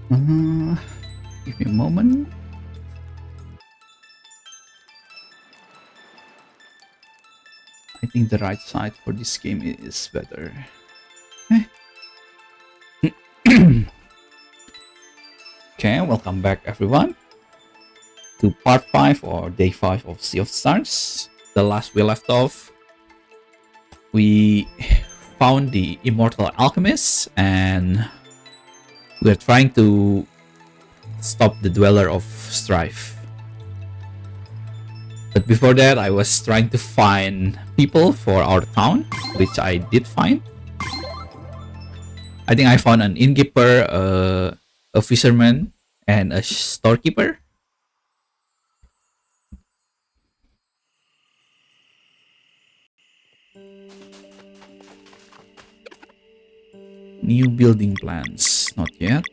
Give me a moment. I think the right side for this game is better. Okay, welcome back everyone to part 5 or day 5 of Sea of Stars. The last we left off, we found the immortal alchemist and we're trying to stop the dweller of strife. But before that, I was trying to find people for our town, which I did find. I think I found an innkeeper, a fisherman, and a storekeeper. New building plans, not yet.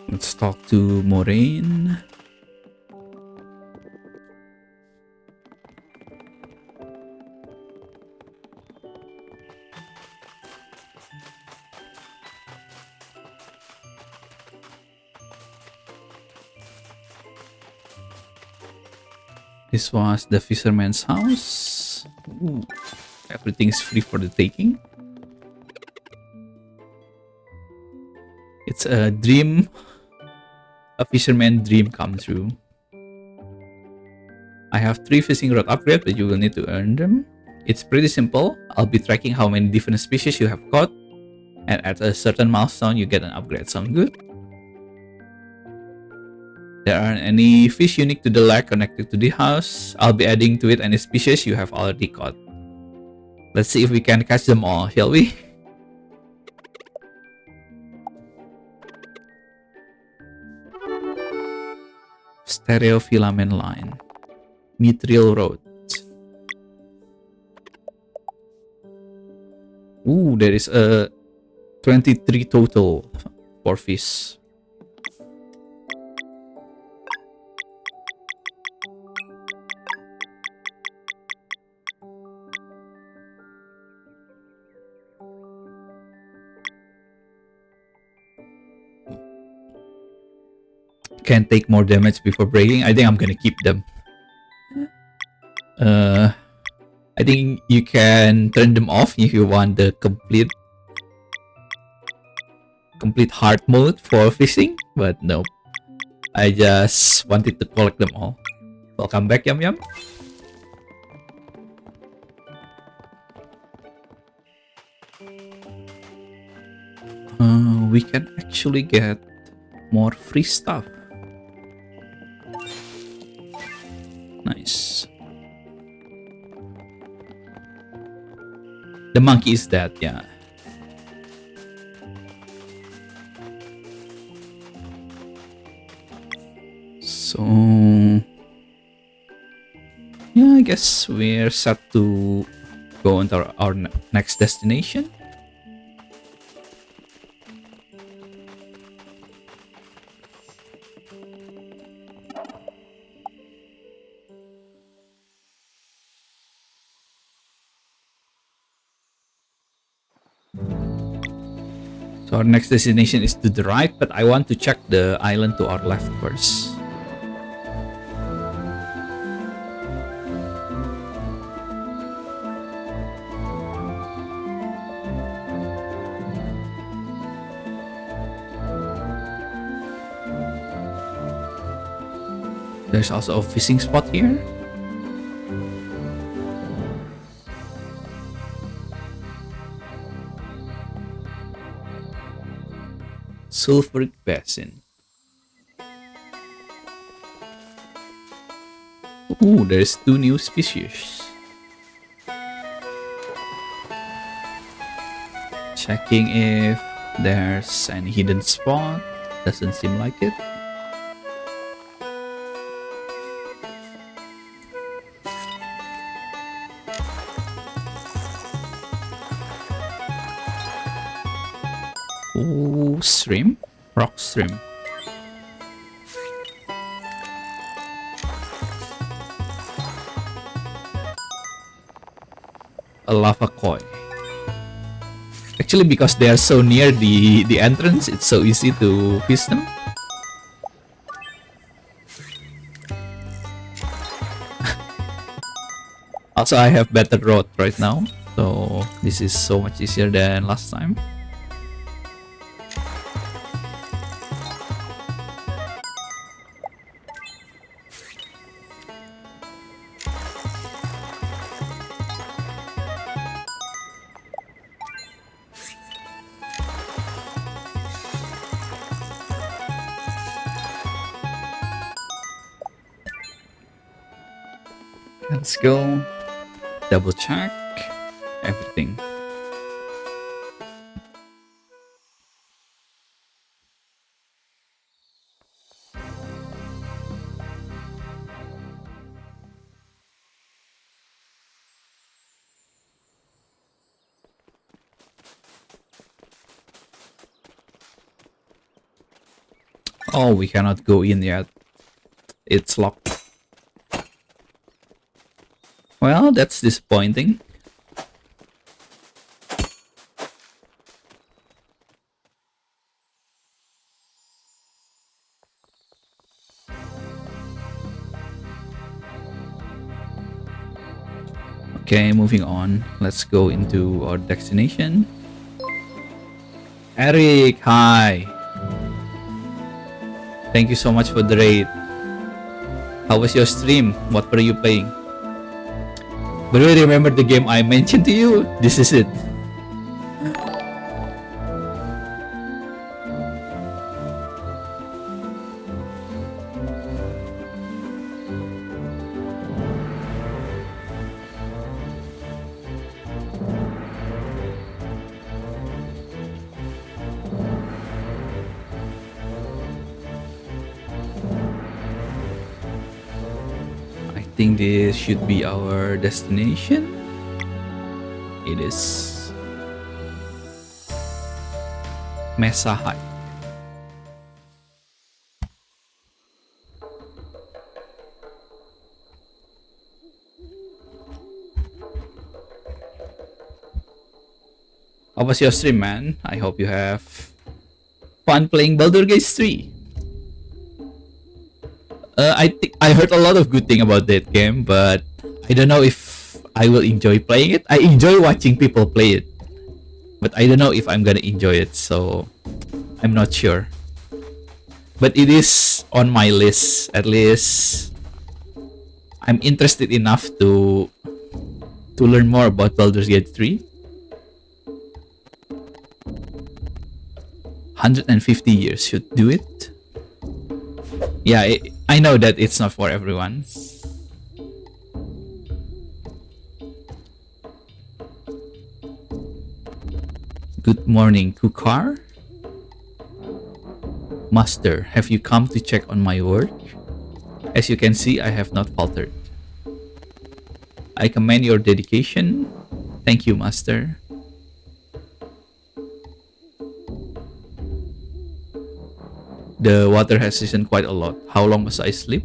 Let's talk to Moraine. This was the fisherman's house. Ooh, everything's free for the taking. It's a dream, a fisherman dream come true. I have 3 fishing rod upgrades, but you will need to earn them. It's pretty simple. I'll be tracking how many different species you have caught, and at a certain milestone, you get an upgrade. Sound good? There aren't any fish unique to the lake connected to the house. I'll be adding to it any species you have already caught. Let's see if we can catch them all, shall we? Stereo filament line. Mithril road. Ooh, there is a 23 total for fish. Can take more damage before breaking. I think I'm gonna keep them. I think you can turn them off if you want the complete hard mode for fishing, but no. I just wanted to collect them all. Welcome back, Yum Yum. We can actually get more free stuff. Nice. The monkey is dead, yeah. So yeah, I guess we're set to go into our next destination. So our next destination is to the right, but I want to check the island to our left first. There's also a fishing spot here. Sulfuric basin. Ooh, there's 2 new species. Checking if there's any hidden spot. Doesn't seem like it. Ooh, shrimp? Rock shrimp. a lava koi. Actually, because they are so near the entrance, it's so easy to fish them. Also, I have better road right now, so this is so much easier than last time. Let's go. Double check everything. Oh, we cannot go in yet. It's locked. Well, that's disappointing. Okay, moving on. Let's go into our destination. Eric, hi. Thank you so much for the raid. How was your stream? What were you playing? But do you remember the game I mentioned to you? This is it. I think this should be our destination. It is Mesa High. How was your stream, man? I hope you have fun playing Baldur's Gate 3. I heard a lot of good thing about that game, but I don't know if I will enjoy playing it. I enjoy watching people play it, but I don't know if I'm gonna enjoy it. So I'm not sure. But it is on my list. At least I'm interested enough to learn more about Baldur's Gate 3. 150 years should do it. Yeah, I know that it's not for everyone. Good morning, Kukar. Master, have you come to check on my work? As you can see, I have not faltered. I commend your dedication. Thank you, Master. The water has risen quite a lot. How long must I sleep?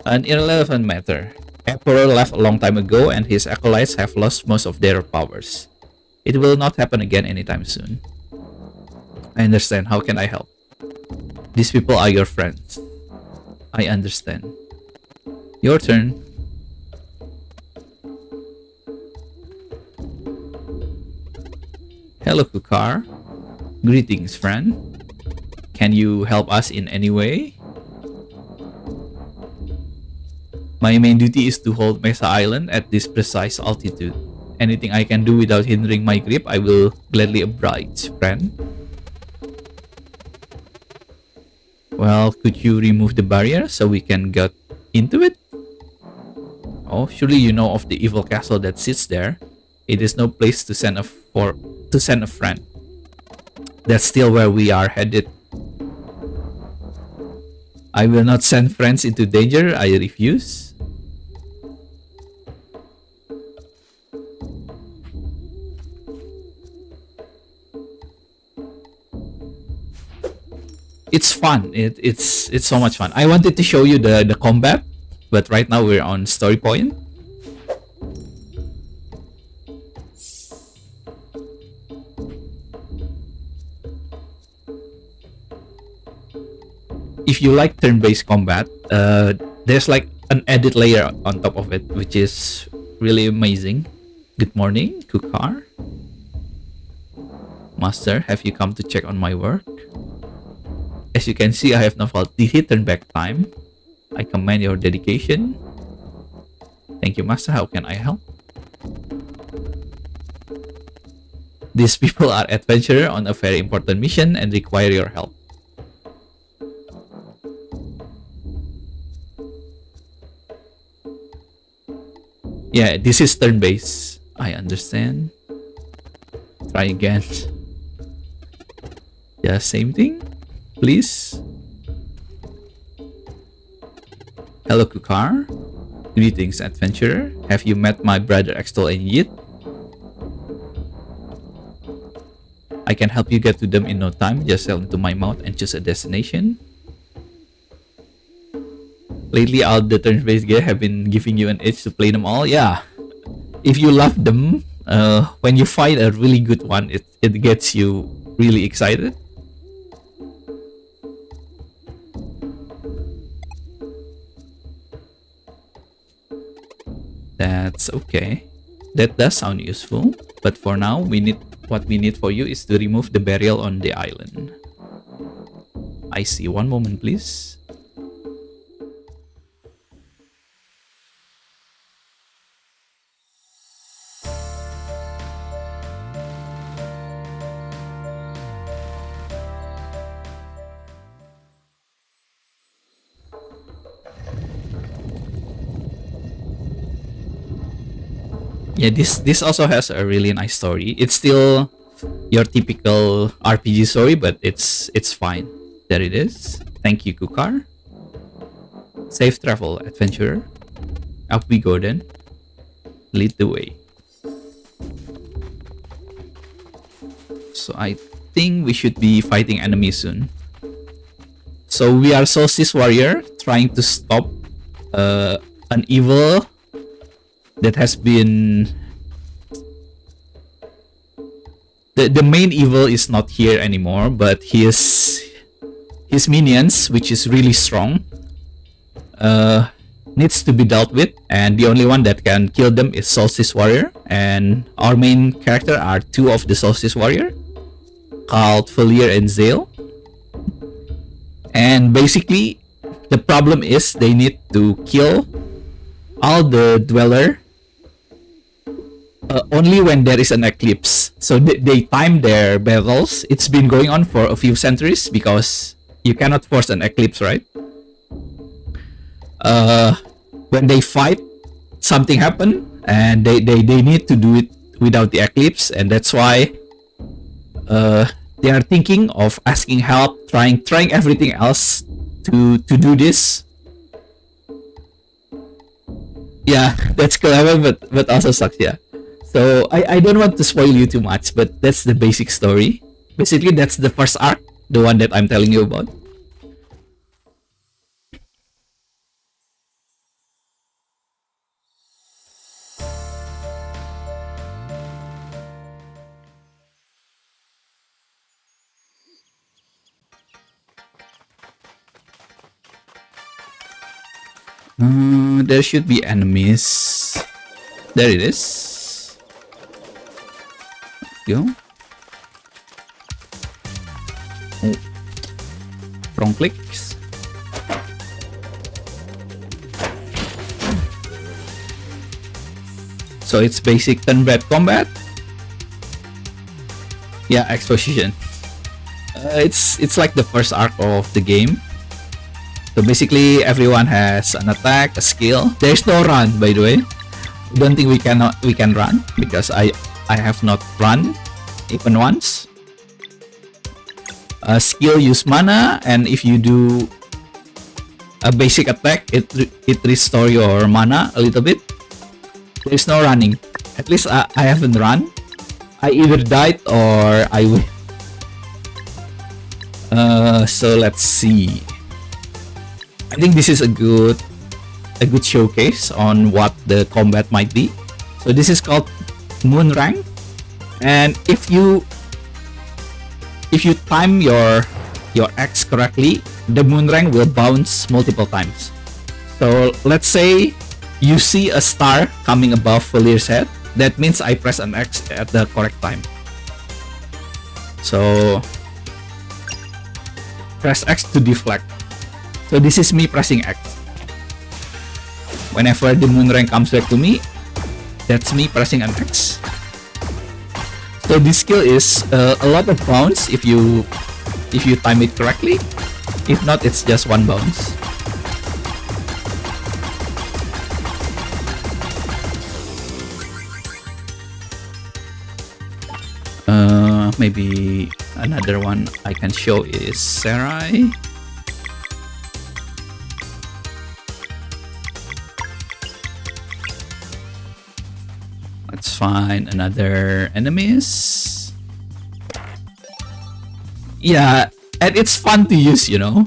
An irrelevant matter. Emperor left a long time ago and his acolytes have lost most of their powers. It will not happen again anytime soon. I understand. How can I help? These people are your friends. I understand. Your turn. Hello, Kukar. Greetings, friend. Can you help us in any way? My main duty is to hold Mesa Island at this precise altitude. Anything I can do without hindering my grip, I will gladly oblige, friend. Well, could you remove the barrier so we can get into it? Oh, surely you know of the evil castle that sits there. It is no place to send a friend. That's still where we are headed. I will not send friends into danger. I refuse. It's fun. It's so much fun. I wanted to show you the combat, but right now we're on story point. if you like turn-based combat, there's like an edit layer on top of it, which is really amazing. Good morning, Kukar. Master, have you come to check on my work? As you can see, I have not felt the turn back time. I commend your dedication. Thank you, Master. How can I help? These people are adventurers on a very important mission and require your help. Yeah, this is turn-based. I understand. Try again. Yeah, same thing. Please. Hello, Kukar. Greetings, adventurer. Have you met my brother Extol and Yit? I can help you get to them in no time. Just sell into my mouth and choose a destination. Lately, all the turn-based games have been giving you an itch to play them all. Yeah, if you love them, when you find a really good one, it gets you really excited. That's okay. That does sound useful, but for now, what we need for you is to remove the burial on the island. I see. One moment, please. Yeah, this also has a really nice story. It's still your typical RPG story, but it's fine. There it is. Thank you, Kukar. Safe travel, adventurer. Up we go then. Lead the way. So I think we should be fighting enemies soon. So we are Solstice Warrior trying to stop an evil that has been... The main evil is not here anymore, but his minions, which is really strong, needs to be dealt with, and the only one that can kill them is Solstice Warrior, and our main character are two of the Solstice Warrior, called Valere and Zale. And basically, the problem is they need to kill all the dweller only when there is an eclipse. So they time their battles. It's been going on for a few centuries because you cannot force an eclipse, right? When they fight, something happen, and they need to do it without the eclipse, and that's why they are thinking of asking help, trying everything else to do this. Yeah, that's clever, but also sucks. Yeah. So I don't want to spoil you too much, but that's the basic story. Basically, that's the first arc, the one that I'm telling you about. There should be enemies. There it is. Let's go. Oh. Wrong clicks. So it's basic turn-based combat. Yeah, exposition. It's like the first arc of the game. So basically, everyone has an attack, a skill. There's no run, by the way. I don't think we can run because I have not run even once. A skill use mana, and if you do a basic attack, it restore your mana a little bit. There's no running. At least I haven't run. I either died or I win. So let's see. I think this is a good showcase on what the combat might be. So this is called Moon Rank, and if you time your X correctly, the moon rank will bounce multiple times. So let's say you see a star coming above Valere's head. That means I press an X at the correct time. So press X to deflect. So this is me pressing X. Whenever the moon rank comes back to me, that's me pressing an X. So this skill is a lot of bounce if you time it correctly. If not, it's just one bounce. Maybe another one I can show is Serai. Let's find another enemies. Yeah, and it's fun to use, you know.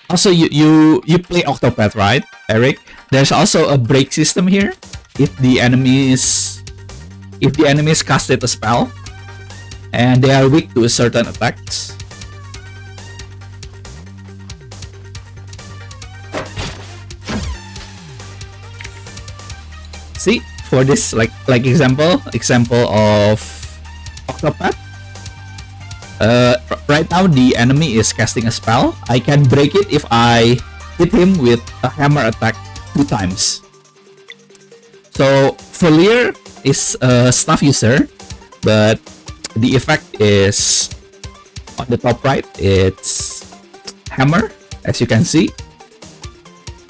Also, you play Octopath, right, Eric? There's also a break system here. If the enemies casted a spell and they are weak to certain attacks, see, for this like example of Octopath, right now the enemy is casting a spell. I can break it if I hit him with a hammer attack 2 times. So Valere is a staff user, but the effect is on the top right. It's hammer, as you can see,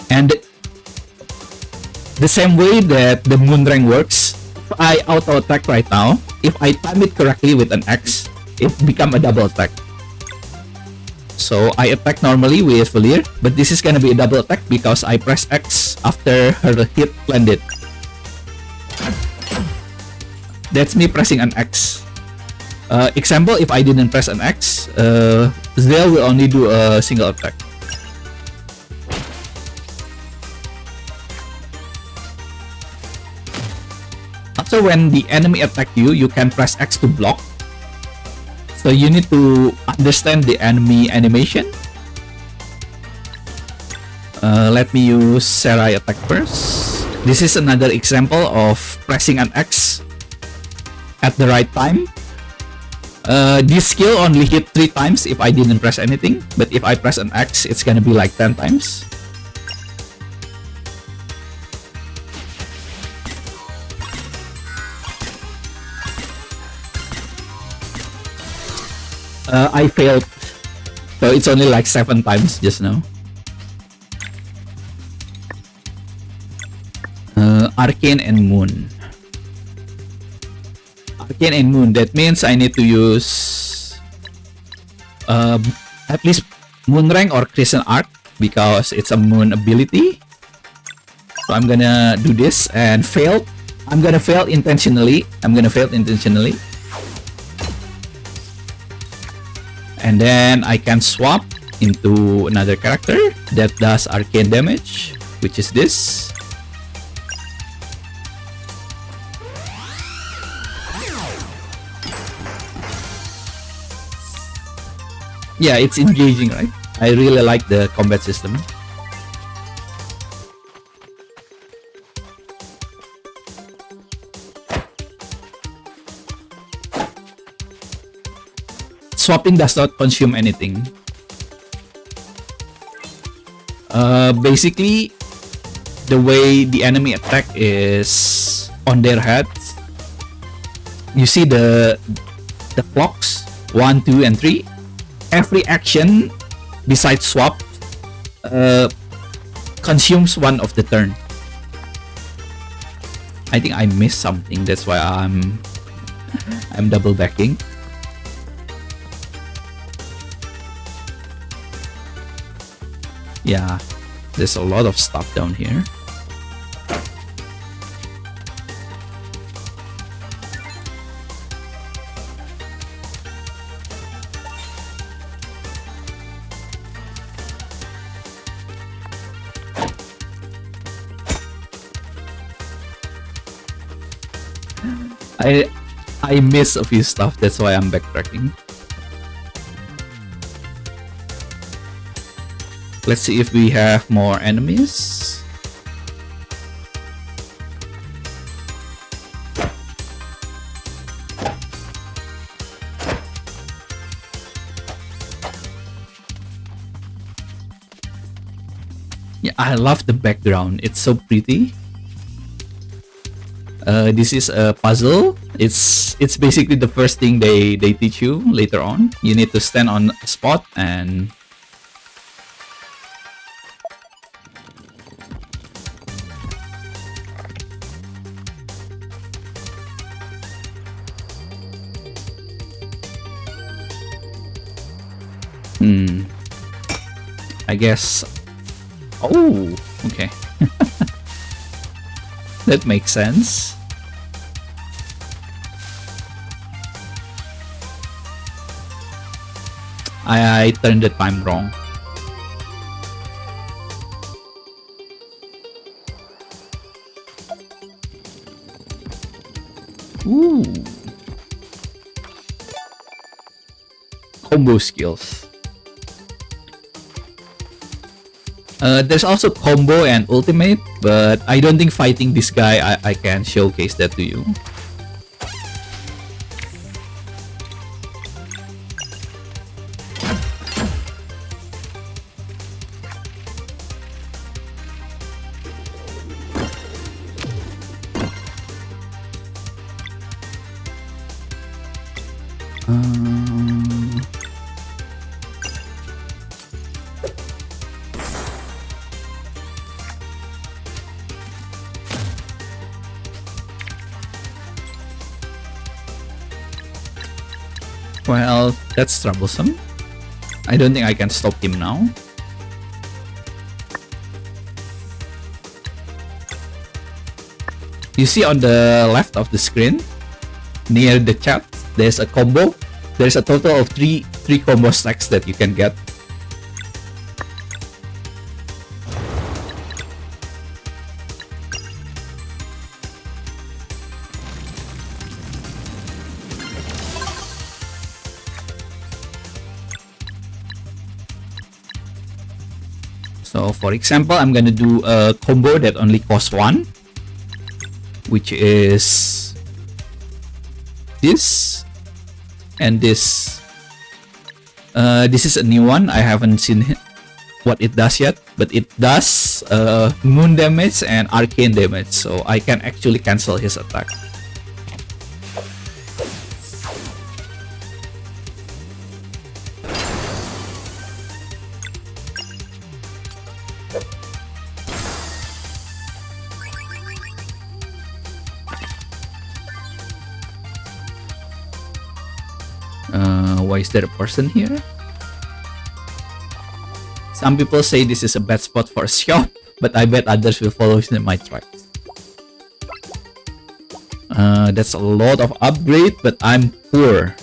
and the same way that the moon rank works, if I auto attack right now, if I time it correctly with an X, it become a double attack. So I attack normally with Valere, but this is gonna be a double attack because I press X after her hit landed. That's me pressing an X. Example, if I didn't press an X, Zale will only do a single attack. Also, when the enemy attack you, you can press X to block. So you need to understand the enemy animation. Let me use Serai attack first. This is another example of pressing an X at the right time. This skill only hit 3 times if I didn't press anything, but if I press an X, it's gonna be like 10 times. I failed, so it's only like 7 times just now. Arcane and Moon. Arcane and Moon, that means I need to use at least Moon Rank or Crescent Arc because it's a Moon ability. So I'm gonna do this and fail. I'm gonna fail intentionally. And then I can swap into another character that does arcane damage, which is this. Yeah, it's engaging, right? I really like the combat system. Swapping does not consume anything. Basically, the way the enemy attack is on their heads. You see the clocks 1, 2, and 3. Every action besides swap consumes one of the turn. I think I missed something. That's why I'm double backing. Yeah, there's a lot of stuff down here. I miss a few stuff, that's why I'm backtracking. Let's see if we have more enemies. Yeah, I love the background. It's so pretty. This is a puzzle. It's basically the first thing they teach you later on. You need to stand on a spot and I guess. Oh, okay. That makes sense. I turned the time wrong. Ooh. Combo skills. There's also combo and ultimate, but I don't think fighting this guy I can showcase that to you. Well, that's troublesome. I don't think I can stop him now. You see on the left of the screen, near the chat, there's a combo. There's a total of three combo stacks that you can get. So for example, I'm gonna do a combo that only costs 1, which is this and this. This is a new one. I haven't seen what it does yet, but it does moon damage and arcane damage, so I can actually cancel his attack. Why is there a person here? Some people say this is a bad spot for a shop, but I bet others will follow in my tracks. That's a lot of upgrade, but I'm poor.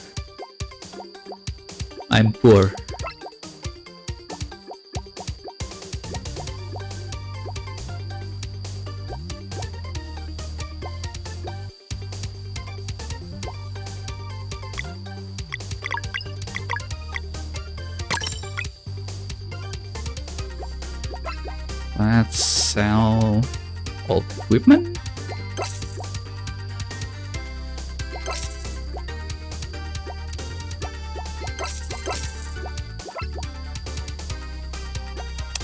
I'm poor. Let's sell old equipment.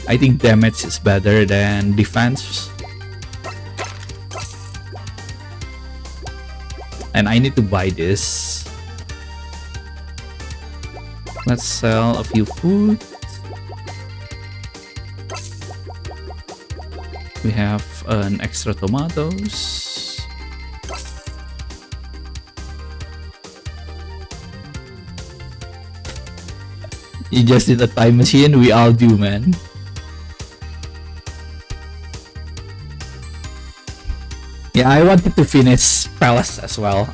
I think damage is better than defense. And I need to buy this. Let's sell a few food. We have an extra tomatoes. You just did a time machine, we all do, man. Yeah, I wanted to finish Palace as well.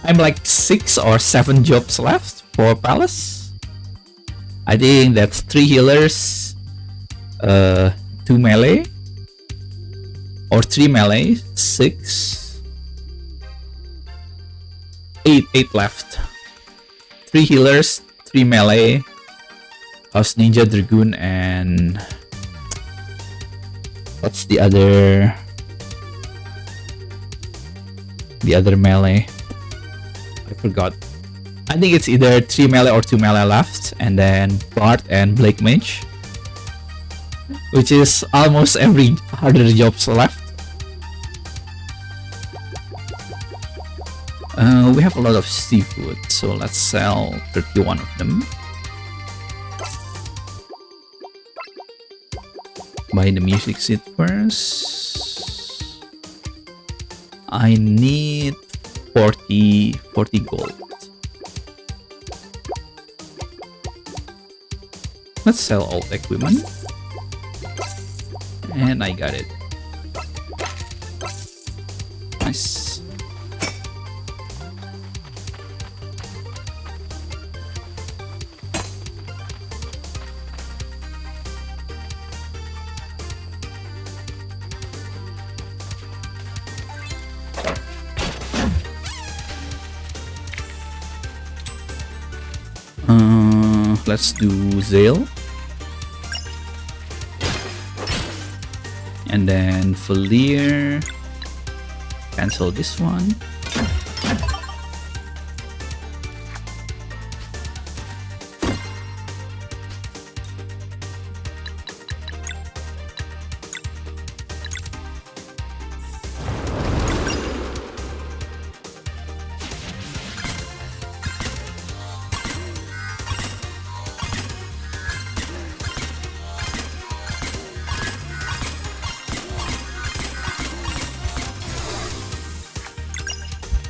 I'm like 6 or 7 jobs left for Palace. I think that's 3 healers, 2 melee, or 3 melee, 6. Eight left. 3 healers, 3 melee, House Ninja, Dragoon, and what's the other melee? I forgot. I think it's either 3 melee or 2 melee left, and then Bard and Blake Mage, which is almost every harder jobs left. We have a lot of seafood, so let's sell 31 of them. Buy the music seat first. I need 40 gold. Let's sell all equipment. And I got it. Nice. Let's do Zale. And then Valere. Cancel this one.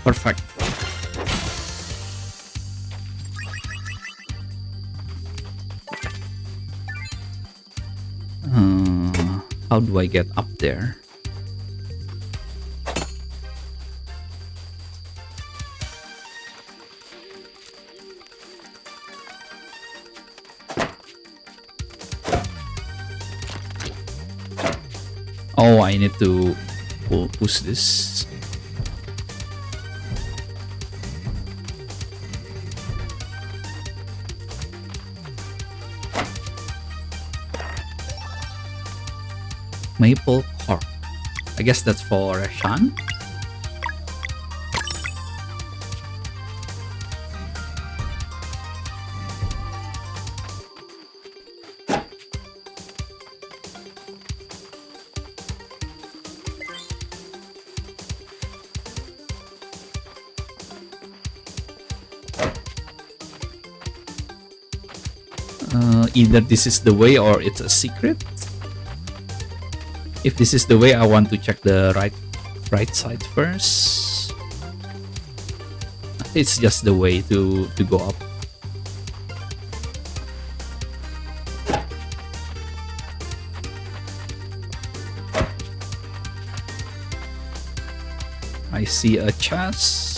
Perfect. How do I get up there? Oh, I need to push this. Maple Corp. I guess that's for Shan. Either this is the way or it's a secret. If this is the way, I want to check the right side first. It's just the way to go up. I see a chest.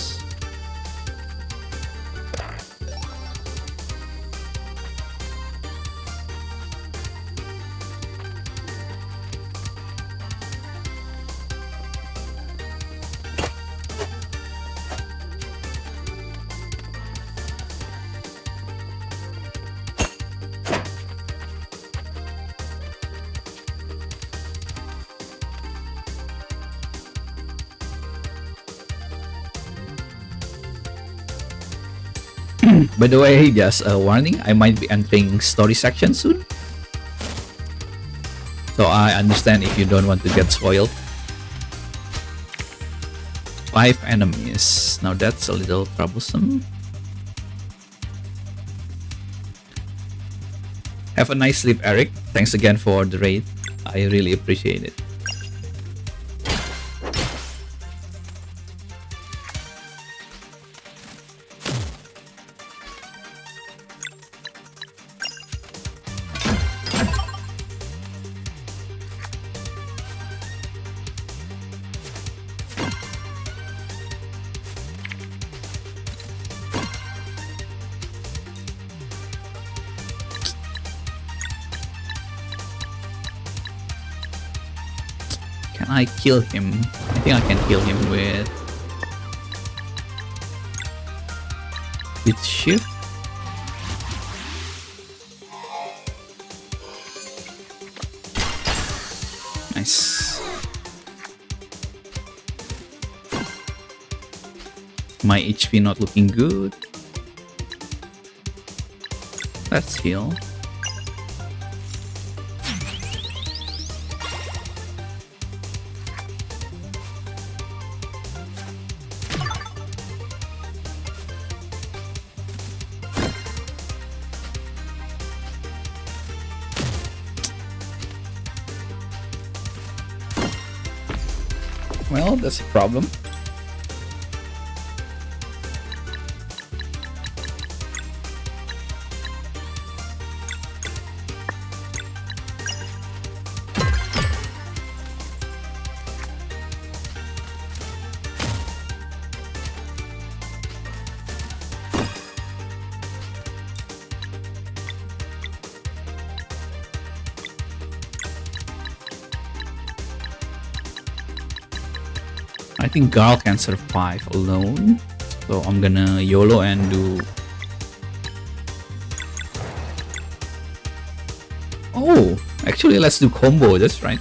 By the way, just a warning, I might be entering story section soon. So I understand if you don't want to get spoiled. 5 enemies. Now that's a little troublesome. Have a nice sleep, Eric. Thanks again for the raid. I really appreciate it. Can I kill him? I think I can kill him with with shift. Nice. My HP not looking good. Let's heal. Well, that's a problem. I think Garl can survive alone, so I'm gonna YOLO and do... Oh, actually let's do combo, that's right.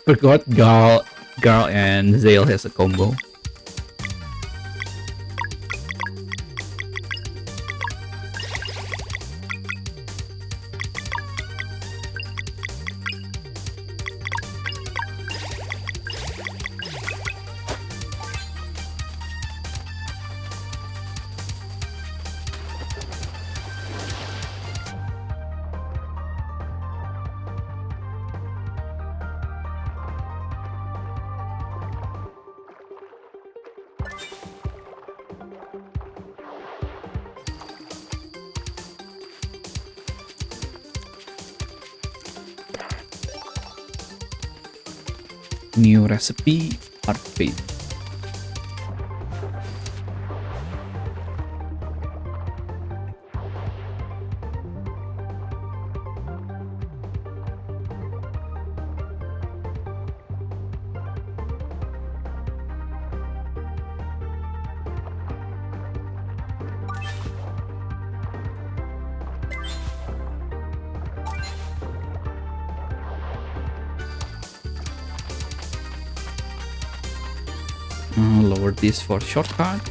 Forgot Garl and Zale has a combo. New recipe, art fate. Lower this for shortcut.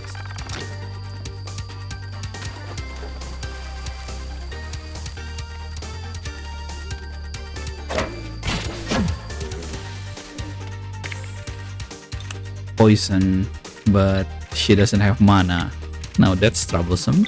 Poison, but she doesn't have mana. Now that's troublesome.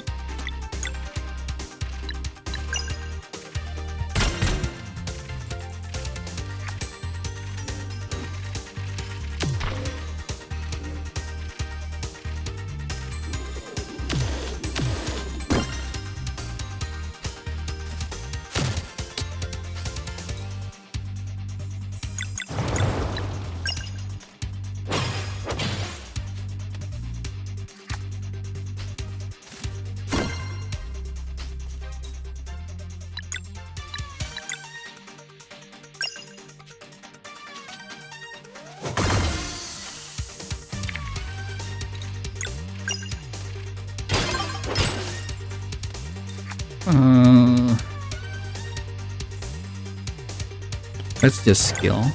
Let's just skill.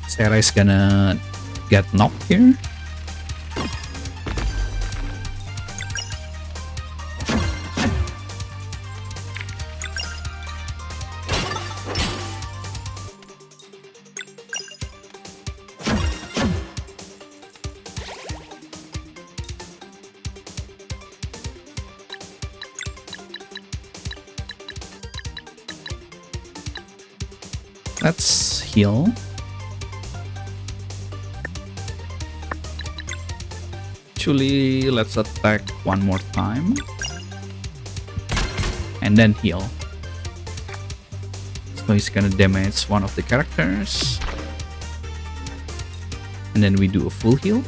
Serai is gonna get knocked here. Let's heal. Actually, let's attack one more time. And then heal. So he's gonna damage one of the characters. And then we do a full heal.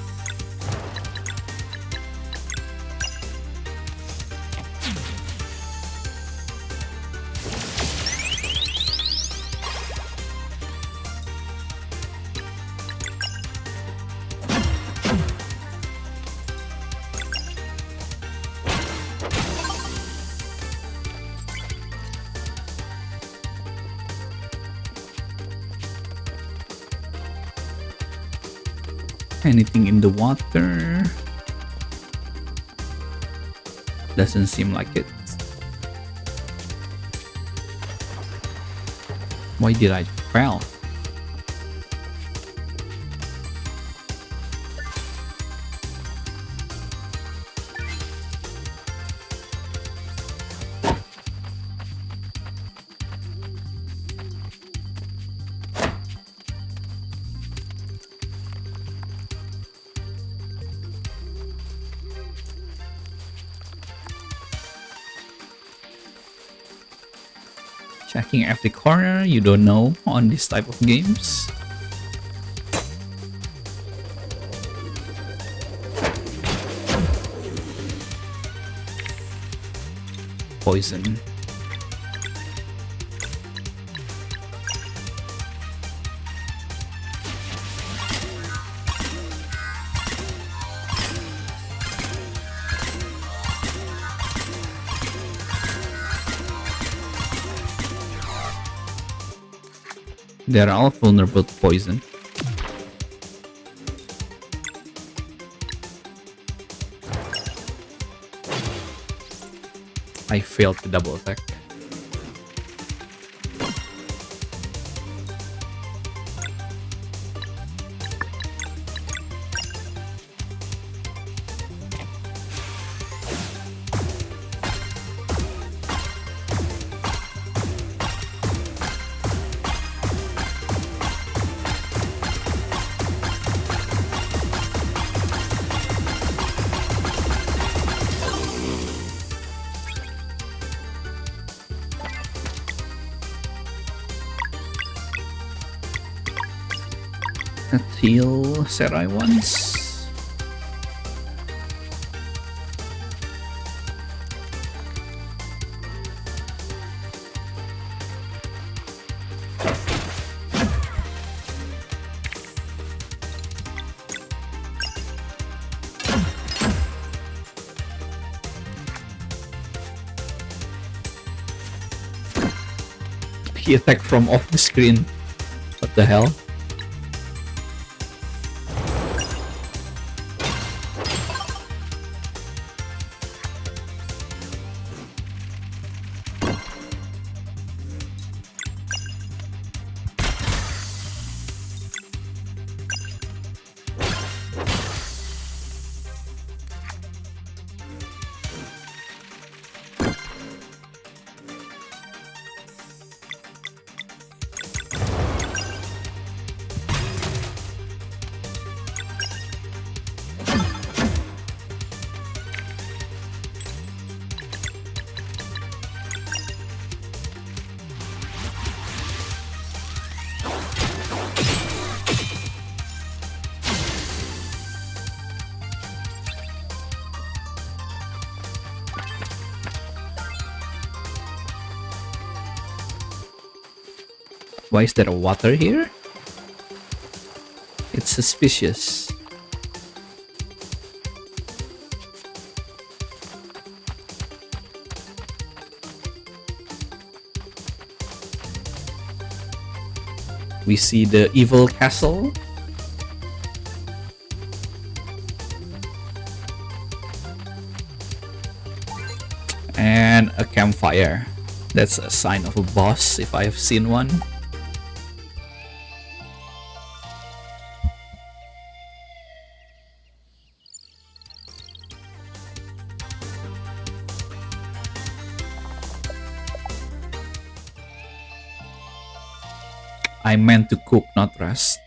Anything in the water? Doesn't seem like it. Why did I fail? Checking every corner, you don't know on this type of games. Poison. They're all vulnerable to poison. I failed to double attack. Let's heal Serai once. He attacked from off the screen. What the hell? Why is there water here? It's suspicious. We see the evil castle. And a campfire. That's a sign of a boss if I have seen one. I meant to cook, not rest.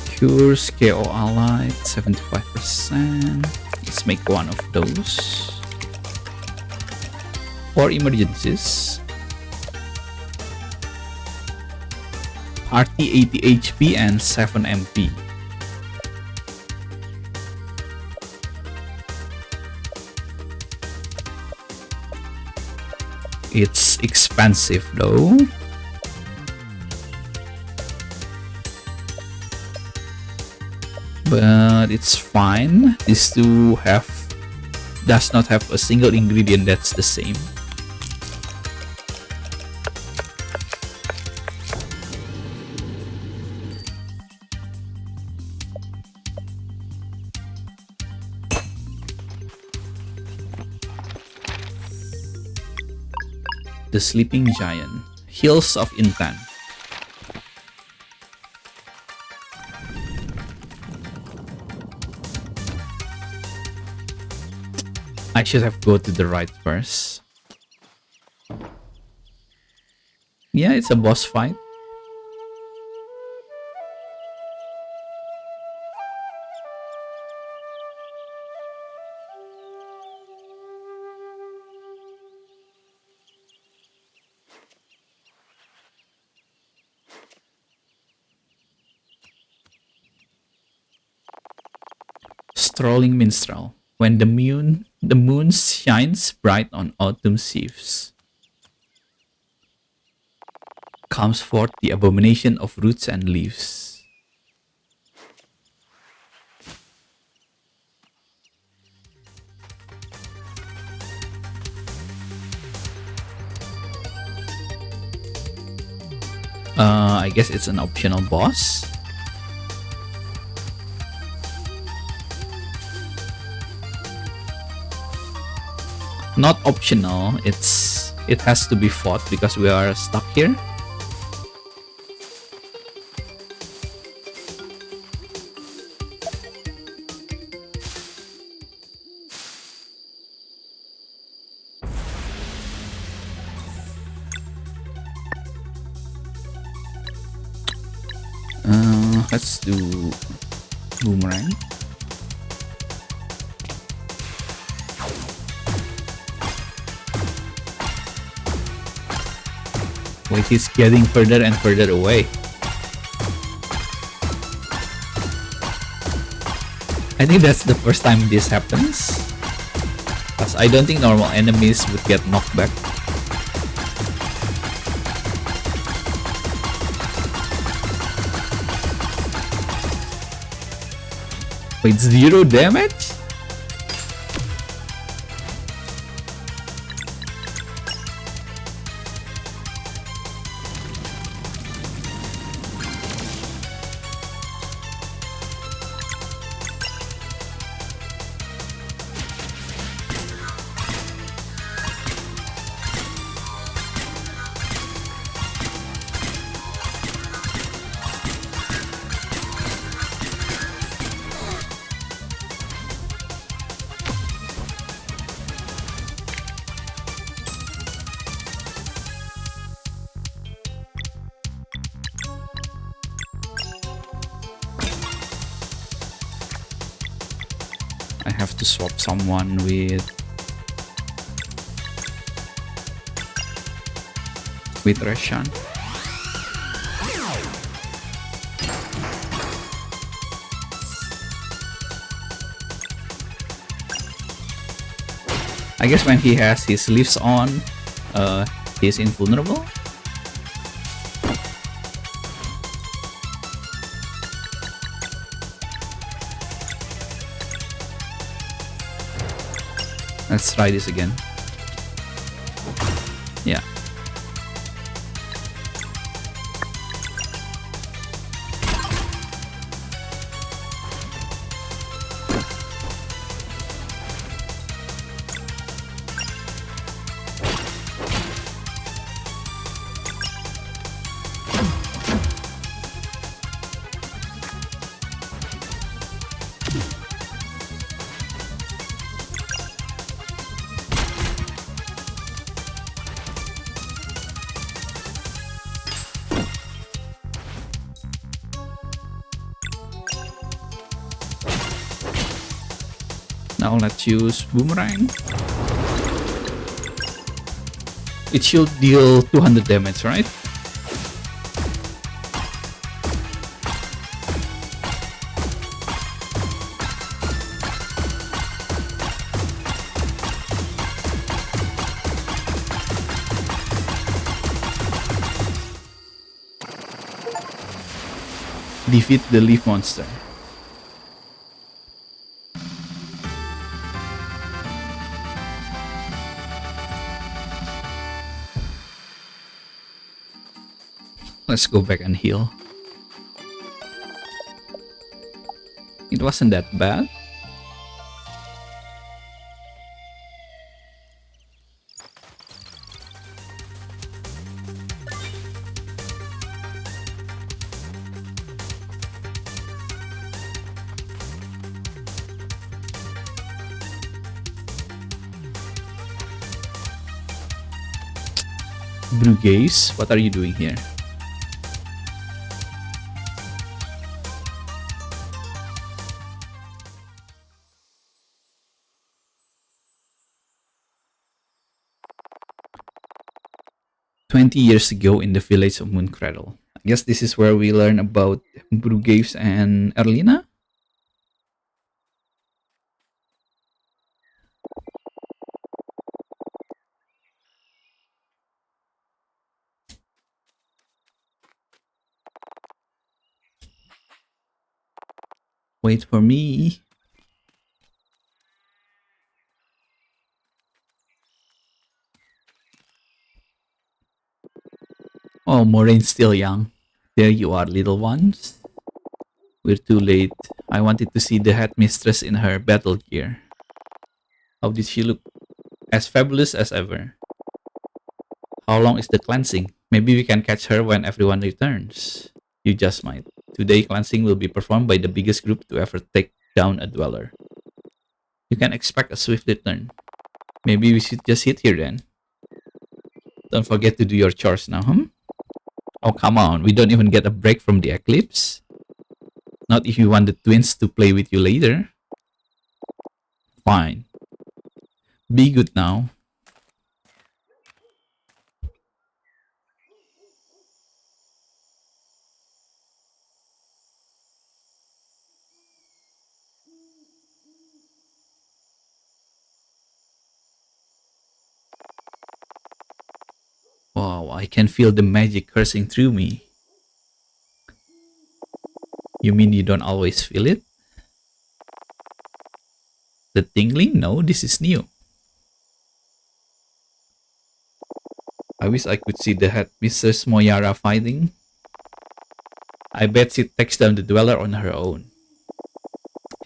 Cures KO allied 75%. Let's make one of those. for emergencies. Party 80 HP and 7 MP. It's expensive though. But it's fine. These two does not have a single ingredient that's the same. The Sleeping Giant, Hills of Intent. I should have go to the right first. Yeah, it's a boss fight. Strolling Minstrel. When the moon shines bright on autumn's eaves, comes forth the abomination of roots and leaves. I guess it's an optional boss. Not optional, it has to be fought because we are stuck here. Let's do boomerang. Wait, he's getting further and further away. I think that's the first time this happens, because I don't think normal enemies would get knocked back. Wait, 0 damage? I have to swap someone with Roshan. I guess when he has his leaves on, he's invulnerable. Let's try this again. Yeah. Now let's use boomerang. It should deal 200 damage, right? Defeat the leaf monster. Let's go back and heal. It wasn't that bad. Brugase, what are you doing here? "20 years ago in the village of Mooncradle." I guess this is where we learn about Brugase and Erlina. Wait for me. Oh, Moraine's still young. There you are, little ones. We're too late. I wanted to see the headmistress in her battle gear. How did she look? As fabulous as ever. How long is the cleansing? Maybe we can catch her when everyone returns. You just might. Today, cleansing will be performed by the biggest group to ever take down a dweller. You can expect a swift return. Maybe we should just sit here then. Don't forget to do your chores now, huh? Oh, come on. We don't even get a break from the eclipse. Not if you want the twins to play with you later. Fine. Be good now. Wow, I can feel the magic coursing through me. You mean you don't always feel it? The tingling? No, this is new. I wish I could see the head Mrs. Moyara fighting. I bet she takes down the dweller on her own.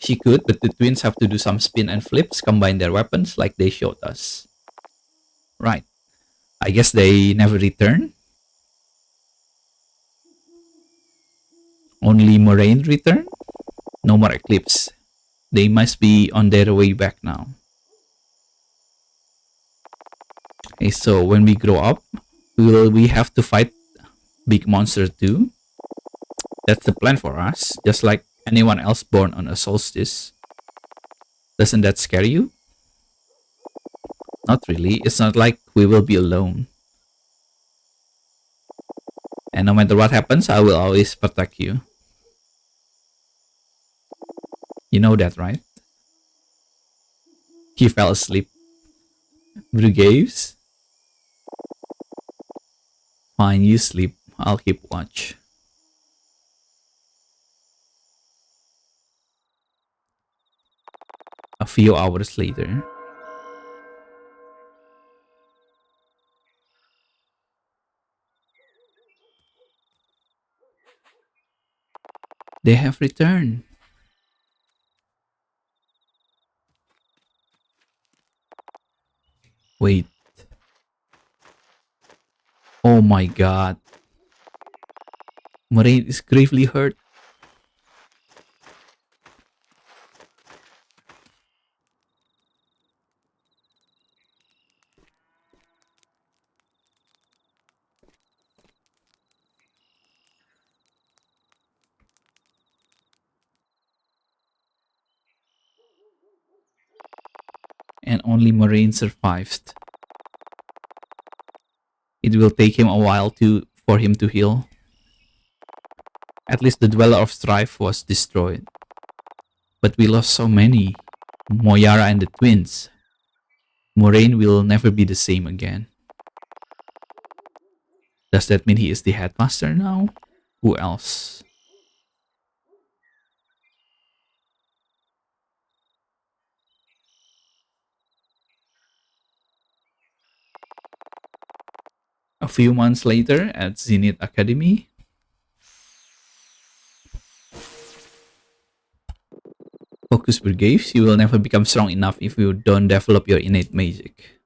She could, but the twins have to do some spin and flips, combine their weapons like they showed us. Right. I guess they never return. Only Moraine return? No more eclipse. They must be on their way back now. Okay, so when we grow up, will we have to fight big monster too? That's the plan for us, just like anyone else born on a solstice. Doesn't that scare you? Not really. It's not like we will be alone. And no matter what happens, I will always protect you. You know that, right? He fell asleep. Brugaves? Fine, you sleep. I'll keep watch. A few hours later. They have returned. Wait. Oh my god. Moraine is gravely hurt. And only Moraine survived. It will take him a while for him to heal. At least the Dweller of Strife was destroyed. But we lost so many. Moyara and the twins. Moraine will never be the same again. Does that mean he is the headmaster now? Who else? A few months later at Zenith Academy. Focus Brigades, you will never become strong enough if you don't develop your innate magic.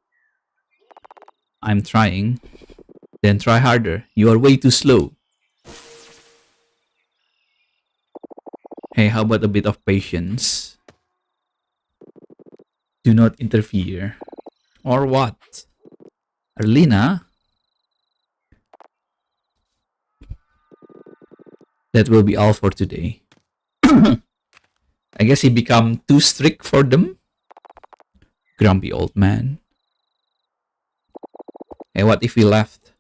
I'm trying. Then try harder. You are way too slow. Hey, how about a bit of patience? Do not interfere. Or what? Arlena? That will be all for today. I guess he become too strict for them. Grumpy old man. Hey, what if we left?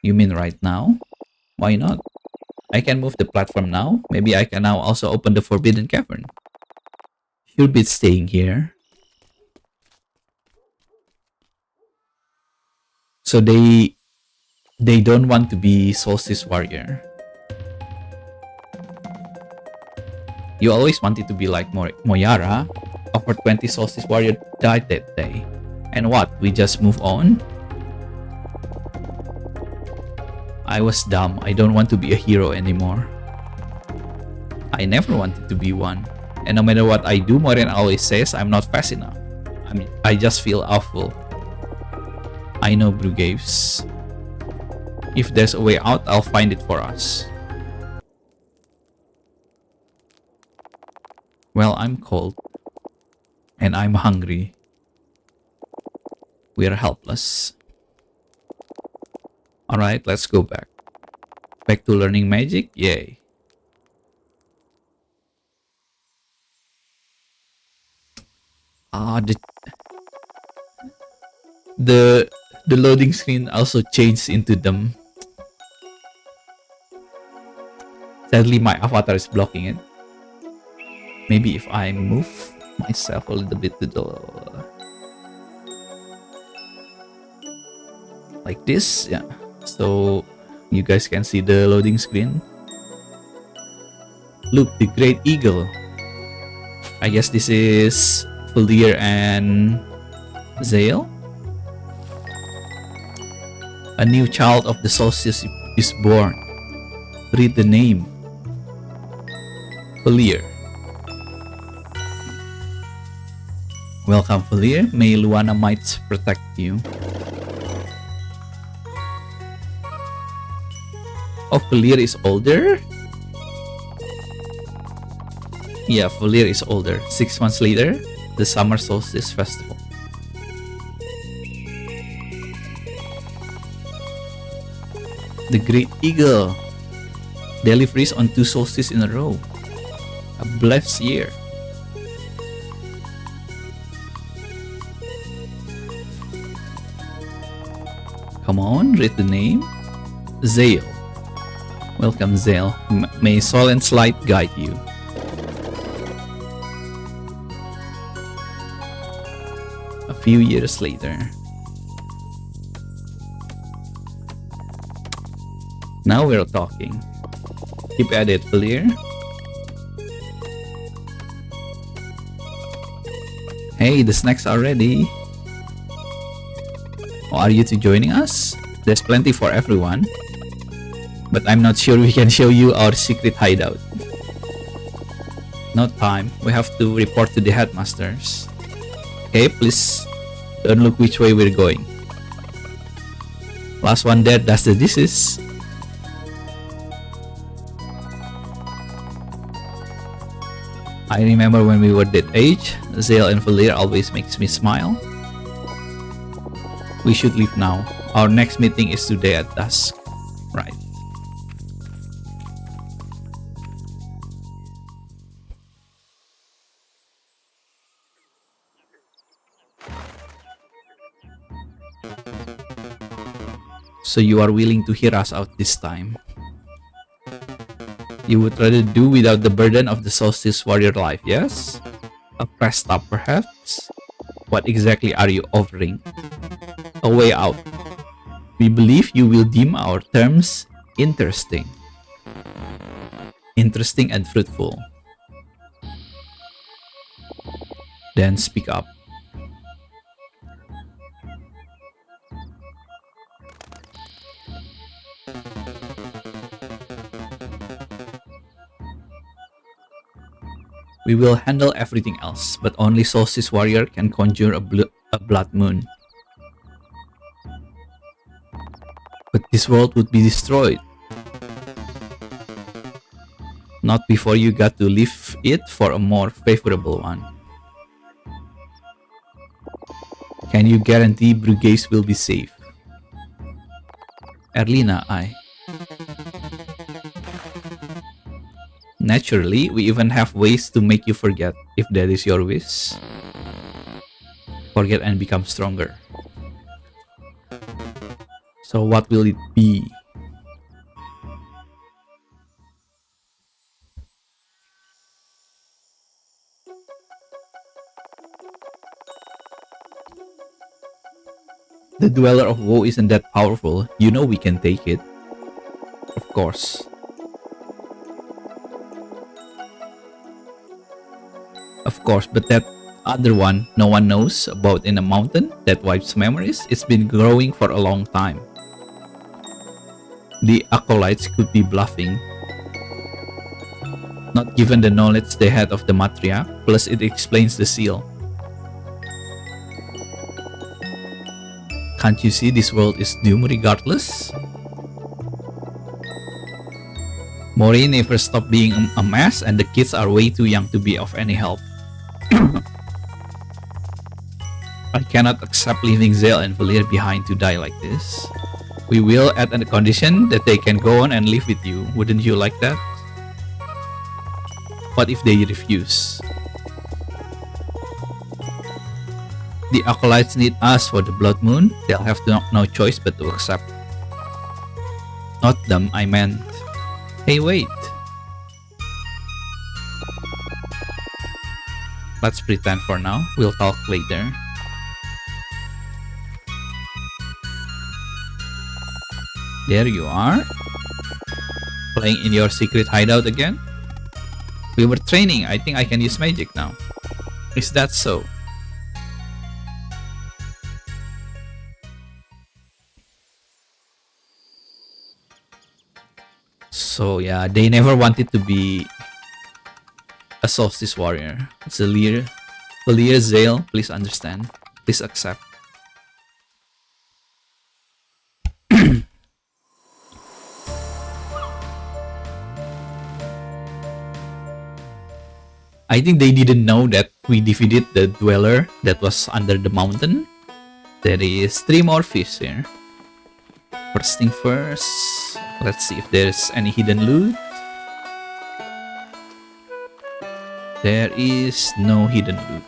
You mean right now? Why not? I can move the platform now. Maybe I can now also open the Forbidden Cavern. You'll be staying here. So they don't want to be Solstice Warrior. You always wanted to be like Moyara. Over 20 Solstice Warrior died that day. And what? We just move on? I was dumb. I don't want to be a hero anymore. I never wanted to be one. And no matter what I do, Moraine always says I'm not fast enough. I just feel awful. I know, Brugaves. If there's a way out, I'll find it for us. Well, I'm cold. And I'm hungry. We're helpless. Alright, let's go back. Back to learning magic? Yay. Ah, the loading screen also changed into them. Sadly, my avatar is blocking it. Maybe if I move myself a little bit to the... like this, yeah. So you guys can see the loading screen. Look, the Great Eagle. I guess this is Valere and Zale. A new child of the solstice is born. Read the name. Valere. Welcome, Valere. May Luana might protect you. Oh, Valere is older? Yeah, Valere is older. 6 months later, the summer solstice festival. The Great Eagle. Deliveries on 2 solstices in a row. A blessed year. Come on, read the name. Zale. Welcome, Zale. May Solen's light guide you. A few years later. Now we're talking. Keep at it, Valere. Hey, the snacks are ready. Oh, are you two joining us? There's plenty for everyone. But I'm not sure we can show you our secret hideout. No time. We have to report to the headmasters. Okay, please don't look which way we're going. Last one there does the dishes. I remember when we were that age, Zale and Valere always makes me smile. We should leave now. Our next meeting is today at dusk. Right. So you are willing to hear us out this time. You would rather do without the burden of the solstice warrior life, yes? A press stop, perhaps? What exactly are you offering? A way out. We believe you will deem our terms interesting. Interesting and fruitful. Then speak up. We will handle everything else, but only Solstice Warrior can conjure a blood moon. But this world would be destroyed. Not before you got to leave it for a more favorable one. Can you guarantee Brugase will be safe? Erlina, I. Naturally, we even have ways to make you forget, if that is your wish. Forget and become stronger. So what will it be? The Dweller of Woe isn't that powerful. You know we can take it. Of course. Of course, but that other one no one knows about in a mountain that wipes memories, it's been growing for a long time. The acolytes could be bluffing. Not given the knowledge they had of the Matria, plus it explains the seal. Can't you see this world is doomed regardless? Mori never stopped being a mess and the kids are way too young to be of any help. I cannot accept leaving Zale and Valere behind to die like this. We will at a condition that they can go on and live with you. Wouldn't you like that? What if they refuse? The acolytes need us for the blood moon. They'll have no choice but to accept. Not them, I meant. Hey, wait. Let's pretend for now. We'll talk later. There you are. Playing in your secret hideout again? We were training. I think I can use magic now. Is that so? So yeah, they never wanted to be a solstice warrior. Valere, Zale, please understand. Please accept. I think they didn't know that we defeated the dweller that was under the mountain. There is 3 more fish here. First thing first, let's see if there's any hidden loot. There is no hidden loot.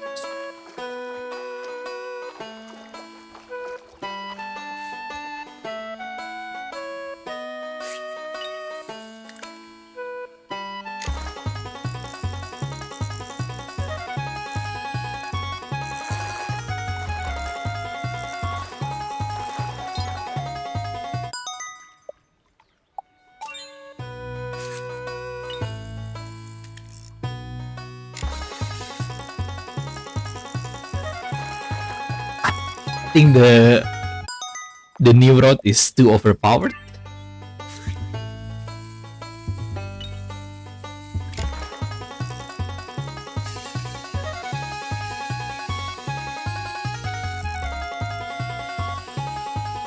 I think the new road is too overpowered.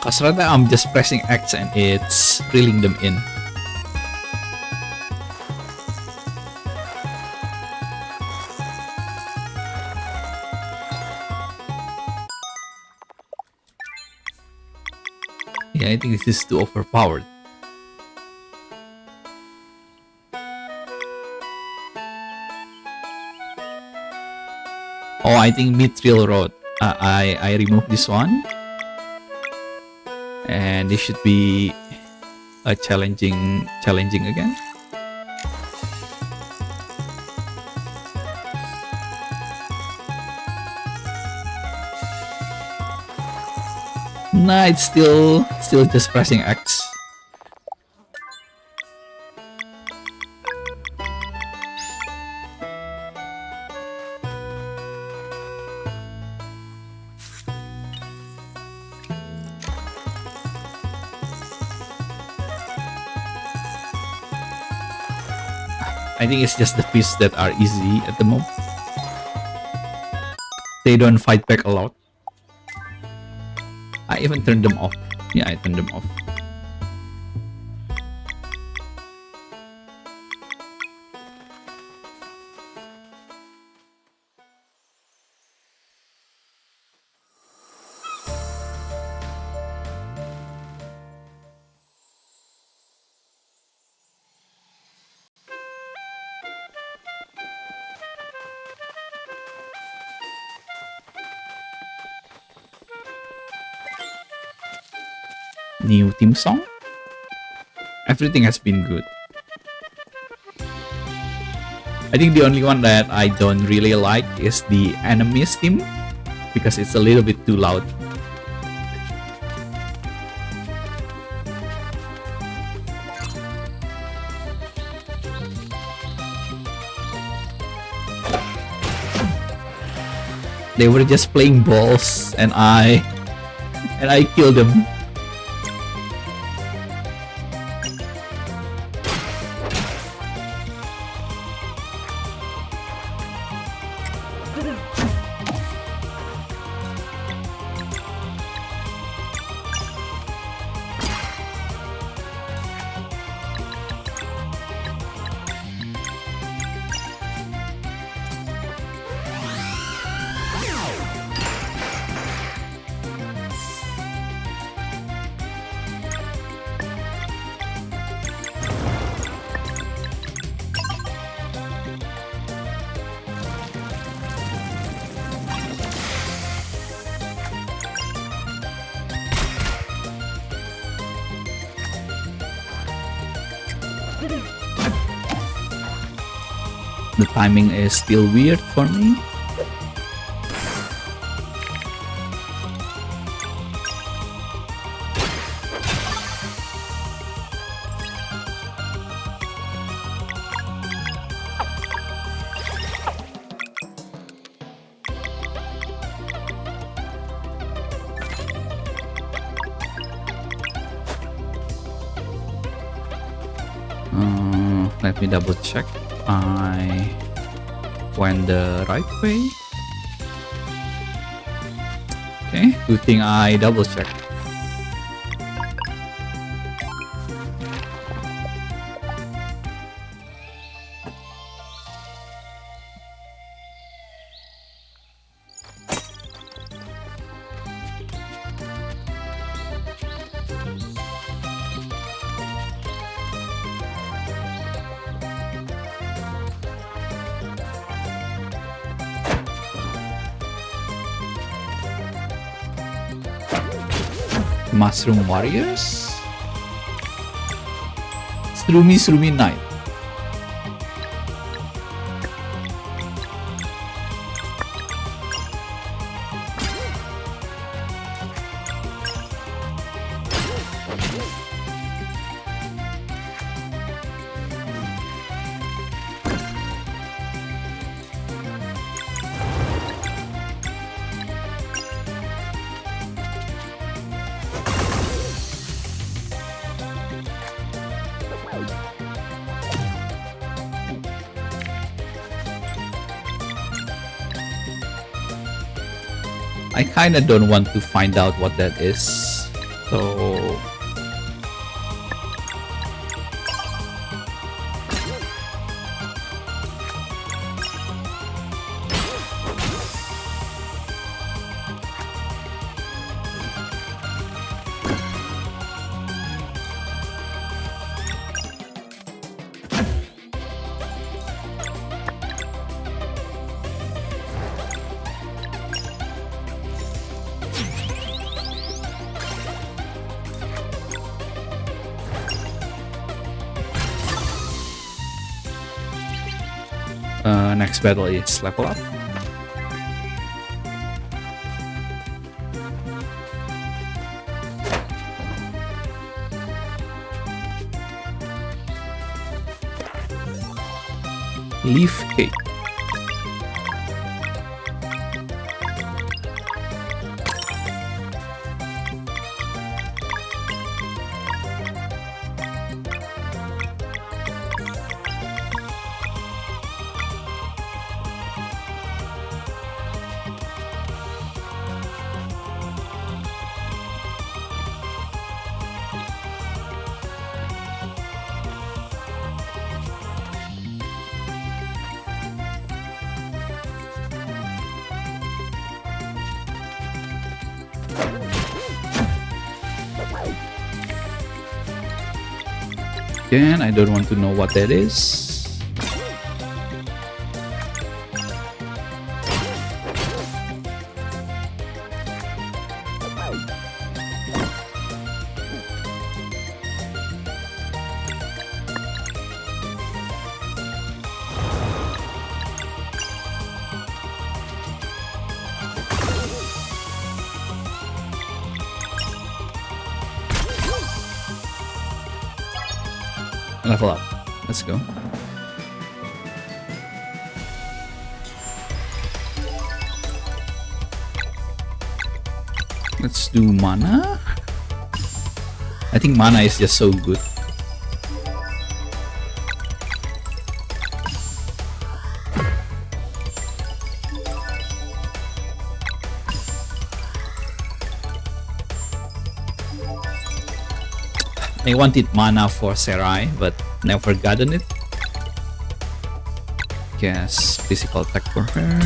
Cause right now I'm just pressing X and it's reeling them in. Yeah, I think this is too overpowered. Oh, I think Mithril Road. I remove this one. and this should be a challenging again. Nah, it's still just pressing X. I think it's just the fish that are easy at the moment. They don't fight back a lot. I even turned them off. Yeah, I turned them off. New theme song. Everything has been good. I think the only one that I don't really like is the enemies theme because it's a little bit too loud. They were just playing balls and I killed them. The timing is still weird for me. Let me double check. I went the right way. Okay, good thing I double checked. Mushroom Warriors? Srumi Knight. I kinda don't want to find out what that is, so Next battle is level up. Leaf cake. Again, I don't want to know what that is. Level up. Let's go. Let's do mana. I think mana is just so good. I wanted mana for Serai, but never gotten it. Guess physical attack for her.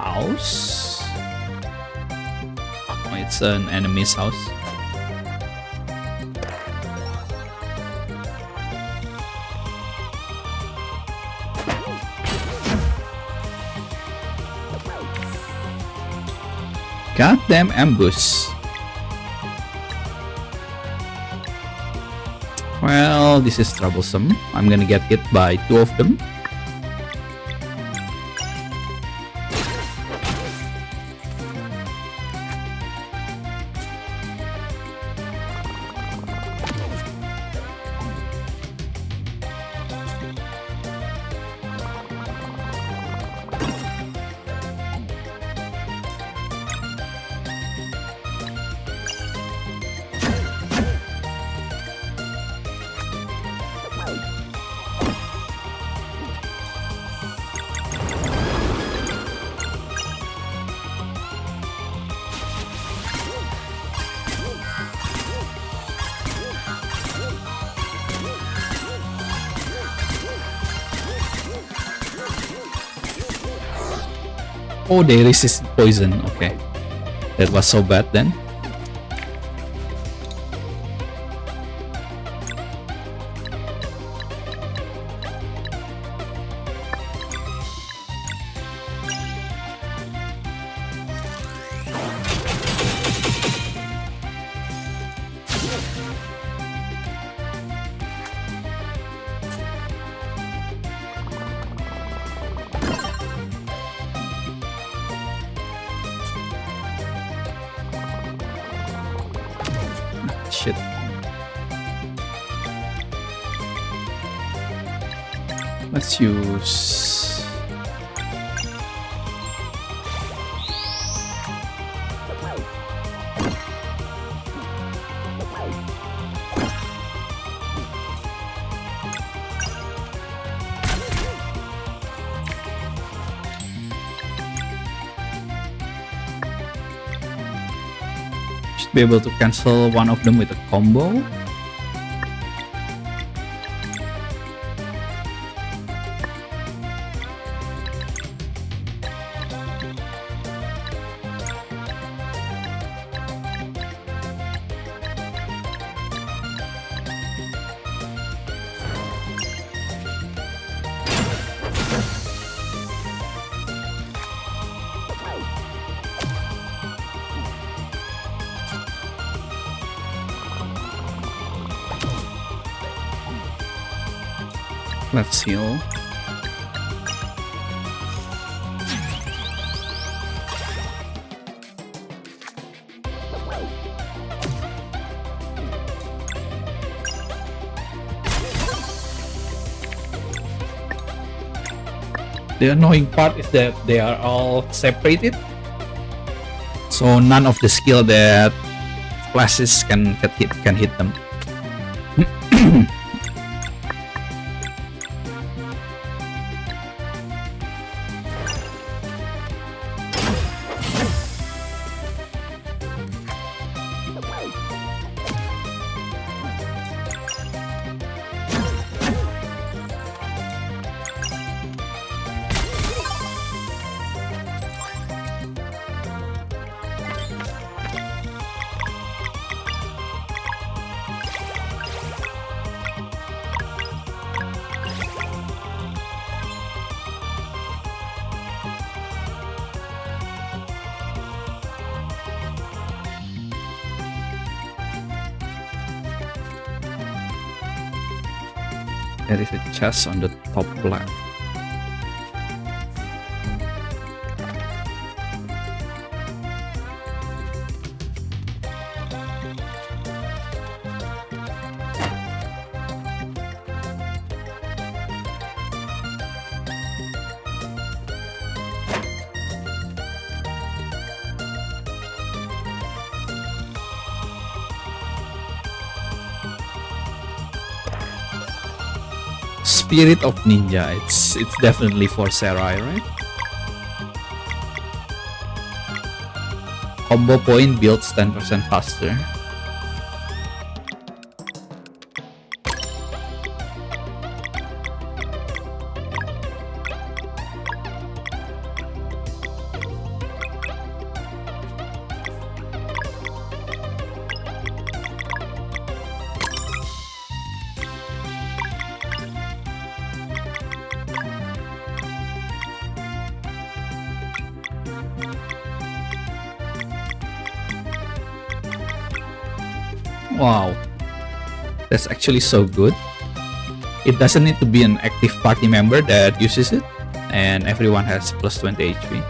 House? Oh, it's an enemy's house. Goddamn ambush. Well, this is troublesome. I'm gonna get hit by two of them. Oh, they resist poison. Okay. That was so bad then. Shit. Let's use... Should be able to cancel one of them with a combo. Let's heal. The annoying part is that they are all separated, so none of the skill that flashes can hit them. There is a chest on the top left. Spirit of Ninja. It's definitely for Serai, right? Combo point builds 10% faster. Wow, that's actually so good. It doesn't need to be an active party member that uses it, and everyone has plus 20 HP.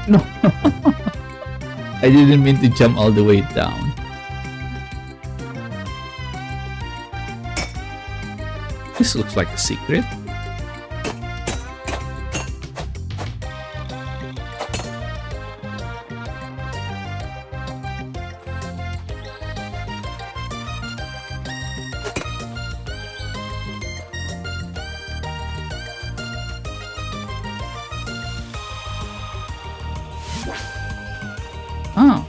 No, I didn't mean to jump all the way down. This looks like a secret. Oh.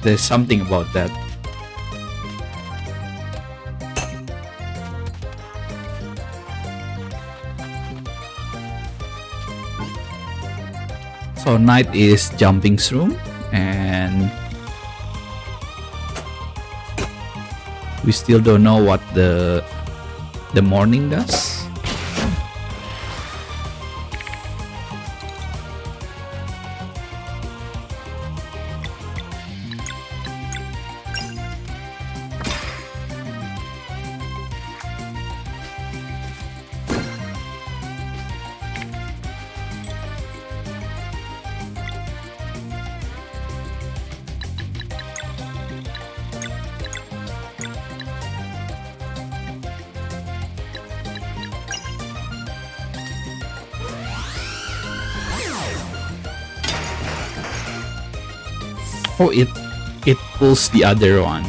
There's something about that. of our night is jumping through, and we still don't know what the morning does. Oh, it pulls the other one.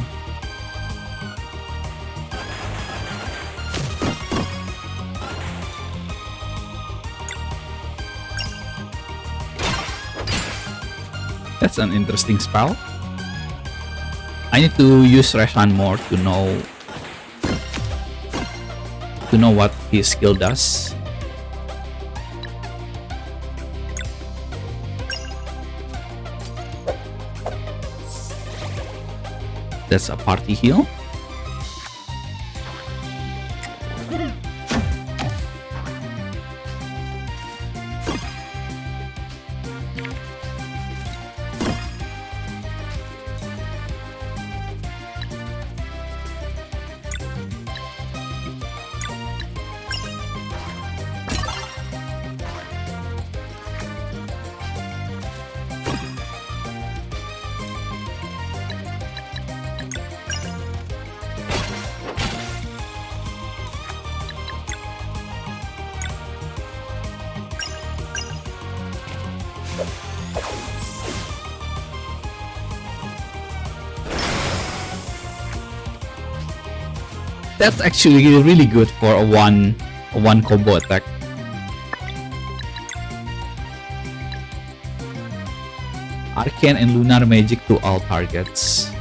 That's an interesting spell. I need to use Reshan more to know what his skill does. That's a party heal. That's actually really good for a one combo attack. Arcane and Lunar Magic to all targets.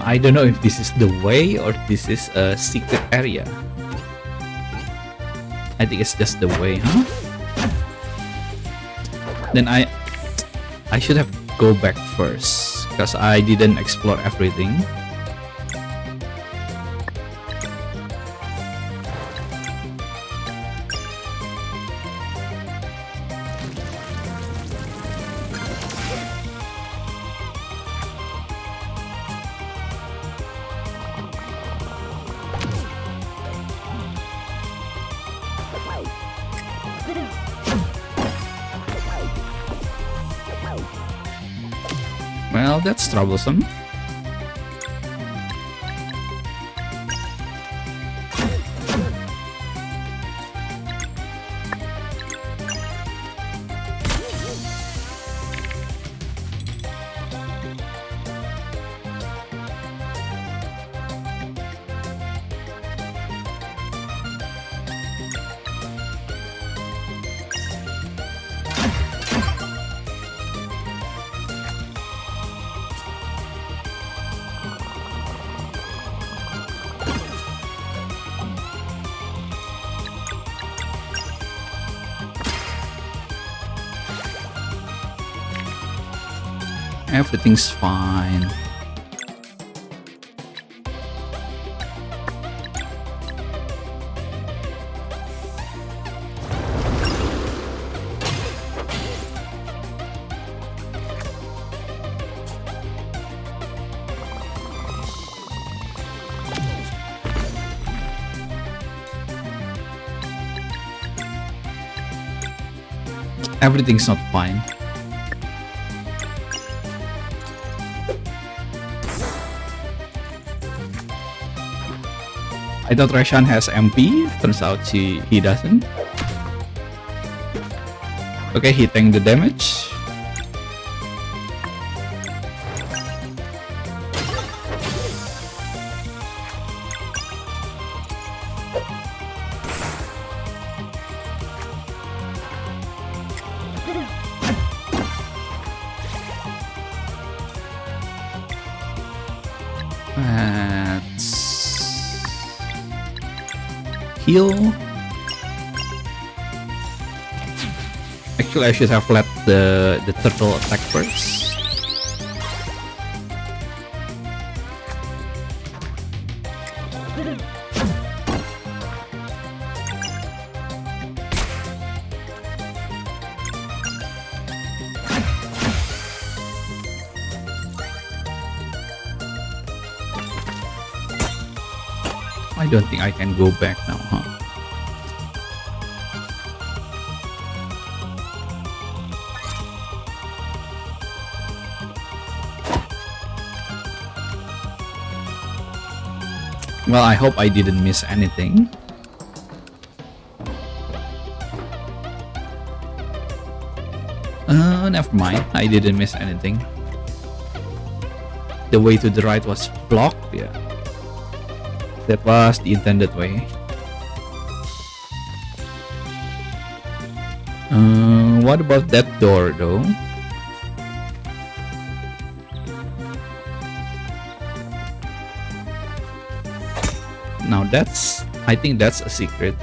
I don't know if this is the way or this is a secret area. I think it's just the way, huh? Then I should have go back first because I didn't explore everything. Well, that's troublesome. Everything's fine. Everything's not fine. I thought Reshan has MP. Turns out he doesn't. Okay, he tanked the damage. Let's heal. Actually, I should have let the turtle attack first. I don't think I can go back now, huh? Well, I hope I didn't miss anything. Never mind. I didn't miss anything. The way to the right was blocked, yeah. That was the intended way. What about that door, though? Now I think that's a secret.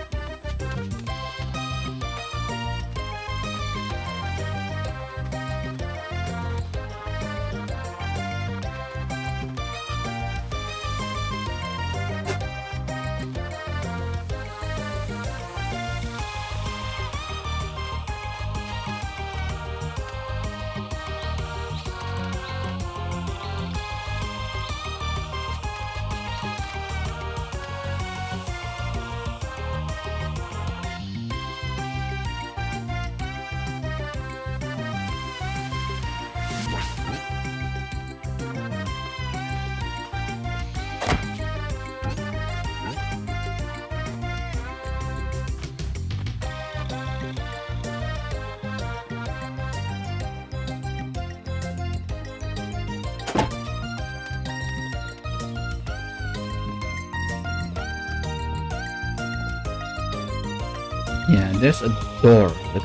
Yeah, there's a door, but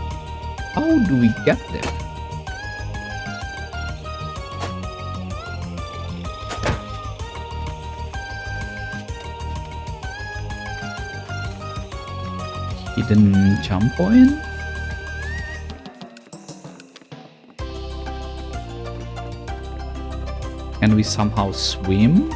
how do we get there? Hidden jump point? Can we somehow swim?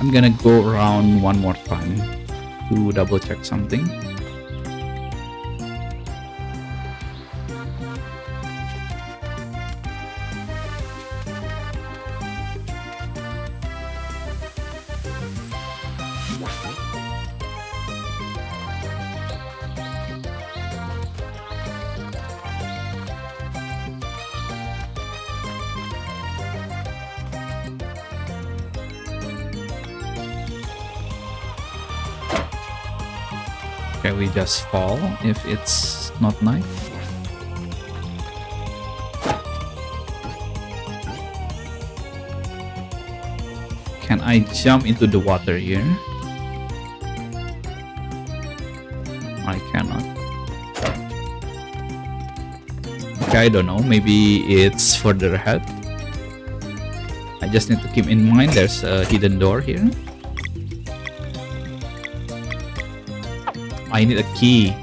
I'm gonna go around one more time to double check something. Okay, we just fall if it's not night. Can I jump into the water here? I cannot. Okay, I don't know. Maybe it's further ahead. I just need to keep in mind there's a hidden door here. I need a key.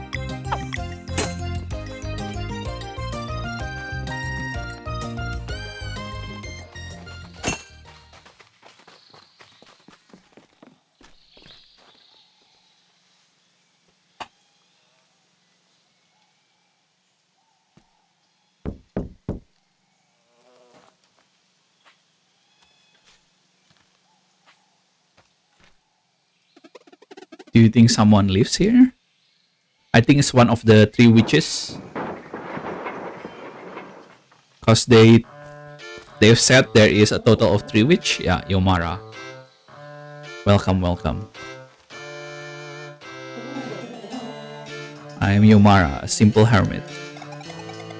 Do you think someone lives here? I think it's one of the three witches. Because they've said there is a total of 3 witch. Yeah, Yomara. Welcome, welcome. I am Yomara, a simple hermit.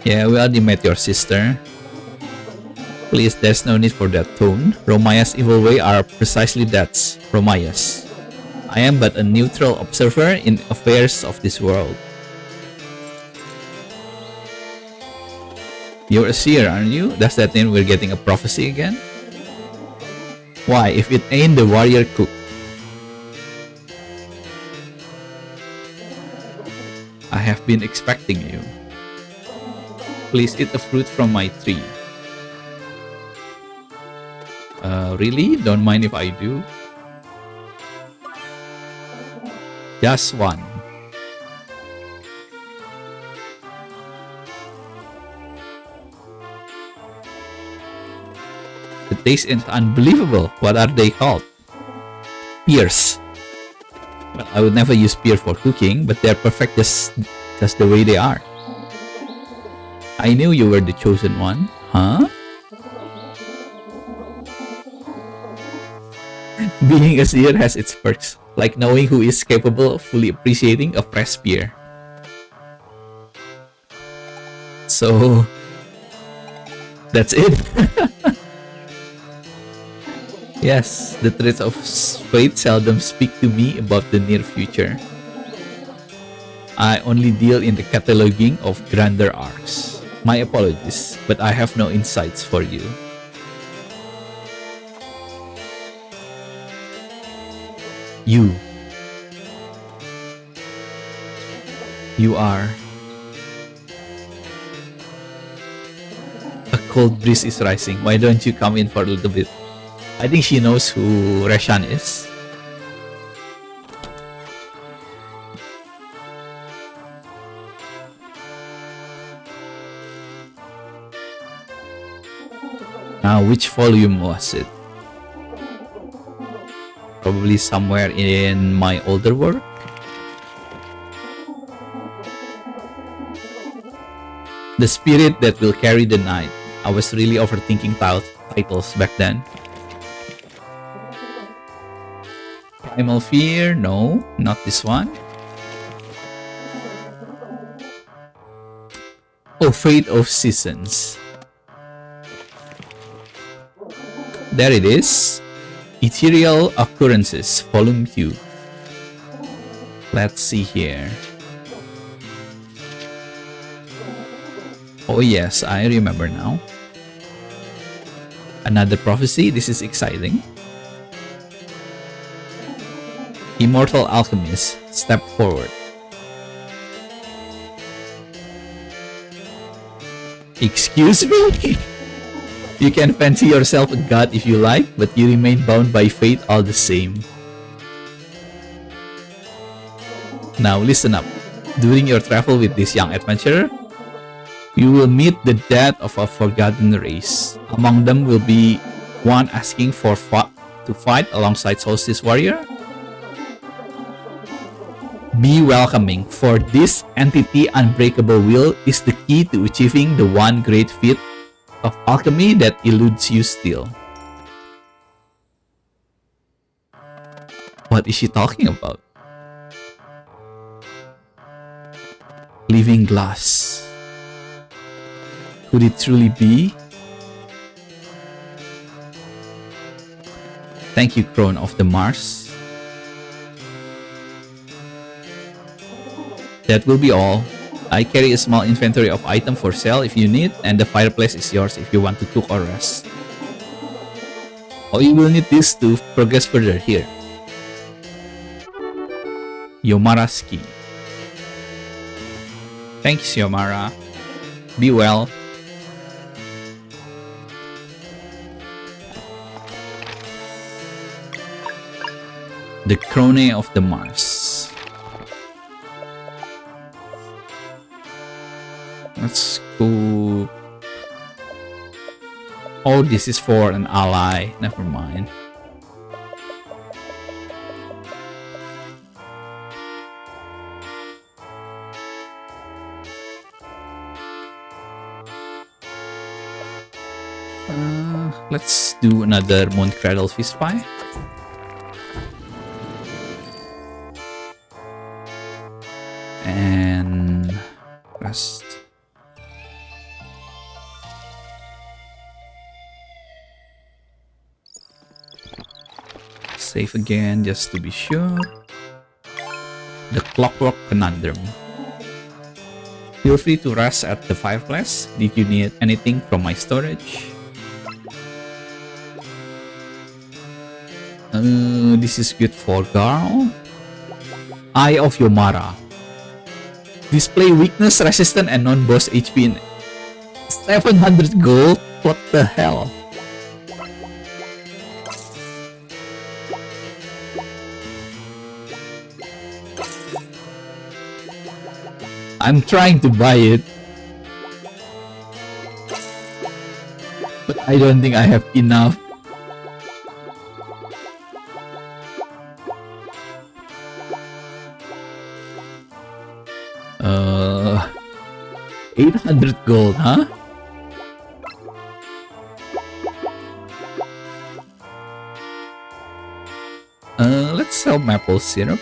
Yeah, we already met your sister. Please, there's no need for that tone. Romaya's evil way are precisely that, Romaya's. I am but a neutral observer in affairs of this world. You're a seer, aren't you? Does that mean we're getting a prophecy again? Why, if it ain't the warrior cook? I have been expecting you. Please eat a fruit from my tree. Really? Don't mind if I do? Just one. The taste is unbelievable. What are they called? Pears. Well, I would never use pear for cooking, but they're perfect just the way they are. I knew you were the chosen one. Huh? Being a seer has its perks, like knowing who is capable of fully appreciating a fresh pear. So, that's it. Yes, the traits of fate seldom speak to me about the near future. I only deal in the cataloging of grander arcs. My apologies, but I have no insights for you. You are. A cold breeze is rising. Why don't you come in for a little bit? I think she knows who Reshan is. Now, which volume was it? Probably somewhere in my older work. The spirit that will carry the night. I was really overthinking titles back then. Primal Fear? No, not this one. Oh, Fate of Seasons. There it is. Ethereal Occurrences, Volume 2. Let's see here. Oh yes, I remember now. Another prophecy, this is exciting. Immortal Alchemist, step forward. Excuse me? You can fancy yourself a god if you like, but you remain bound by fate all the same. Now listen up. During your travel with this young adventurer, you will meet the death of a forgotten race. Among them will be one asking to fight alongside Solstice Warrior. Be welcoming, for this entity unbreakable will is the key to achieving the one great feat of alchemy that eludes you still. What is she talking about? Living glass. Could it truly be? Thank you, Crone of the Mars. That will be all. I carry a small inventory of items for sale if you need, and the fireplace is yours if you want to cook or rest. Oh, you will need this to progress further here. Yomara's key. Thanks, Yomara. Be well. The Crone of the Mars. Let's go. Oh, this is for an ally. Never mind. let's do another Moon Cradle Fish Pie. And rest. Save again just to be sure. The Clockwork Conundrum. Feel free to rest at the fireplace. Did you need anything from my storage? This is good for Garl. Eye of Yomara. Display weakness, resistant, and non-boss HP in 700 gold? What the hell? I'm trying to buy it, but I don't think I have enough. 800 gold, huh? Let's sell maple syrup.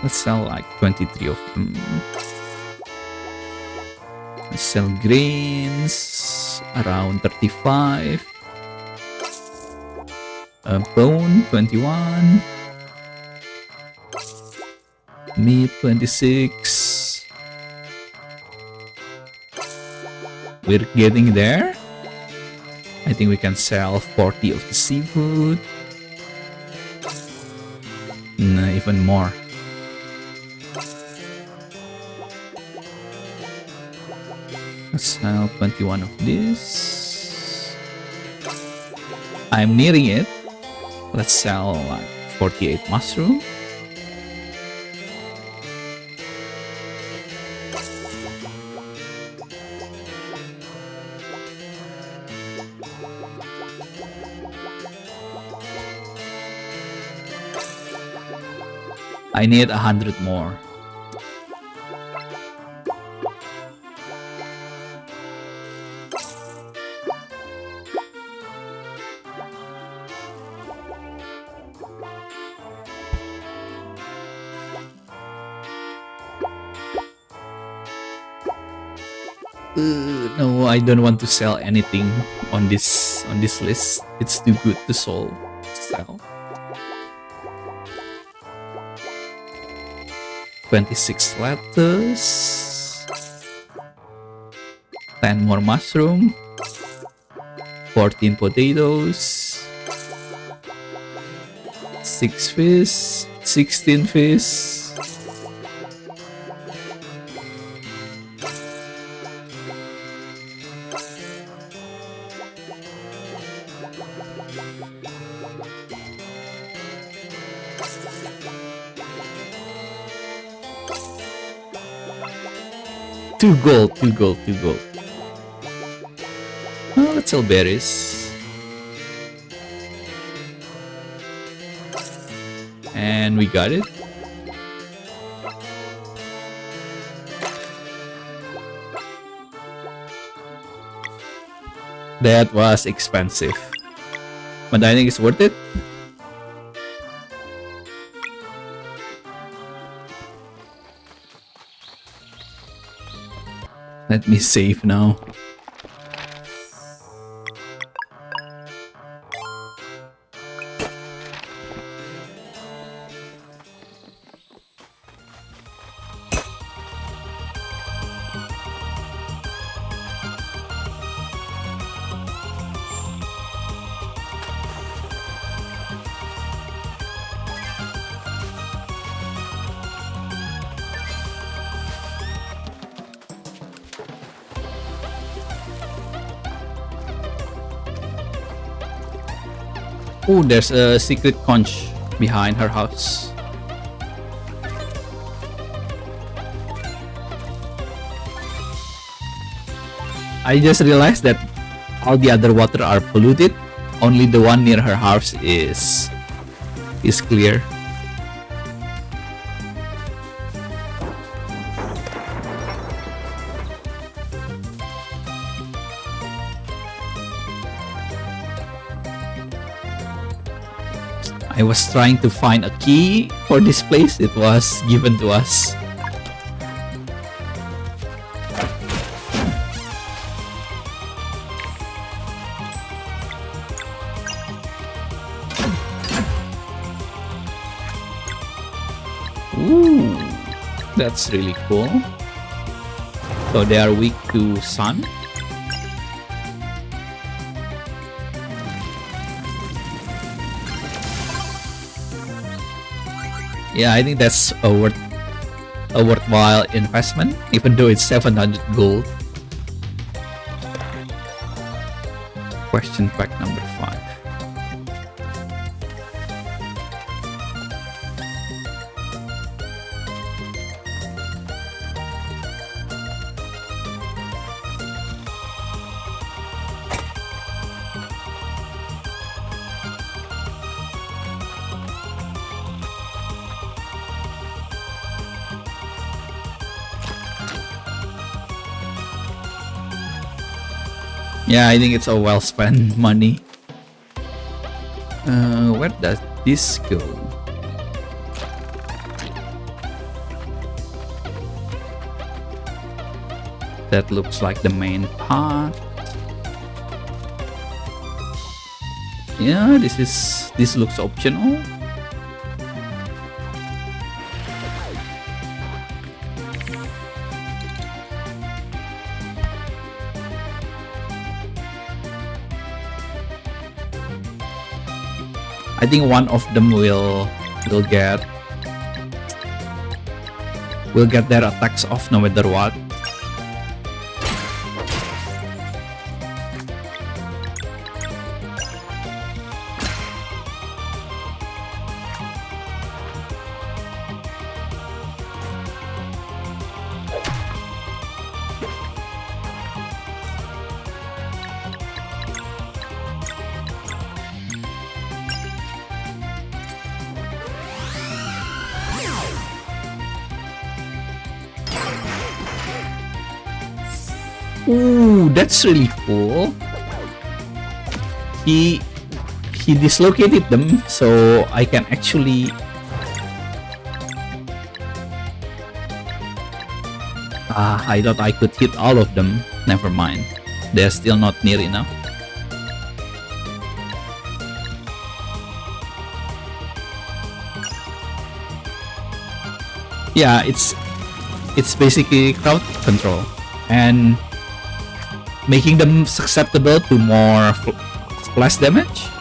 Let's sell like 23 of them. Let's sell grains around 35. Bone 21. Meat 26. We're getting there. I think we can sell 40 of the seafood. No, even more. Let's sell 21 of this. I'm nearing it. Let's sell like 48 mushroom. I need 100 more. No, I don't want to sell anything on this list. It's too good to sell. 26 lettuce, 10 more mushroom, 14 potatoes, 6 fish, 16 fish. Two gold. Oh, let's sell berries. And we got it. That was expensive, but I think it's worth it. Let me save now. Oh, there's a secret conch behind her house. I just realized that all the other water are polluted. Only the one near her house is clear. I was trying to find a key for this place. It was given to us. Ooh, that's really cool. So they are weak to sun. Yeah, I think that's a worthwhile investment, even though it's 700 gold. Question pack number 5. Yeah, I think it's a well spent money. Where does this go? That looks like the main path. Yeah, this looks optional. I think one of them will get their attacks off no matter what. Ooh, that's really cool. He dislocated them, so I can actually I thought I could hit all of them. Never mind. They're still not near enough. Yeah, it's basically crowd control and making them susceptible to more splash damage.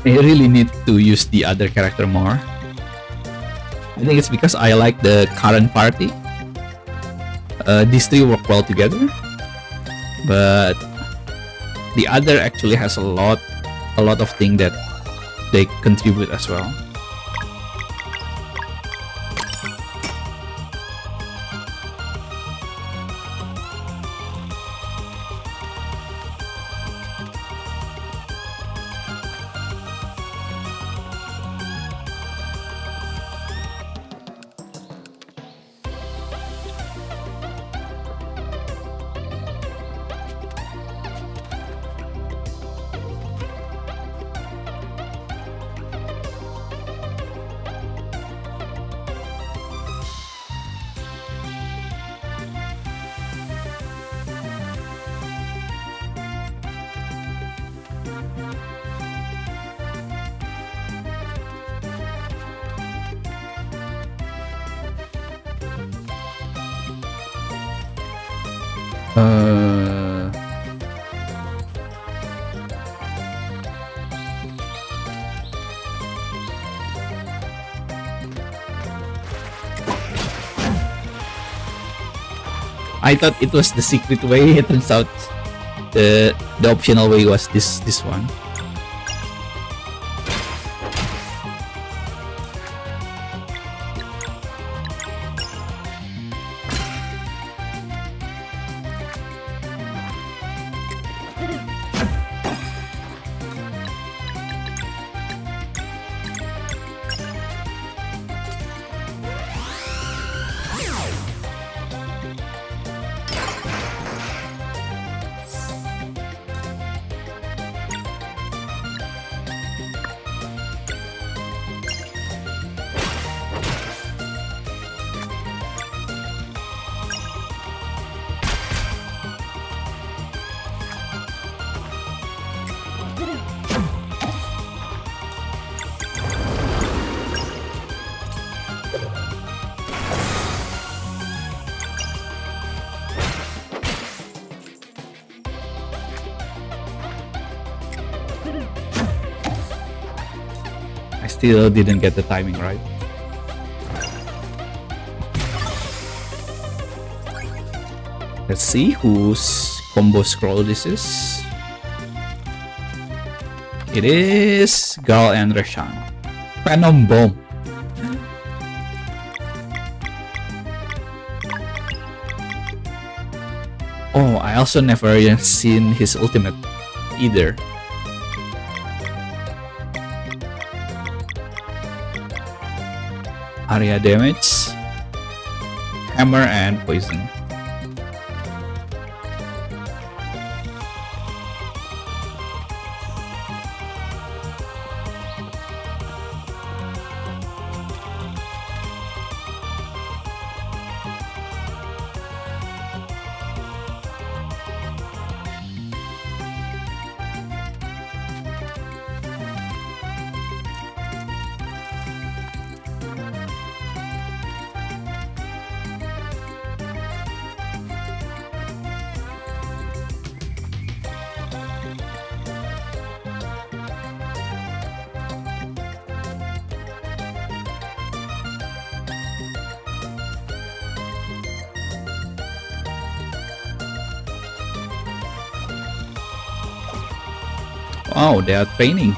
I really need to use the other character more. I think it's because I like the current party. These three work well together, but the other actually has a lot of things that they contribute as well. Uh, I thought it was the secret way. It turns out the optional way was this one. I still didn't get the timing right. Let's see whose combo scroll this is. It is Garl and Reshan. Phantom Bomb. Oh, I also never seen his ultimate either. Area damage, hammer, and poison. Wow, they are training.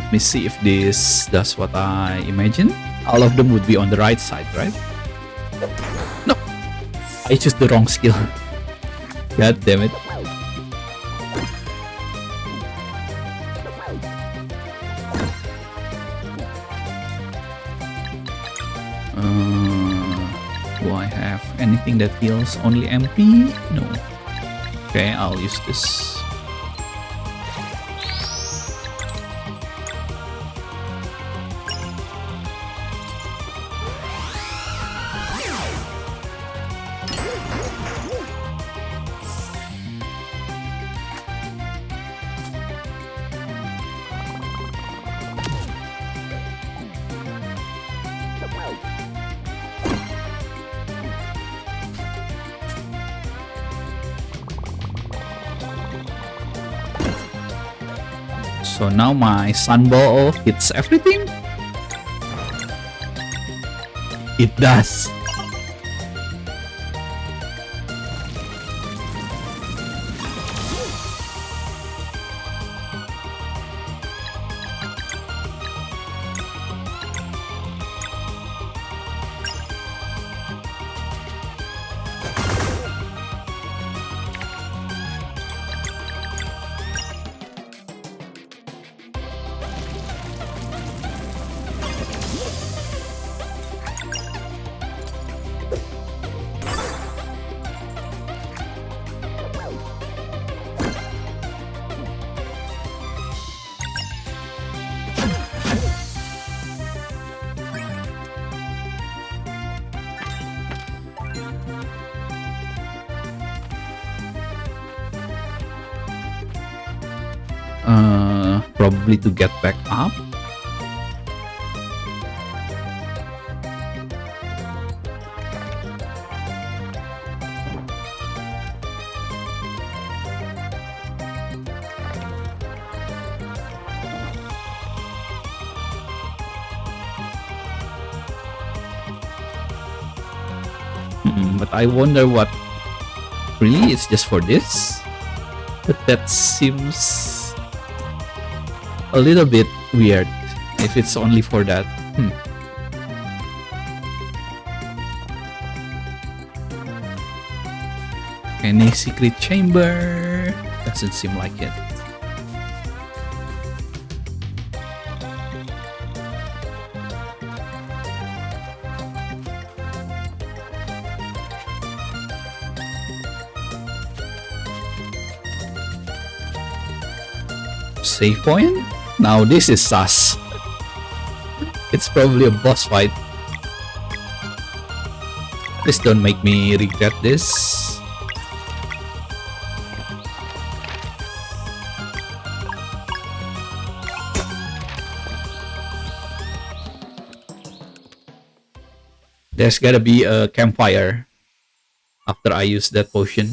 Let me see if this does what I imagine. All of them would be on the right side, right? No! I chose the wrong skill. God damn it. Do I have anything that heals only MP? No. Okay, I'll use this. So now my sunball hits everything? It does. Probably to get back up. But I wonder what really it's just for this. But that seems a little bit weird if it's only for that. Any secret chamber? Doesn't seem like it. Save point? Now this is sus. It's probably a boss fight. Please don't make me regret this. There's gotta be a campfire after I use that potion.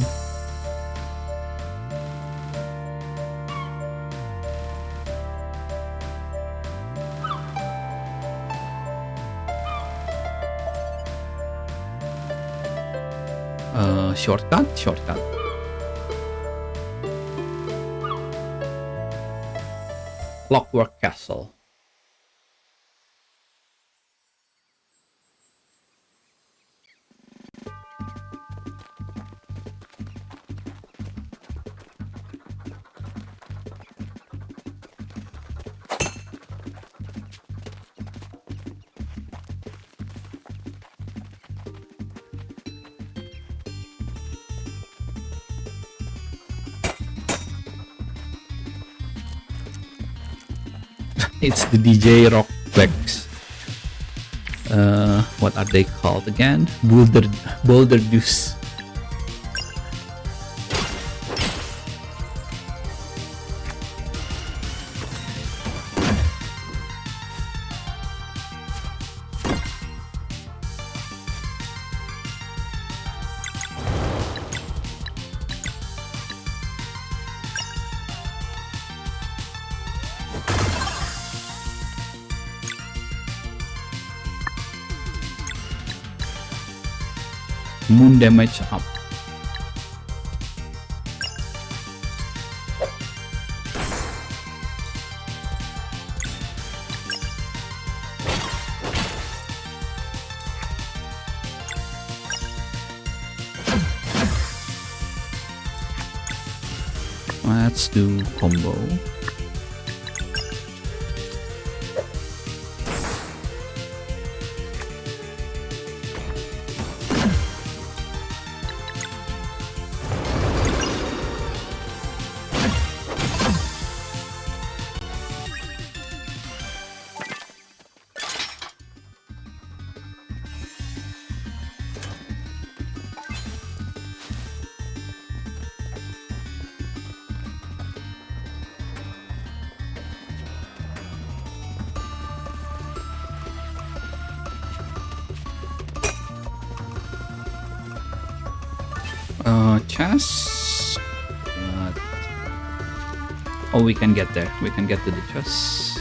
Shortcut. Clockwork Castle. It's the DJ Rock Flex. What are they called again? Boulder Deuce. Moon damage up. Let's do combo. Chest. Oh, we can get there. We can get to the chest.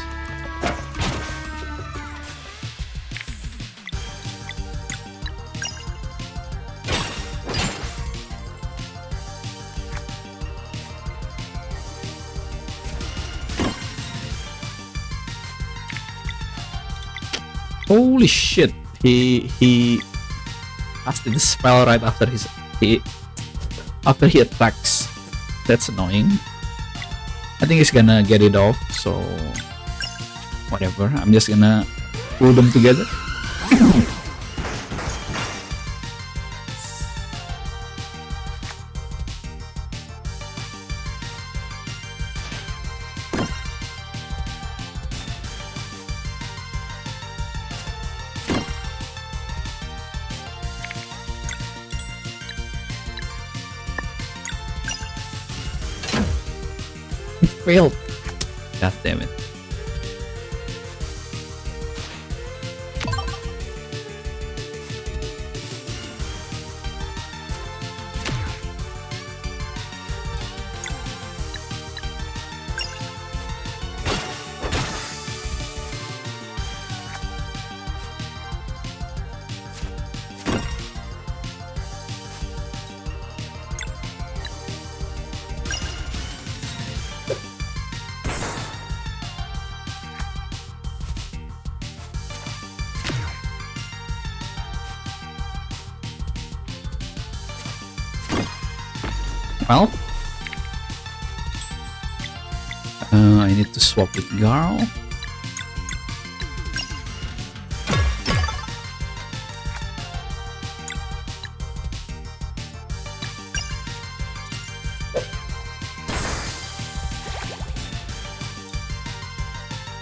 Holy shit! He casted the spell right after after he attacks. That's annoying. I think he's gonna get it off, so whatever. I'm just gonna pull them together. Failed. God damn it. Well, I need to swap with Garl.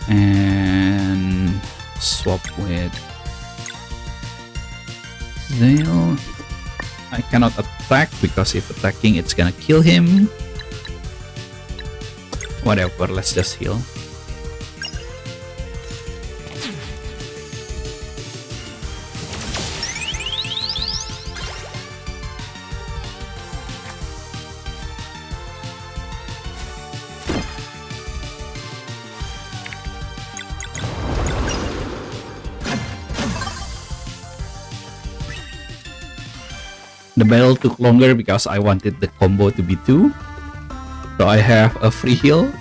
And swap with Zale. I cannot attack because if attacking it's gonna kill him. Whatever, let's just heal. The battle took longer because I wanted the combo to be 2. So I have a free heal.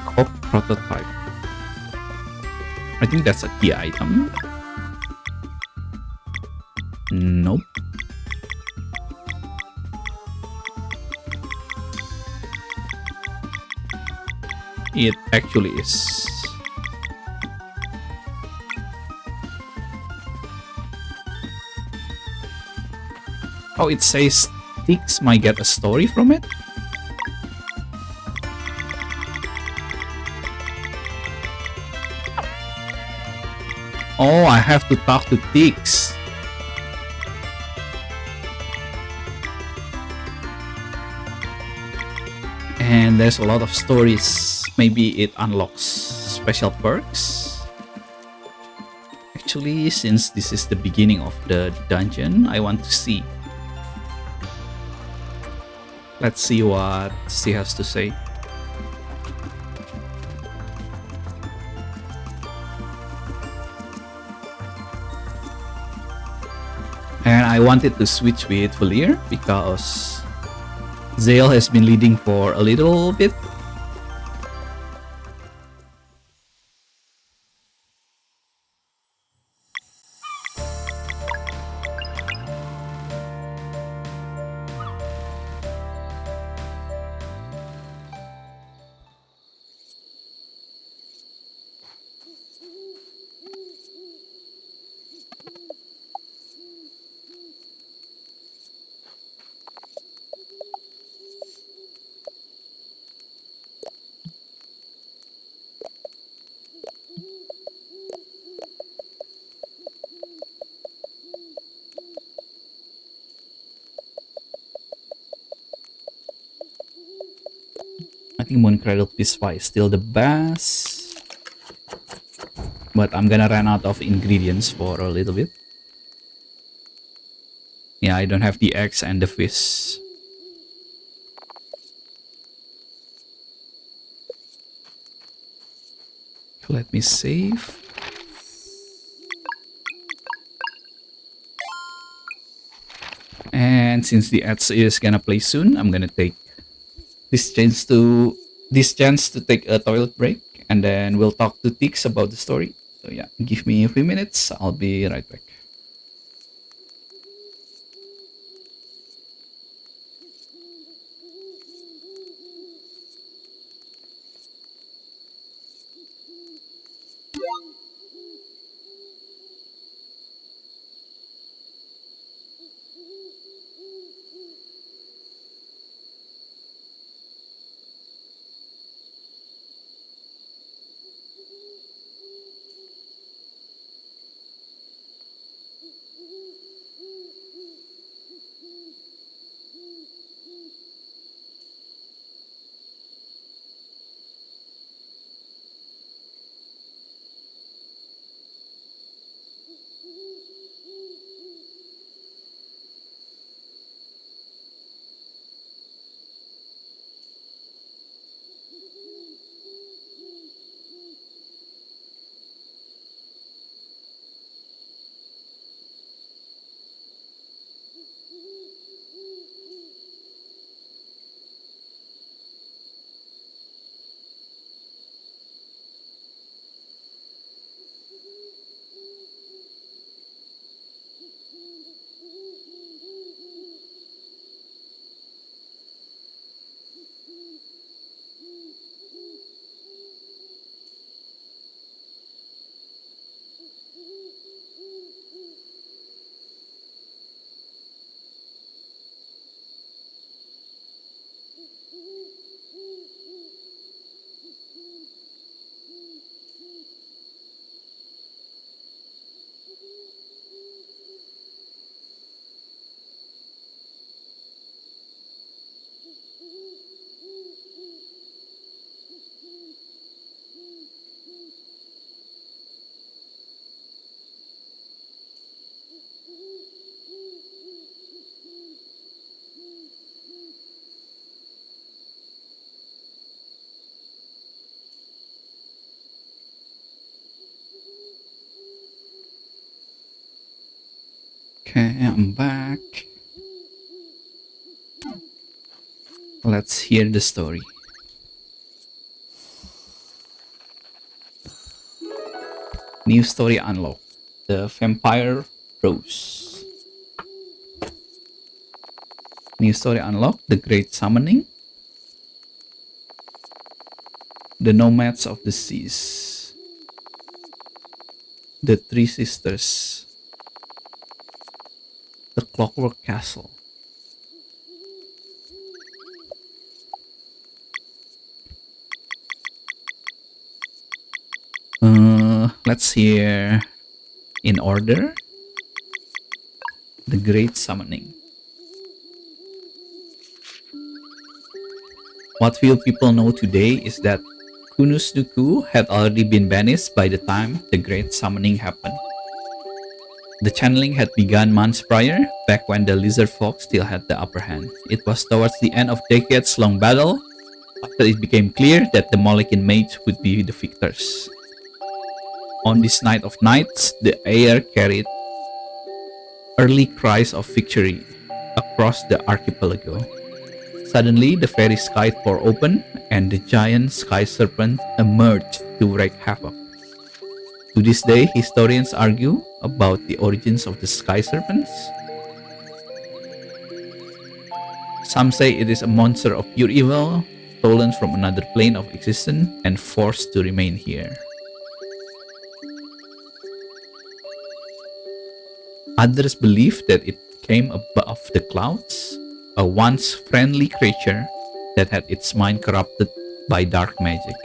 Cop prototype. I think that's a key item. Nope. It actually is. Oh, it says Tix might get a story from it. Oh, I have to talk to Tix. And there's a lot of stories. Maybe it unlocks special perks. Actually, since this is the beginning of the dungeon, I want to see. Let's see what she has to say. And I wanted to switch with Valere because Zale has been leading for a little bit. I think Mooncradle Pispa is still the best. But I'm gonna run out of ingredients for a little bit. Yeah, I don't have the eggs and the fish. Let me save. And since the ads is gonna play soon, I'm gonna take this chance to take a toilet break, and then we'll talk to Tix about the story. So yeah, give me a few minutes. I'll be right back. Okay, I'm back. Let's hear the story. New story unlocked. The Vampire Rose. New story unlocked. The Great Summoning. The Nomads of the Seas. The Three Sisters. The Clockwork Castle. Let's hear in order. The Great Summoning. What few people know today is that Kunusnuku had already been banished by the time the Great Summoning happened. The channeling had begun months prior, back when the lizard folk still had the upper hand. It was towards the end of decades-long battle, after it became clear that the Molokin mages would be the victors. On this night of nights, the air carried early cries of victory across the archipelago. Suddenly, the fairy sky tore open, and the giant sky serpent emerged to wreak havoc. To this day, historians argue about the origins of the sky serpents. Some say it is a monster of pure evil, stolen from another plane of existence and forced to remain here. Others believe that it came above the clouds, a once friendly creature that had its mind corrupted by dark magic.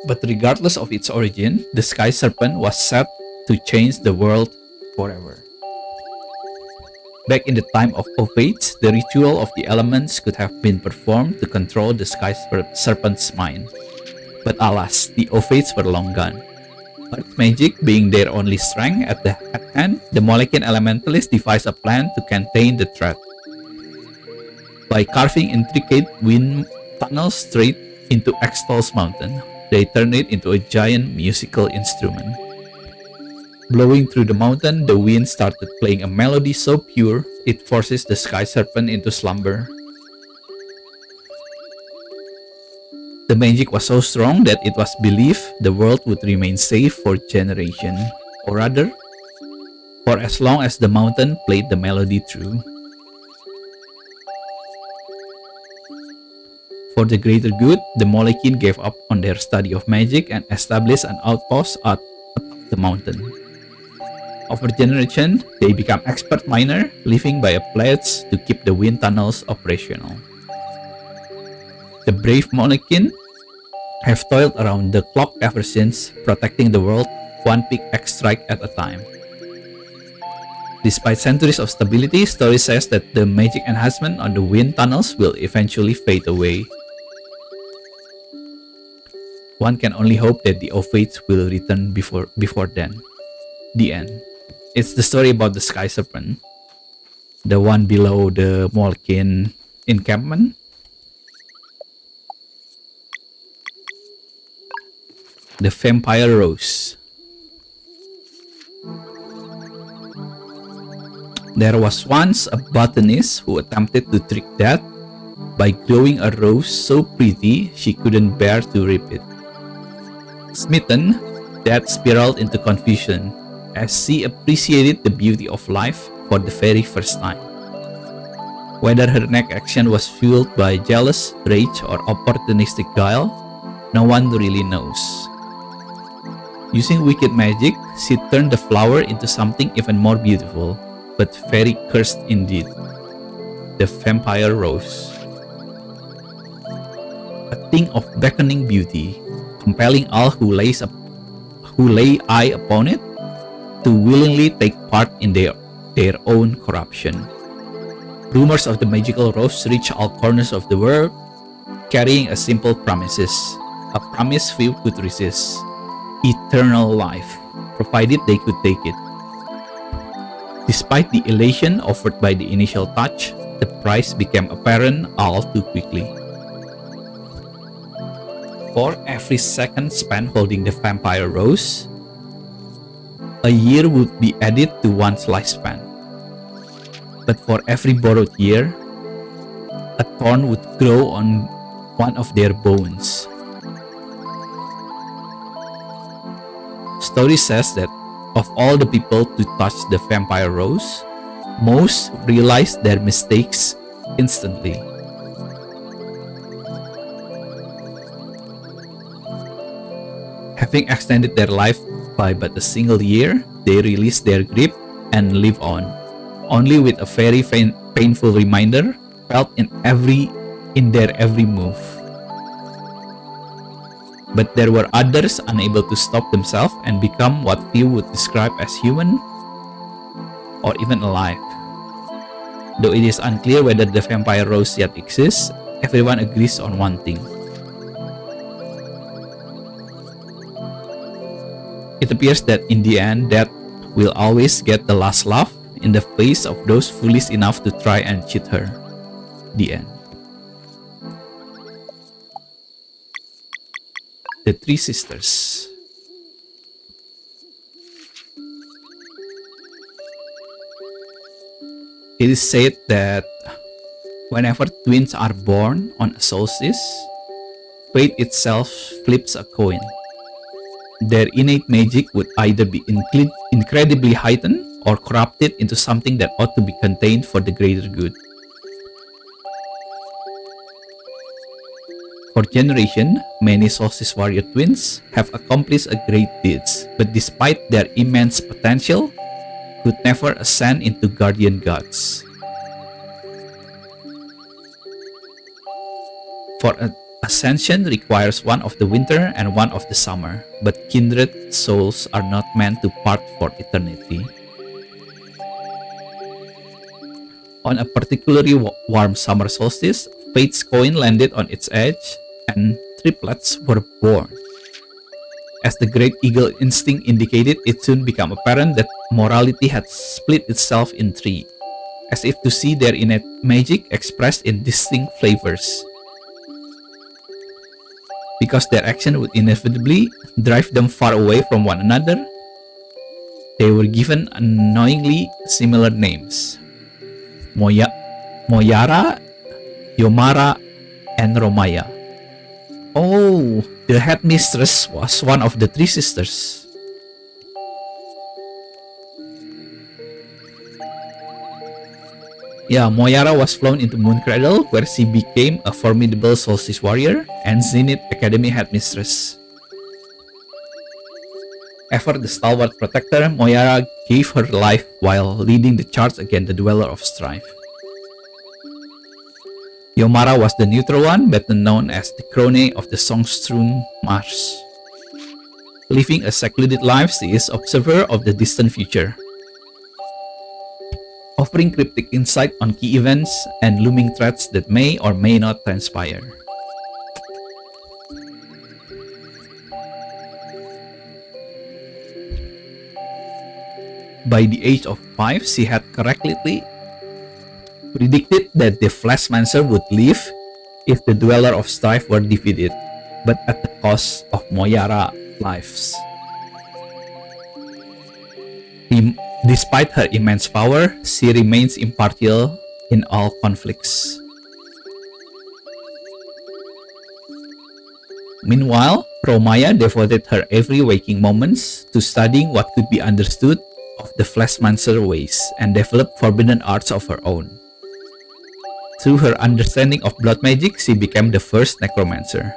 But regardless of its origin, the sky serpent was set to change the world forever. Back in the time of Ovates, the ritual of the elements could have been performed to control the sky serpent's mind. But alas, the Ovates were long gone. Earth magic being their only strength at hand, the Molokin elementalists devised a plan to contain the threat. By carving intricate wind tunnels straight into Extol's mountain, they turned it into a giant musical instrument. Blowing through the mountain, the wind started playing a melody so pure it forces the sky serpent into slumber. The magic was so strong that it was believed the world would remain safe for generations, or rather, for as long as the mountain played the melody through. For the greater good, the Molokin gave up on their study of magic and established an outpost at the mountain. Over generations, they became expert miners, living by a pledge to keep the wind tunnels operational. The brave Molokin have toiled around the clock ever since, protecting the world one pickaxe strike at a time. Despite centuries of stability, story says that the magic enhancement on the wind tunnels will eventually fade away. One can only hope that the Ovates will return before then. The end. It's the story about the sky serpent, the one below the Molokin encampment. The Vampire Rose. There was once a botanist who attempted to trick Death by growing a rose so pretty she couldn't bear to rip it. Smitten, Death spiraled into confusion as she appreciated the beauty of life for the very first time. Whether her next action was fueled by jealous rage or opportunistic guile, no one really knows. Using wicked magic, she turned the flower into something even more beautiful, but very cursed indeed. The Vampire Rose. A thing of beckoning beauty, compelling all who lay eye upon it to willingly take part in their own corruption. Rumors of the magical rose reach all corners of the world, carrying a simple promises, a promise few could resist: eternal life, provided they could take it. Despite the elation offered by the initial touch, the price became apparent all too quickly. For every second spent holding the Vampire Rose, a year would be added to one's lifespan. But for every borrowed year, a thorn would grow on one of their bones. Story says that of all the people to touch the vampire rose, most realized their mistakes instantly. Having extended their life by but a single year, they release their grip and live on, only with a very painful reminder felt in their every move. But there were others unable to stop themselves and become what few would describe as human or even alive. Though it is unclear whether the vampire rose yet exists, everyone agrees on one thing. It appears that in the end, death will always get the last laugh in the face of those foolish enough to try and cheat her. The end. The Three Sisters. It is said that whenever twins are born on a solstice, fate itself flips a coin. Their innate magic would either be incredibly heightened or corrupted into something that ought to be contained for the greater good. For generations, many solstice warrior twins have accomplished a great deeds, but despite their immense potential, could never ascend into guardian gods. For ascension requires one of the winter and one of the summer, but kindred souls are not meant to part for eternity. On a particularly warm summer solstice, fate's coin landed on its edge and triplets were born. As the great eagle instinct indicated, it soon became apparent that morality had split itself in three, as if to see their innate magic expressed in distinct flavors. Because their action would inevitably drive them far away from one another, they were given annoyingly similar names: Moyara, Yomara, and Romaya. Oh, the headmistress was one of the Three Sisters. Yeah, Moyara was flown into Mooncradle, where she became a formidable solstice warrior and Zenith Academy headmistress. Ever the stalwart protector, Moyara gave her life while leading the charge against the Dweller of Strife. Yomara was the neutral one, better known as the crone of the songstrewn Mars. Living a secluded life, she is observer of the distant future, offering cryptic insight on key events and looming threats that may or may not transpire. By the age of 5, she had correctly predicted that the Fleshmancer would live if the Dweller of Strife were defeated, but at the cost of Moyara's lives. Despite her immense power, she remains impartial in all conflicts. Meanwhile, Romaya devoted her every waking moments to studying what could be understood of the Fleshmancer ways and developed forbidden arts of her own. Through her understanding of blood magic, she became the first necromancer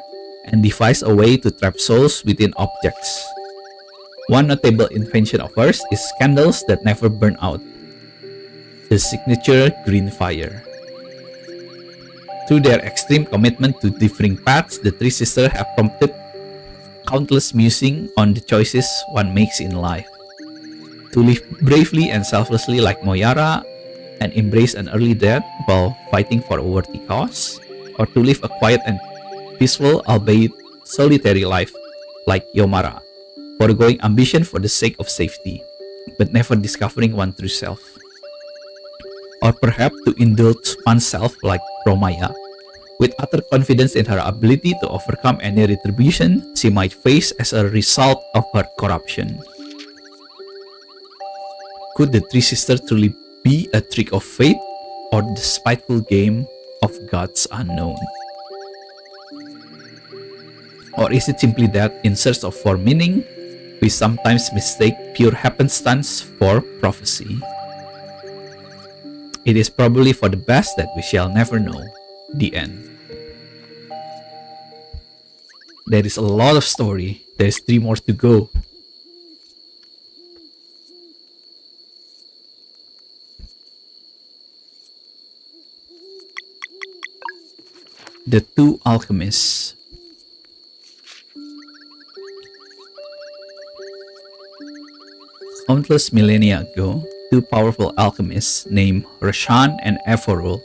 and devised a way to trap souls within objects. One notable invention of hers is candles that never burn out, the signature green fire. Through their extreme commitment to differing paths, the Three Sisters have prompted countless musing on the choices one makes in life. To live bravely and selflessly like Moyara and embrace an early death while fighting for a worthy cause, or to live a quiet and peaceful, albeit solitary life like Yomara, foregoing ambition for the sake of safety, but never discovering one true self. Or perhaps to indulge oneself like Romaya, with utter confidence in her ability to overcome any retribution she might face as a result of her corruption. Could the three sisters truly be a trick of fate or the spiteful game of gods unknown? Or is it simply that, in search of for meaning, we sometimes mistake pure happenstance for prophecy? It is probably for the best that we shall never know. The end. There is a lot of story. There's 3 more to go. The two alchemists. Countless millennia ago, 2 powerful alchemists named Rashan and Ephorul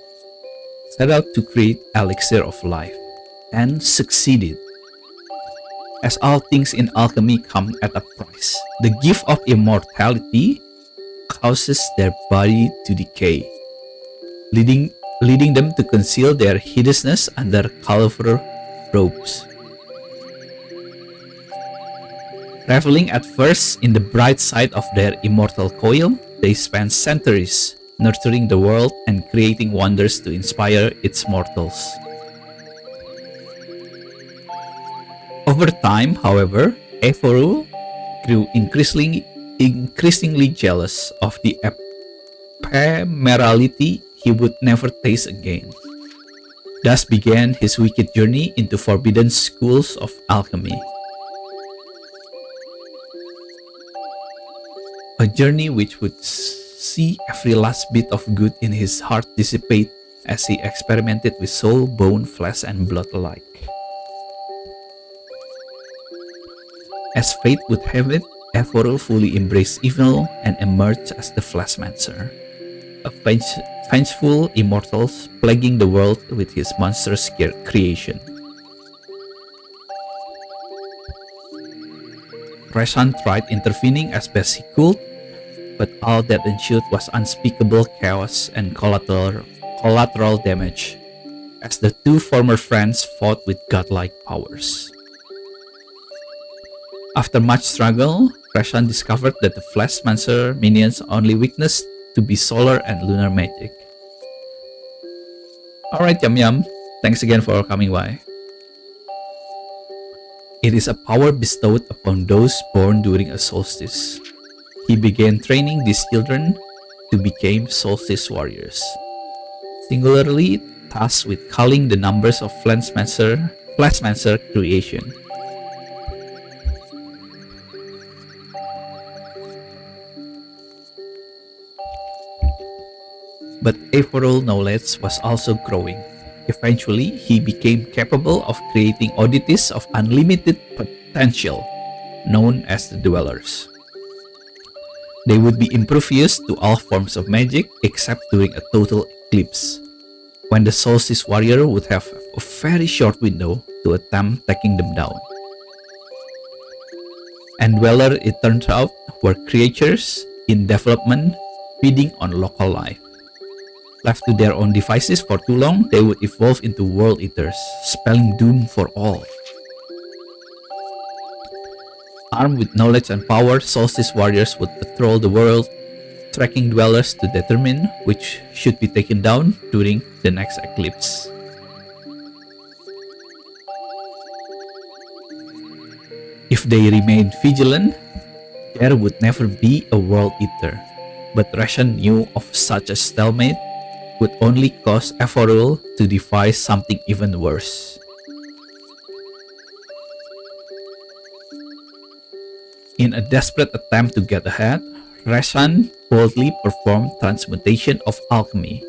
set out to create elixir of life, and succeeded. As all things in alchemy come at a price, the gift of immortality causes their body to decay, leading them to conceal their hideousness under colorful robes. Reveling at first in the bright side of their immortal coil, they spent centuries nurturing the world and creating wonders to inspire its mortals. Over time, however, Ephorul grew increasingly jealous of the ephemerality he would never taste again. Thus began his wicked journey into forbidden schools of alchemy. A journey which would see every last bit of good in his heart dissipate as he experimented with soul, bone, flesh, and blood alike. As fate would have it, Ephorul fully embraced evil and emerged as the Fleshmancer, a vengeful immortal plaguing the world with his monstrous creation. Rashan tried intervening as best he could, but all that ensued was unspeakable chaos and collateral damage, as the 2 former friends fought with godlike powers. After much struggle, Rashan discovered that the Fleshmancer minions' only weakness to be solar and lunar magic. Alright, Yum Yum, thanks again for coming by. It is a power bestowed upon those born during a solstice. He began training these children to become solstice warriors, singularly tasked with culling the numbers of Fleshmancer creation. But Ephorul's knowledge was also growing. Eventually, he became capable of creating oddities of unlimited potential, known as the Dwellers. They would be impervious to all forms of magic except during a total eclipse, when the Solstice Warrior would have a very short window to attempt taking them down. And Dweller, it turns out, were creatures in development feeding on local life. Left to their own devices for too long, they would evolve into world eaters, spelling doom for all. Armed with knowledge and power, Solstice Warriors would patrol the world, tracking Dwellers to determine which should be taken down during the next eclipse. If they remained vigilant, there would never be a world eater, but Rashan knew of such a stalemate would only cause Ephorul to devise something even worse. In a desperate attempt to get ahead, Rashan boldly performed transmutation of alchemy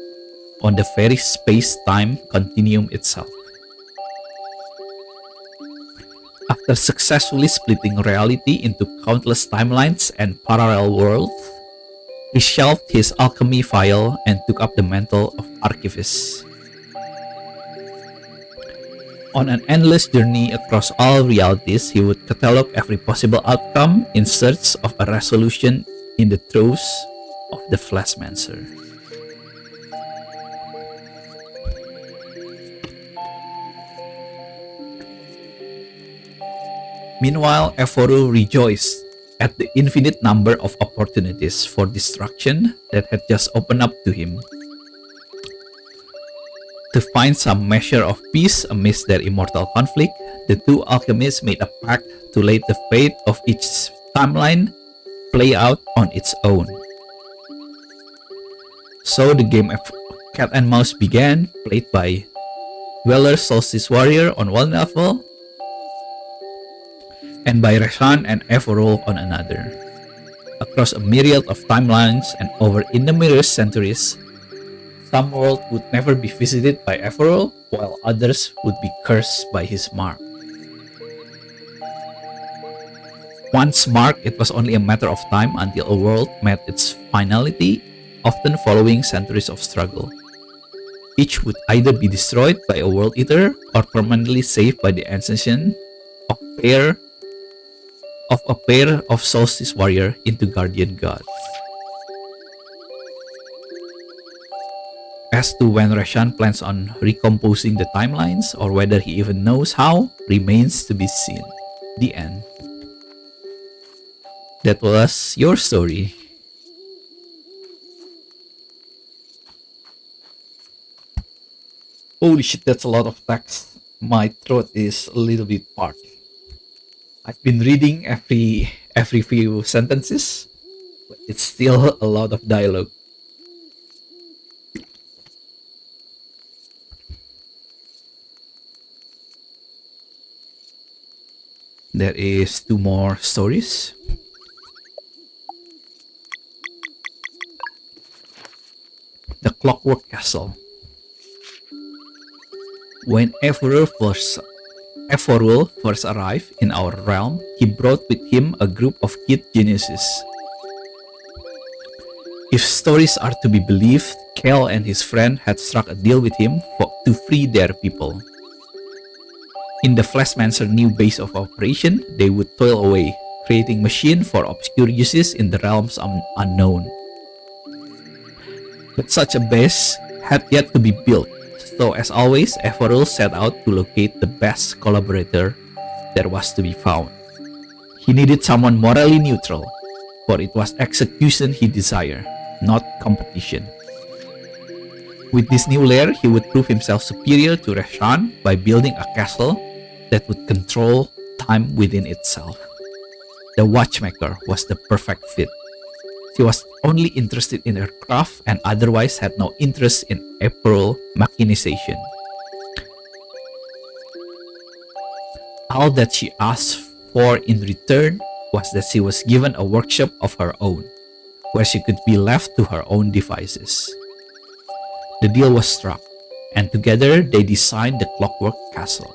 on the very space-time continuum itself. After successfully splitting reality into countless timelines and parallel worlds, he shelved his alchemy file and took up the mantle of archivist. On an endless journey across all realities, he would catalog every possible outcome in search of a resolution in the throes of the Fleshmancer. Meanwhile, Ephorul rejoiced at the infinite number of opportunities for destruction that had just opened up to him. To find some measure of peace amidst their immortal conflict, the two alchemists made a pact to let the fate of each timeline play out on its own. So the game of cat and mouse began, played by Valere Solstice Warrior on one level, and by Reshan and Evorol on another. Across a myriad of timelines and over innumerous centuries, some worlds would never be visited by Evorol, while others would be cursed by his mark. Once marked, it was only a matter of time until a world met its finality, often following centuries of struggle. Each would either be destroyed by a world eater or permanently saved by the ascension of a pair of solstice warrior into guardian gods. As to when Reshan plans on recomposing the timelines or whether he even knows how remains to be seen. The end. That was your story. Holy shit, that's a lot of text. My throat is a little bit parched. I've been reading every few sentences, but it's still a lot of dialogue. There is 2 more stories. The Clockwork Castle. When Evorul first arrived in our realm, he brought with him a group of kid geniuses. If stories are to be believed, Kel and his friend had struck a deal with him to free their people. In the Fleshmancer new base of operation, they would toil away, creating machines for obscure uses in the realms unknown. But such a base had yet to be built. So as always, Evorul set out to locate the best collaborator there was to be found. He needed someone morally neutral, for it was execution he desired, not competition. With this new lair, he would prove himself superior to Reshan by building a castle that would control time within itself. The watchmaker was the perfect fit. She was only interested in her craft and otherwise had no interest in April machinization. All that she asked for in return was that she was given a workshop of her own, where she could be left to her own devices. The deal was struck, and together they designed the Clockwork Castle.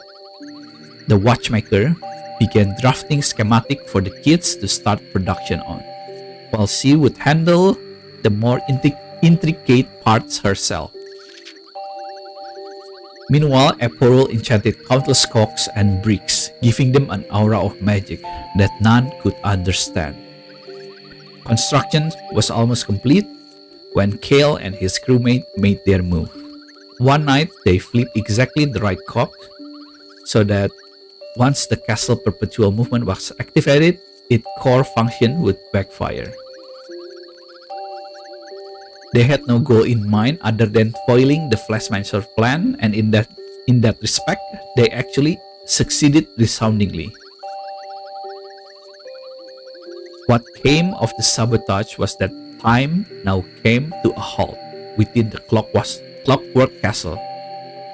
The watchmaker began drafting schematic for the kids to start production on, while she would handle the more intricate parts herself. Meanwhile, Evorul enchanted countless cocks and bricks, giving them an aura of magic that none could understand. Construction was almost complete when Kale and his crewmate made their move. One night, they flipped exactly the right cock so that once the castle perpetual movement was activated, its core function would backfire. They had no goal in mind other than foiling the Fleshmancer plan, and in that respect, they actually succeeded resoundingly. What came of the sabotage was that time now came to a halt within the Clockwork Castle,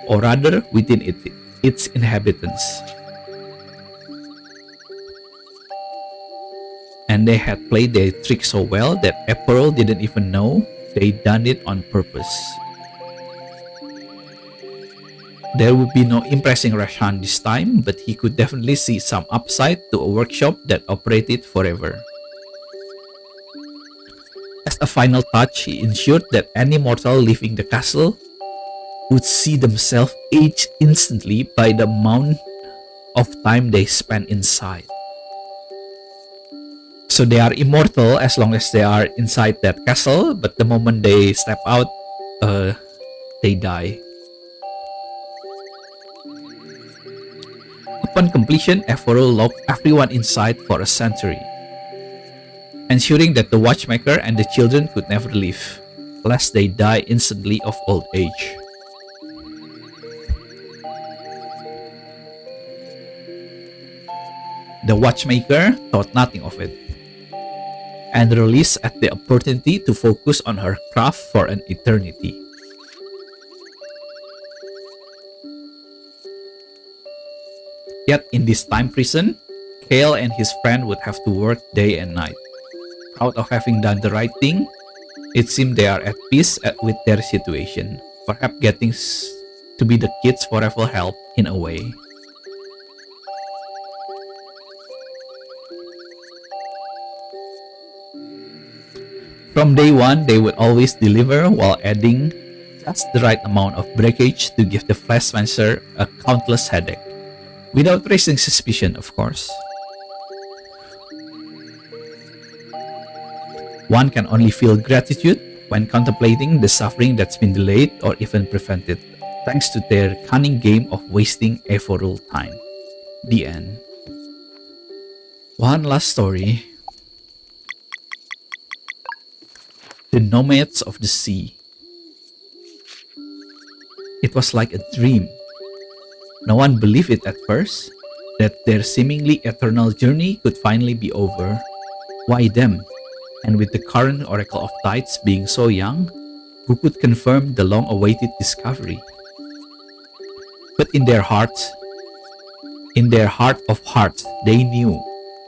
or rather within its inhabitants. And they had played their trick so well that Evorul didn't even know they'd done it on purpose. There would be no impressing Reshan this time, but he could definitely see some upside to a workshop that operated forever. As a final touch, he ensured that any mortal leaving the castle would see themselves age instantly by the amount of time they spent inside. So they are immortal as long as they are inside that castle, but the moment they step out, they die. Upon completion, Evorul locked everyone inside for a century. ensuring that the watchmaker and the children could never leave, lest they die instantly of old age. The watchmaker thought nothing of it, and released at the opportunity to focus on her craft for an eternity. Yet in this time prison, Kale and his friend would have to work day and night. Proud of having done the right thing, it seemed they are at peace with their situation. Perhaps getting to be the kids forever helped in a way. From day one, they would always deliver while adding just the right amount of breakage to give the flesh smasher a countless headache, without raising suspicion, of course. One can only feel gratitude when contemplating the suffering that's been delayed or even prevented, thanks to their cunning game of wasting ephemeral time. The end. One last story. The Nomads of the Sea. It was like a dream. No one believed it at first, that their seemingly eternal journey could finally be over. Why them? And with the current Oracle of Tides being so young, who could confirm the long-awaited discovery? But in their heart of hearts, they knew,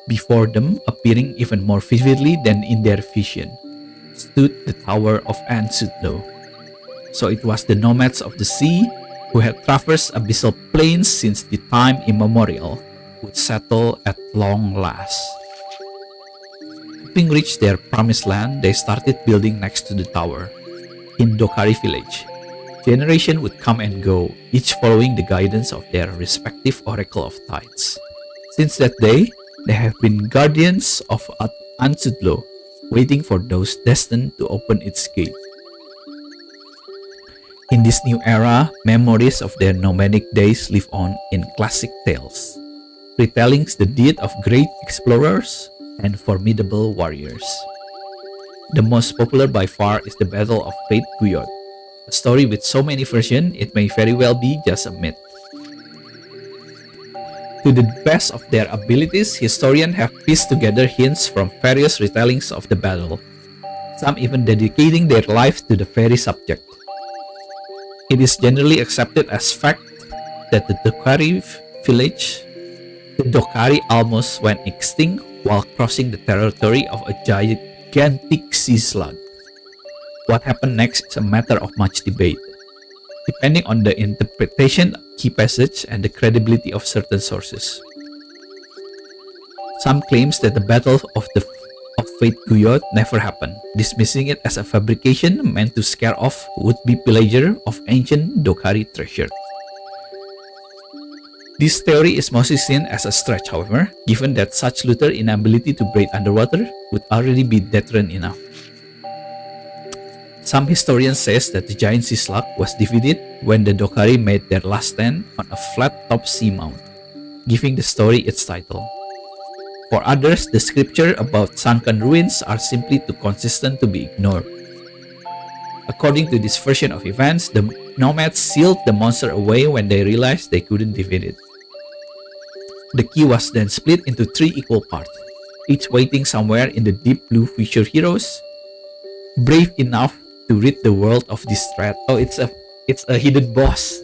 before them, appearing even more vividly than in their vision, stood the Tower of Ansudlo. So it was the Nomads of the Sea, who had traversed abyssal plains since the time immemorial, would settle at long last. Having reached their promised land, they started building next to the tower, in Dokari village. Generation would come and go, each following the guidance of their respective Oracle of Tides. Since that day, they have been guardians of Ansudlo, waiting for those destined to open its gate. In this new era, memories of their nomadic days live on in classic tales, retelling the deed of great explorers and formidable warriors. The most popular by far is the Battle of Fate Guyot, a story with so many versions it may very well be just a myth. To the best of their abilities, historians have pieced together hints from various retellings of the battle, some even dedicating their lives to the very subject. It is generally accepted as fact that the Dokari almost went extinct while crossing the territory of a gigantic sea slug. What happened next is a matter of much debate, depending on the interpretation of key passage and the credibility of certain sources. Some claims that the Battle of Fate Guyot never happened, dismissing it as a fabrication meant to scare off would-be pillager of ancient Dokari treasure. This theory is mostly seen as a stretch, however, given that such looter inability to breathe underwater would already be deterrent enough. Some historians say that the giant sea slug was defeated when the Dokari made their last stand on a flat-topped seamount, giving the story its title. For others, the scripture about sunken ruins are simply too consistent to be ignored. According to this version of events, the nomads sealed the monster away when they realized they couldn't defeat it. The key was then split into 3 equal parts, each waiting somewhere in the deep blue future heroes, brave enough to rid the world of this threat. Oh, it's a hidden boss.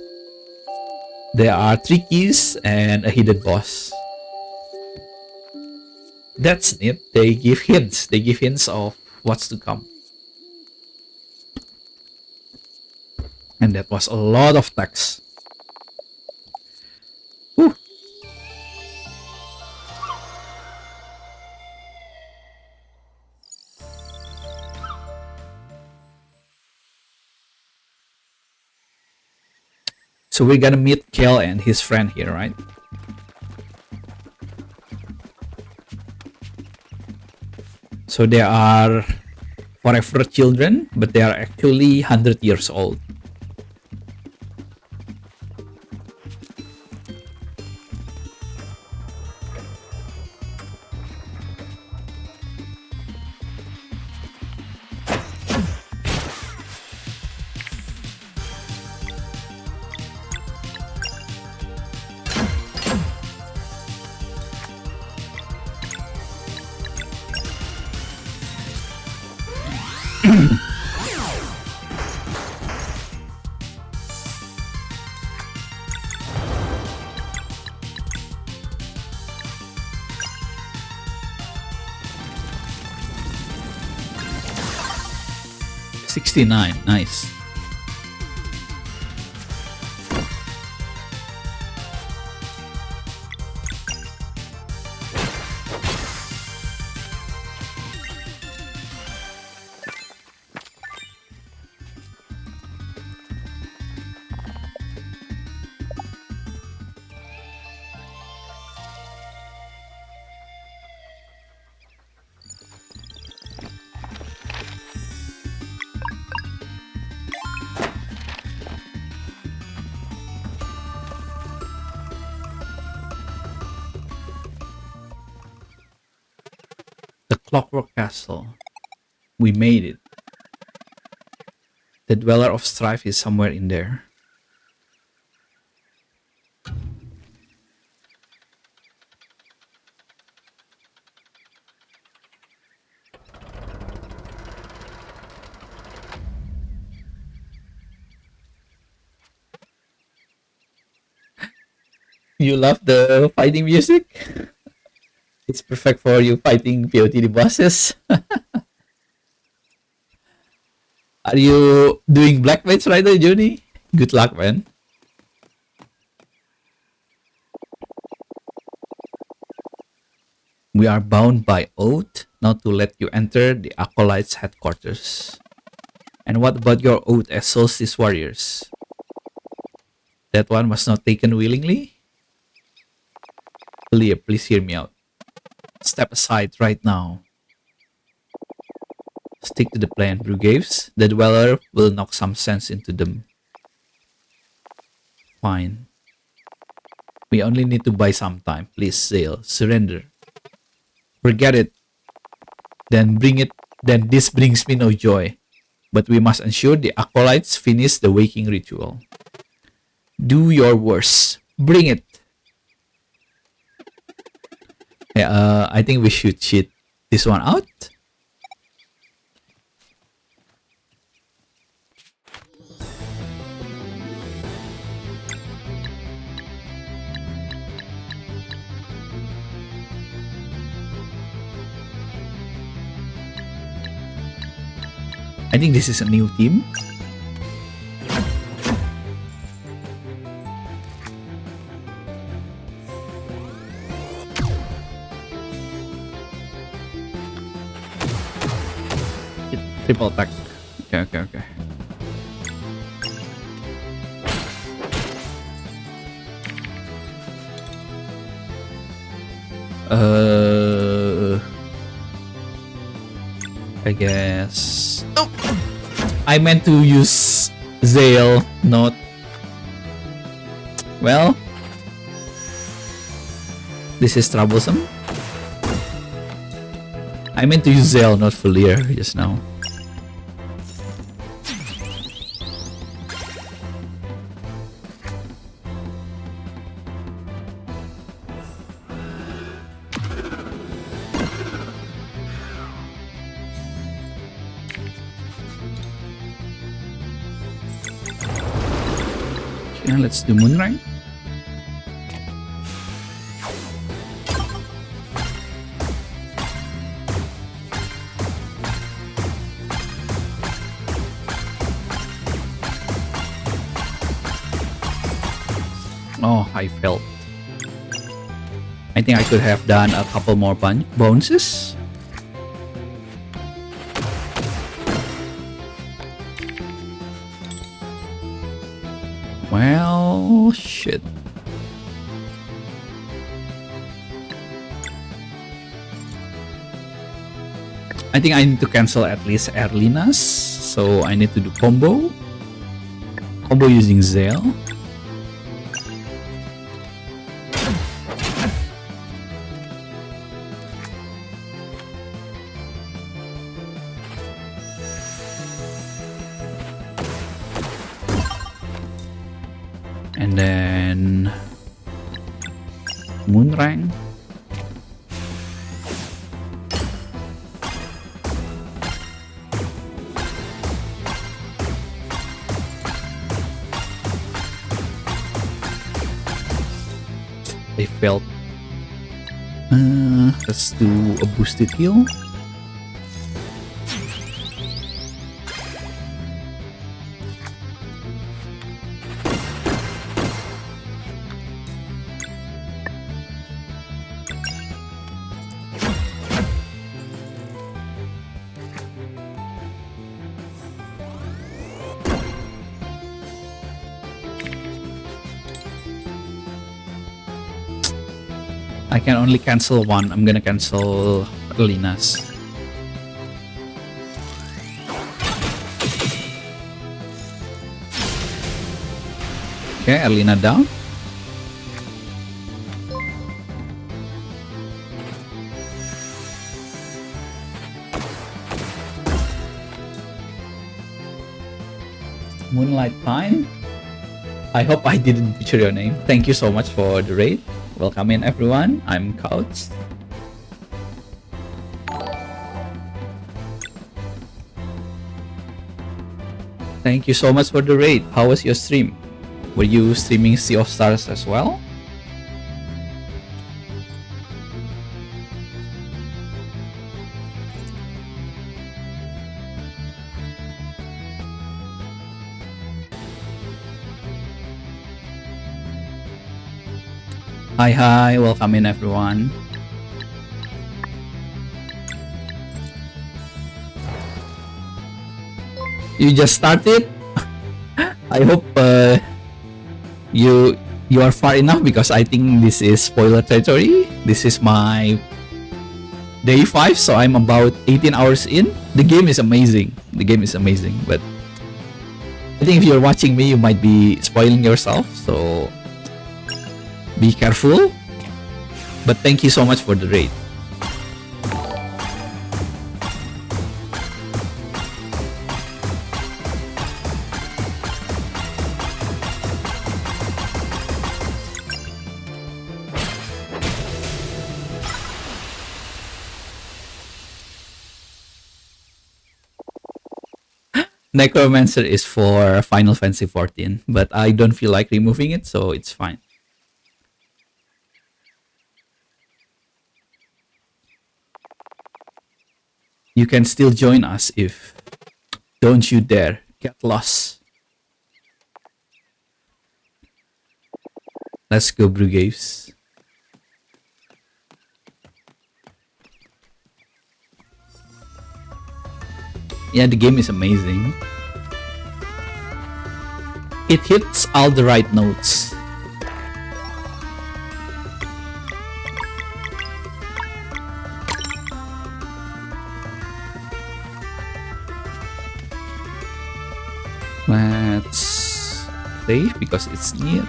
There are 3 keys and a hidden boss. That's it. They give hints. They give hints of what's to come. And that was a lot of text. Whew. So we're gonna meet Kel and his friend here, right? So they are forever children, but they are actually 100 years old. 69, nice. The Clockwork Castle. We made it. The Dweller of Strife is somewhere in there. You love the fighting music? It's perfect for you fighting POTD bosses. Are you doing Black Mage right now, Juni? Good luck, man. We are bound by oath not to let you enter the Acolyte's headquarters. And what about your oath as Solstice Warriors? That one was not taken willingly? Clear, please hear me out. Step aside right now. Stick to the plan, Brugaves. The Dweller will knock some sense into them. Fine. We only need to buy some time. Please, Zale, surrender. Forget it. Then this brings me no joy. But we must ensure the Acolytes finish the waking ritual. Do your worst. Bring it. Yeah, I think we should cheat this one out. I think this is a new team. Triple attack. Okay. I guess. Oh. I meant to use Zale, not. Well, this is troublesome. I meant to use Zale, not Valere, just now. Okay, let's do Moonrang. Oh, I felt. I think I could have done a couple more bonuses. Well, shit. I think I need to cancel at least Erlina's, so I need to do combo using Zale. And then Moonrang. failed. Let's do a boosted heal. I can only cancel one. I'm gonna cancel Alina's. Okay, Alina down. Moonlight Pine. I hope I didn't butcher your name. Thank you so much for the raid. Welcome in everyone. I'm Couch. Thank you so much for the raid. How was your stream? Were you streaming Sea of Stars as well? Hi, welcome in everyone. You just started? I hope you are far enough, because I think this is spoiler territory. This is my day 5, so I'm about 18 hours in. The game is amazing. But I think if you're watching me, you might be spoiling yourself, so be careful. But thank you so much for the raid. Necromancer is for Final Fantasy 14, but I don't feel like removing it, so it's fine. You can still join us if... Don't you dare get lost. Let's go, Brugaves. Yeah, the game is amazing. It hits all the right notes. Let's play because it's near.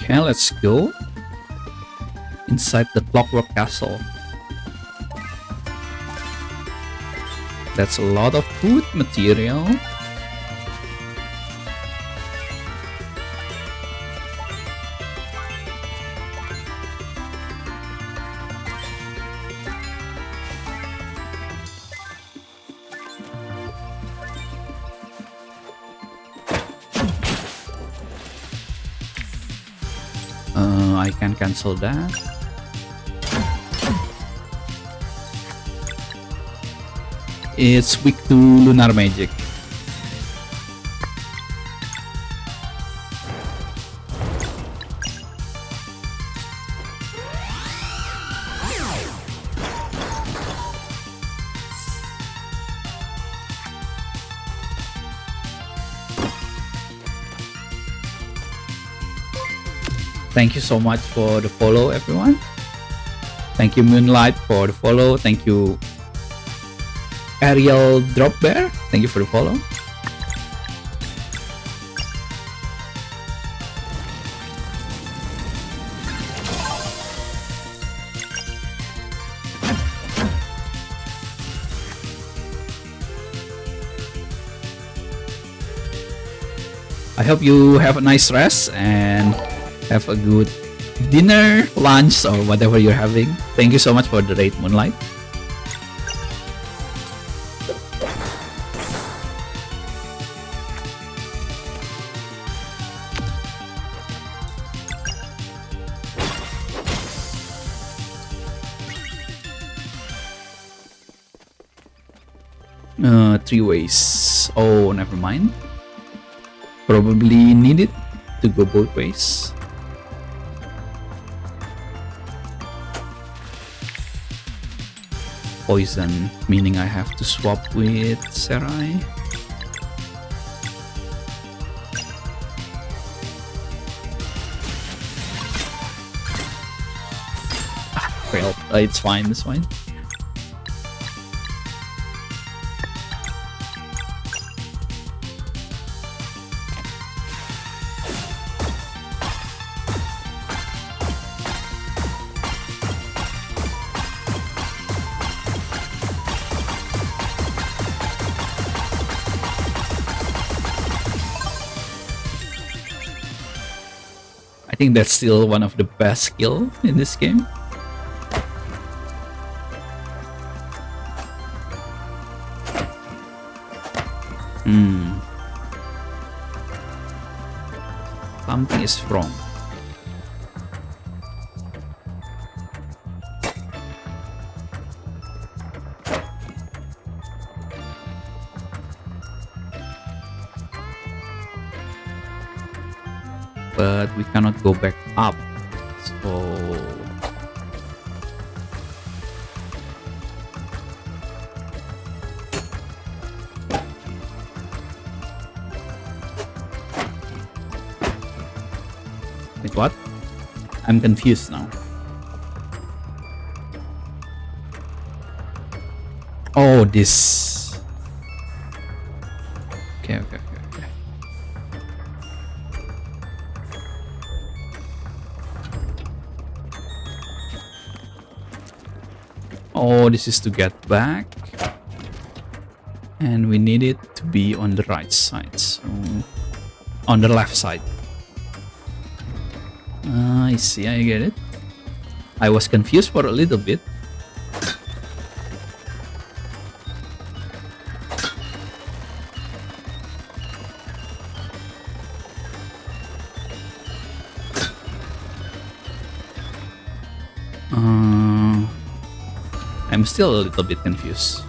Okay, let's go inside the Clockwork Castle. That's a lot of food material. I can cancel that. It's weak to lunar magic. Thank you so much for the follow, everyone. Thank you, Moonlight, for the follow. Thank you, Ariel Drop Bear. Thank you for the follow. I hope you have a nice rest and have a good dinner, lunch, or whatever you're having. Thank you so much for the raid, Moonlight. 3 ways. Oh, never mind. Probably need it to go both ways. Poison, meaning I have to swap with Serai. Well, it's fine, it's fine. I think that's still one of the best skill in this game. Something is wrong. But we cannot go back up, so wait, what? I'm confused now. Oh, this. Okay. Oh, this is to get back. And we need it to be on the right side. So, on the left side. I see, I get it. I was confused for a little bit. I'm still a little bit confused.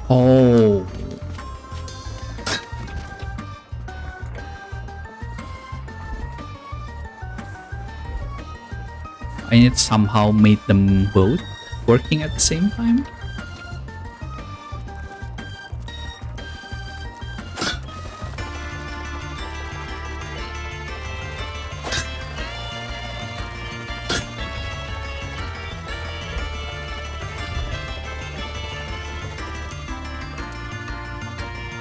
Oh. I need somehow made them both working at the same time.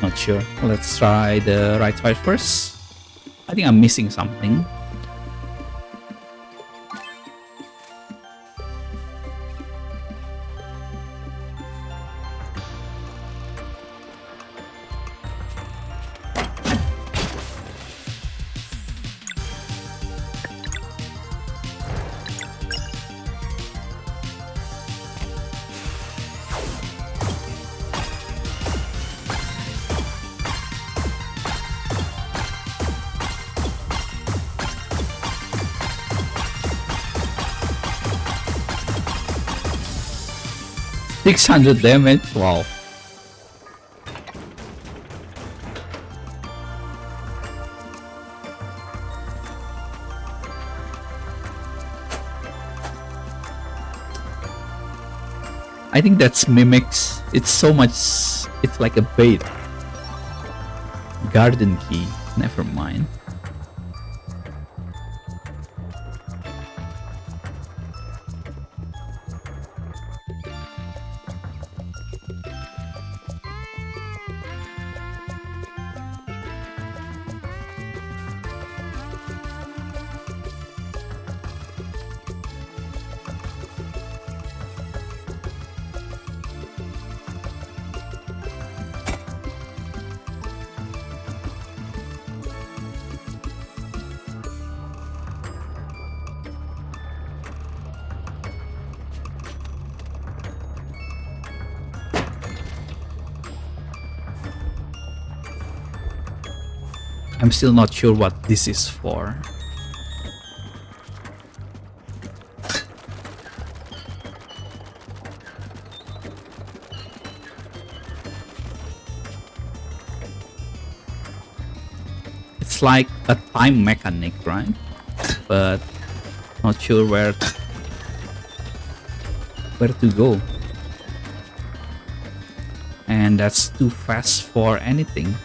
Not sure. Let's try the right side first. I think I'm missing something. $600 damage. Wow. I think that's mimics. It's so much. It's like a bait. Garden key. Never mind. I'm still not sure what this is for. It's like a time mechanic, right? But not sure where to go. And that's too fast for anything.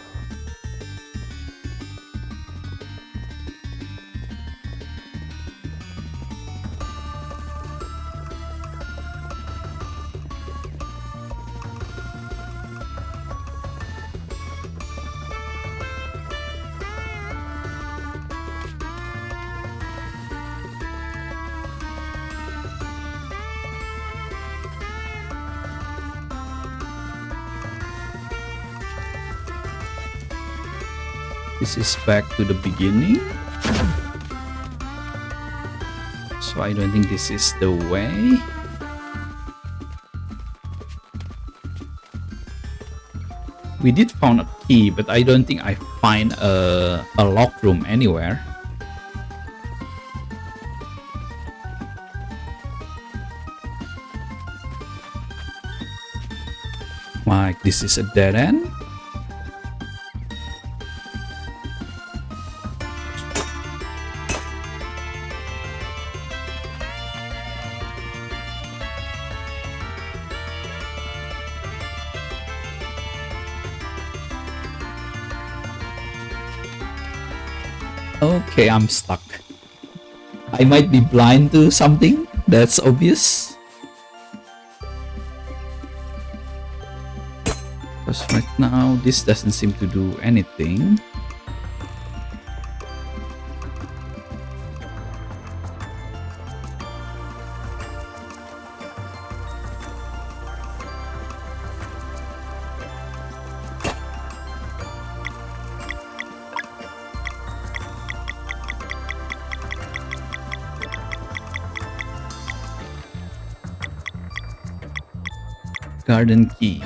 This is back to the beginning. So I don't think this is the way. We did found a key, but I don't think I find a lock room anywhere. Like this is a dead end. Okay, I'm stuck. I might be blind to something that's obvious. Because right now, this doesn't seem to do anything. Garden key.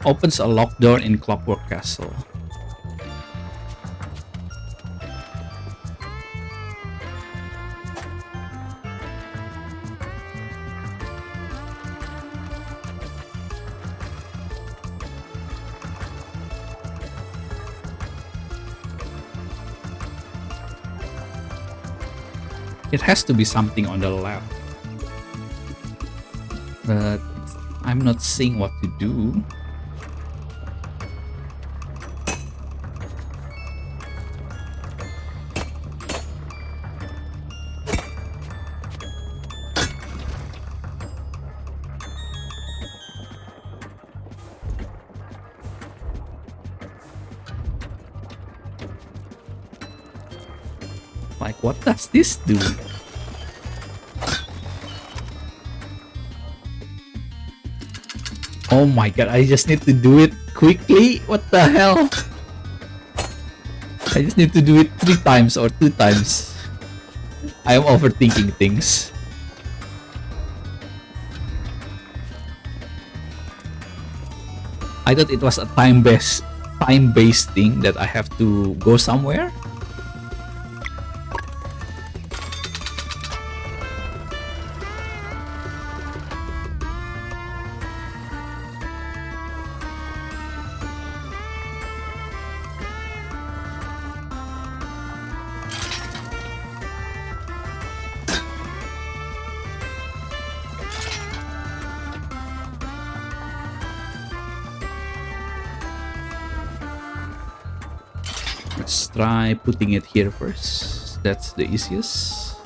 Opens a locked door in Clockwork Castle. It has to be something on the left. But I'm not seeing what to do. Like, what does this do? Oh my god, I just need to do it quickly? What the hell? I just need to do it 3 times or 2 times. I am overthinking things. I thought it was a time-based thing that I have to go somewhere. Let's try putting it here first. That's the easiest.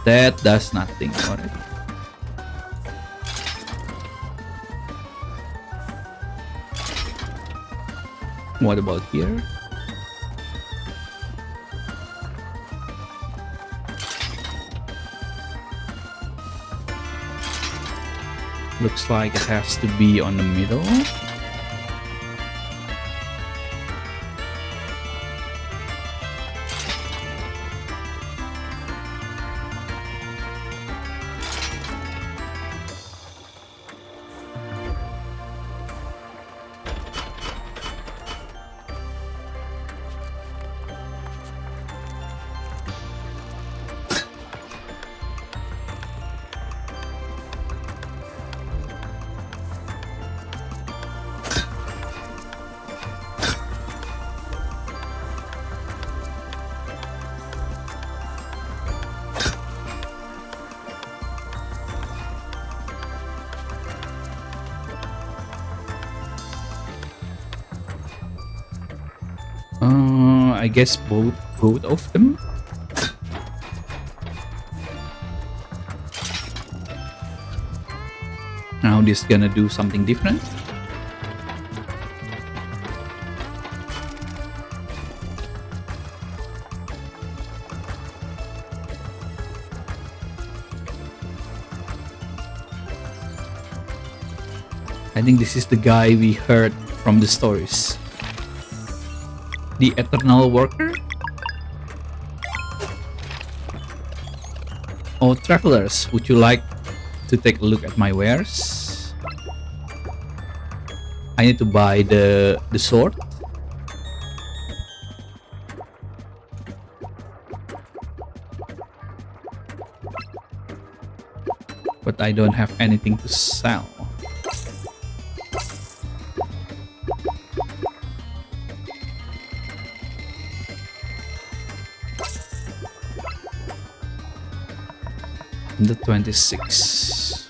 That does nothing. Alright. What about here? Looks like it has to be on the middle. I guess both of them. Now this gonna do something different. I think this is the guy we heard from the stories. The Eternal Worker? Oh, travelers, would you like to take a look at my wares? I need to buy the sword. But I don't have anything to sell. The 26.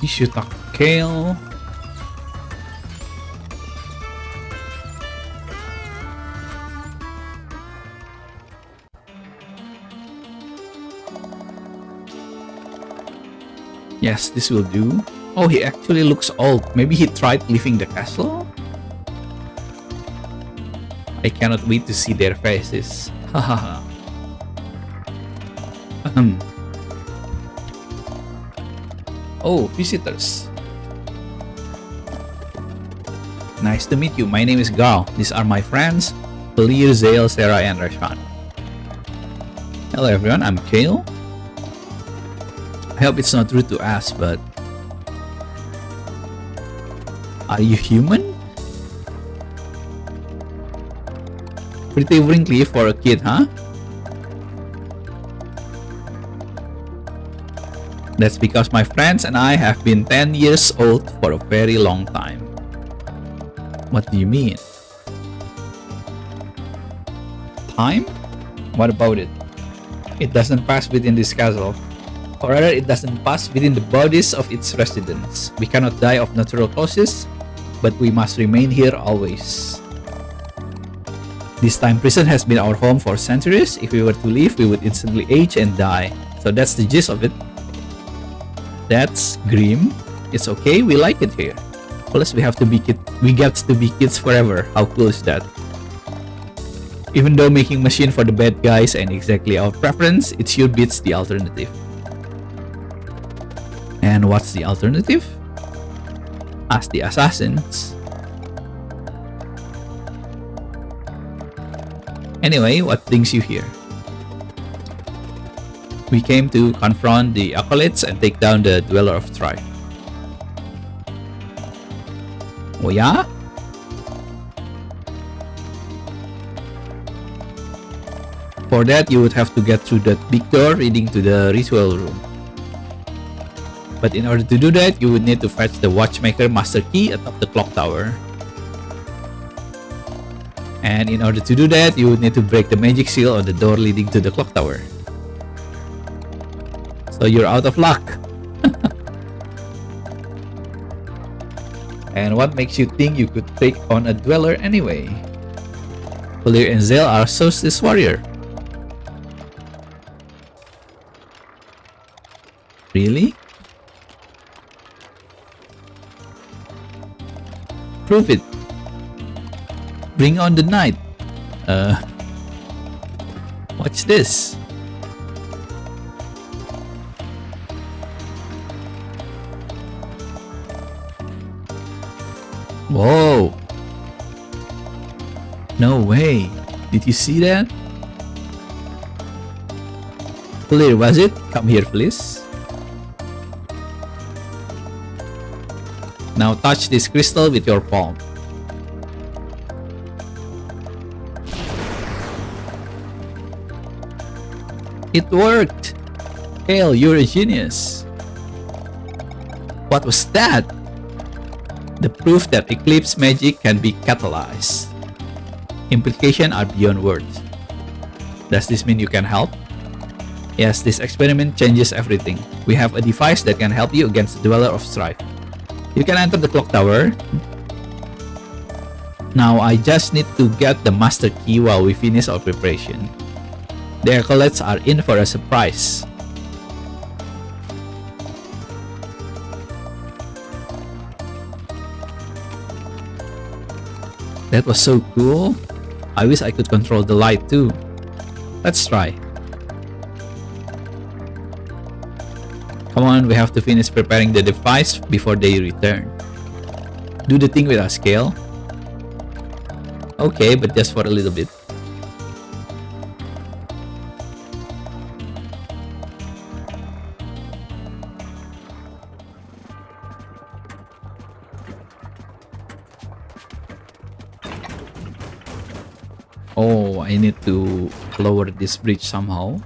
You should talk kale. Yes, this will do. Oh, he actually looks old. Maybe he tried leaving the castle? I cannot wait to see their faces. Hahaha. Oh, visitors. Nice to meet you. My name is Garl. These are my friends, Valere, Zale, Serai, and Rashan. Hello everyone, I'm Kale. I hope it's not rude to ask, but are you human? Pretty wrinkly for a kid, huh? That's because my friends and I have been 10 years old for a very long time. What do you mean? Time? What about it? It doesn't pass within this castle. Or rather, it doesn't pass within the bodies of its residents. We cannot die of natural causes, but we must remain here always. This time prison has been our home for centuries. If we were to leave, we would instantly age and die. So that's the gist of it. That's grim. It's okay, we like it here. Plus we get to be kids forever. How cool is that? Even though making machine for the bad guys ain't exactly our preference, it sure beats the alternative. And what's the alternative? Ask the assassins. Anyway, what brings you here? We came to confront the acolytes and take down the Dweller of Strife. Oh yeah? For that, you would have to get through that big door leading to the ritual room. But in order to do that, you would need to fetch the watchmaker master key atop the clock tower. And in order to do that, you would need to break the magic seal on the door leading to the clock tower. So you're out of luck. And what makes you think you could take on a dweller anyway? Valere and Zale are solstice warrior. Really? Prove it. Bring on the night. What's this? Whoa. No way. Did you see that? Valere, was it? Come here, please. Now touch this crystal with your palm. It worked! Hale, you're a genius. What was that? The proof that eclipse magic can be catalyzed. Implications are beyond words. Does this mean you can help? Yes, this experiment changes everything. We have a device that can help you against the Dweller of Strife. You can enter the clock tower. Now I just need to get the master key while we finish our preparation. The acolytes are in for a surprise. That was so cool. I wish I could control the light too. Let's try. Come on, we have to finish preparing the device before they return. Do the thing with our scale. Okay, but just for a little bit. Oh, I need to lower this bridge somehow.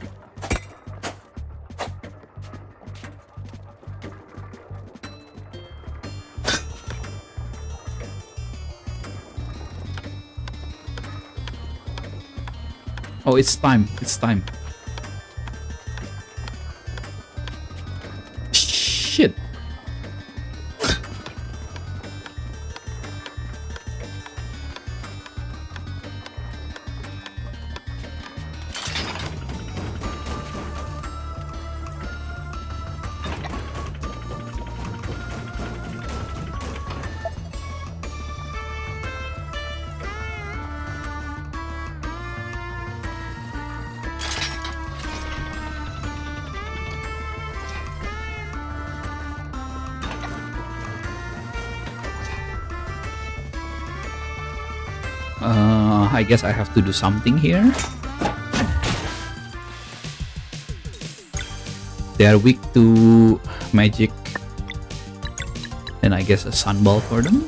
Oh, it's time. It's time. Shit. I guess I have to do something here. They are weak to magic. Then I guess a sunball for them.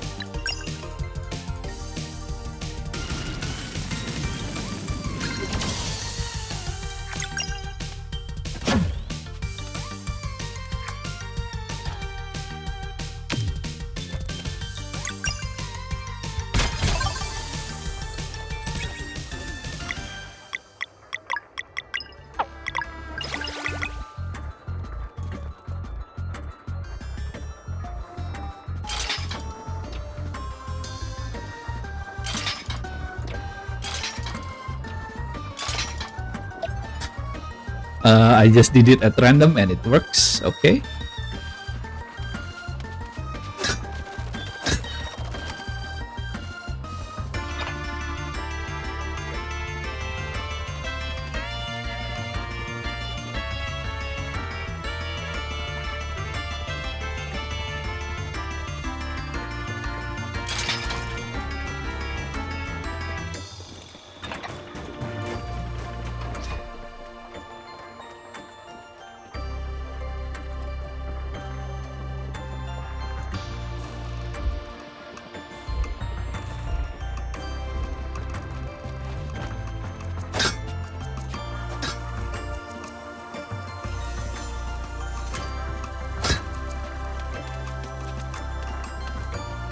I just did it at random and it works. Okay.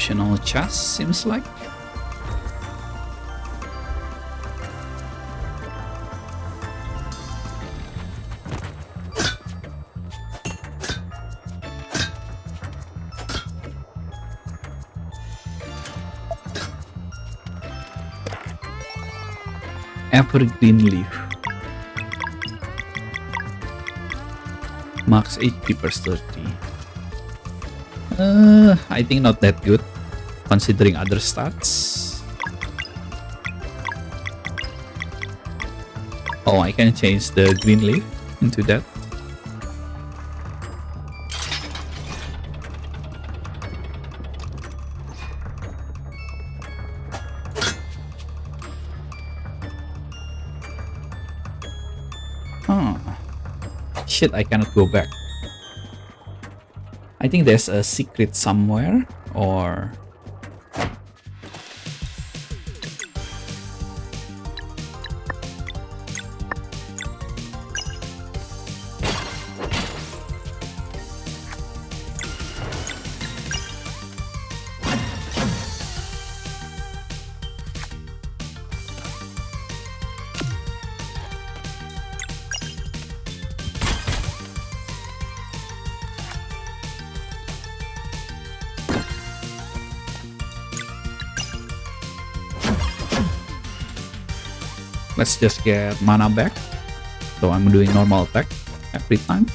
Optional chest seems like. Evergreen leaf. Max HP per 30. I think not that good considering other stats. Oh, I can change the green leaf into that. Shit, I cannot go back. I think there's a secret somewhere, or... Let's just get mana back. So I'm doing normal attack every time.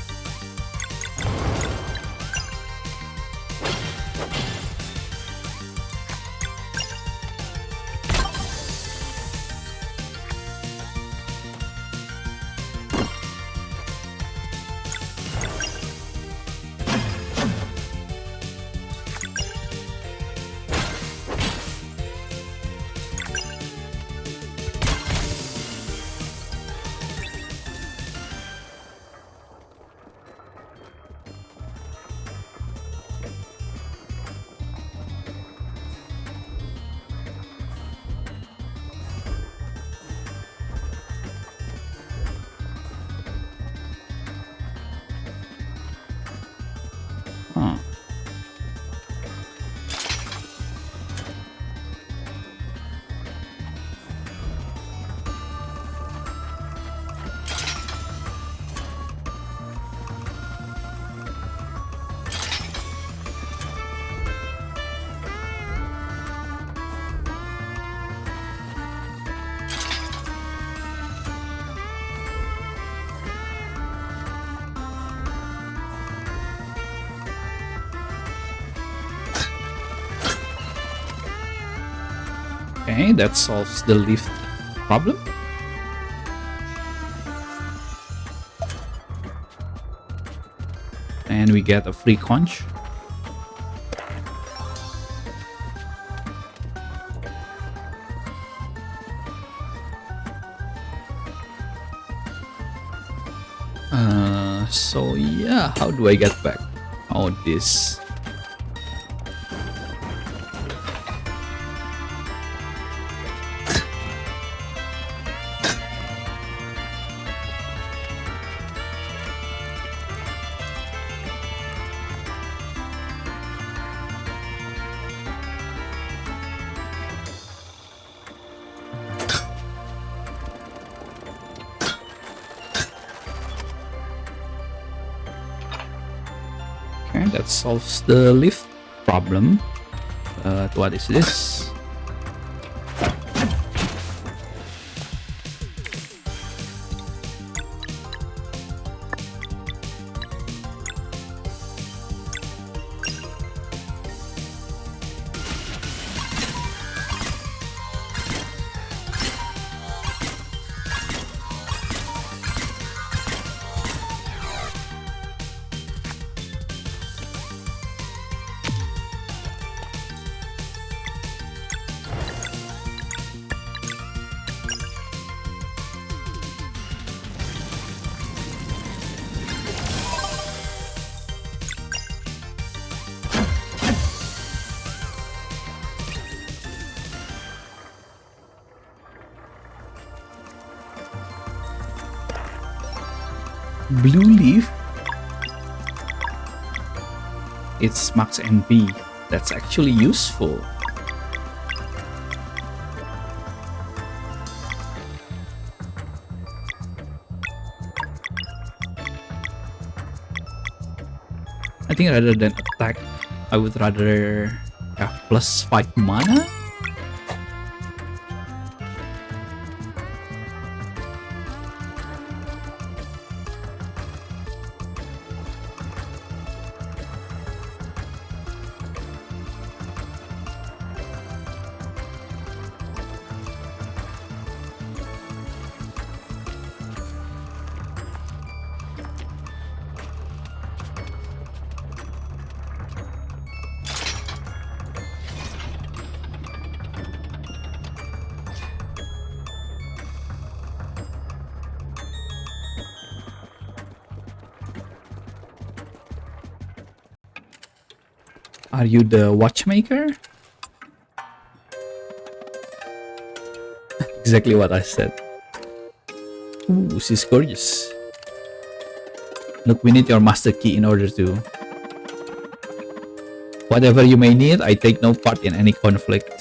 Okay, that solves the lift problem. And we get a free conch. So yeah, how do I get back? Oh, this. Okay, that solves the lift problem. What is this? Blue leaf. It's max NP. That's actually useful. I think rather than attack, I would rather have +5 mana. Are you the watchmaker? Exactly what I said. Ooh, she's gorgeous. Look, we need your master key in order to... Whatever you may need, I take no part in any conflict.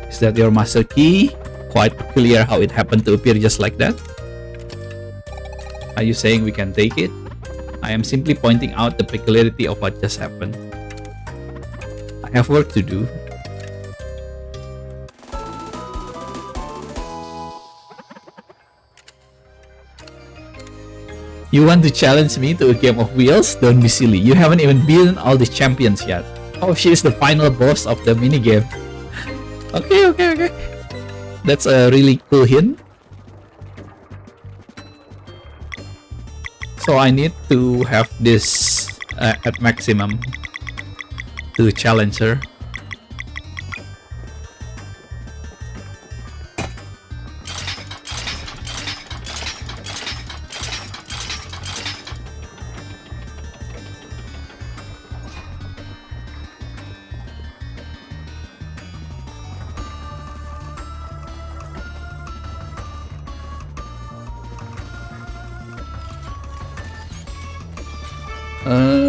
Is that your master key? Quite peculiar how it happened to appear just like that. Are you saying we can take it? I am simply pointing out the peculiarity of what just happened. I have work to do. You want to challenge me to a game of wheels? Don't be silly. You haven't even beaten all the champions yet. Oh, she is the final boss of the minigame. Okay. That's a really cool hint. So I need to have this at maximum to challenge her.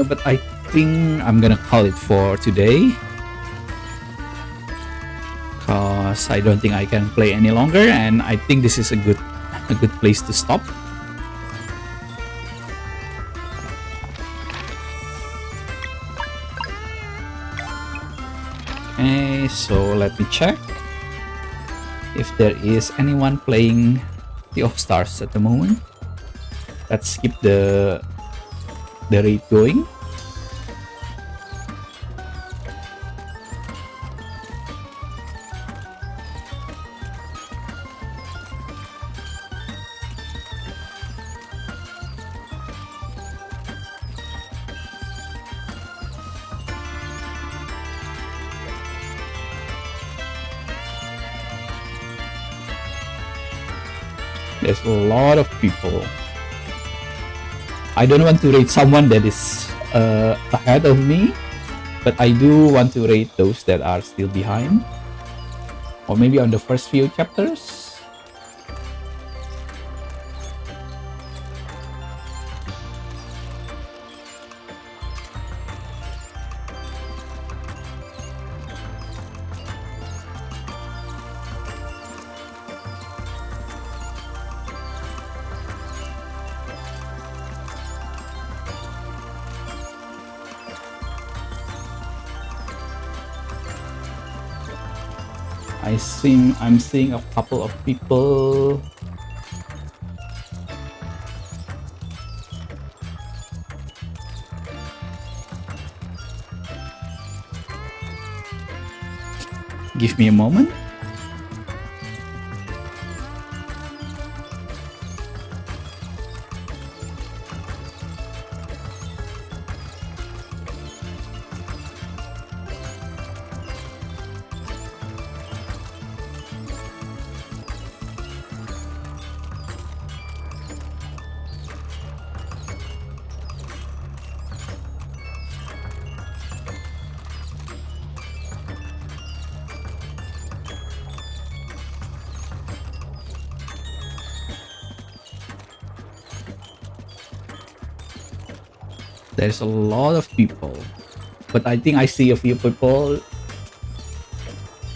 But I think I'm gonna call it for today, cause I don't think I can play any longer, and I think this is a good place to stop. Okay, so let me check if there is anyone playing Sea of Stars at the moment. Let's keep the raid going. There's a lot of people. I don't want to rate someone that is ahead of me, but I do want to rate those that are still behind, or maybe on the first few chapters. I'm seeing a couple of people. Give me a moment. There's a lot of people, but I think I see a few people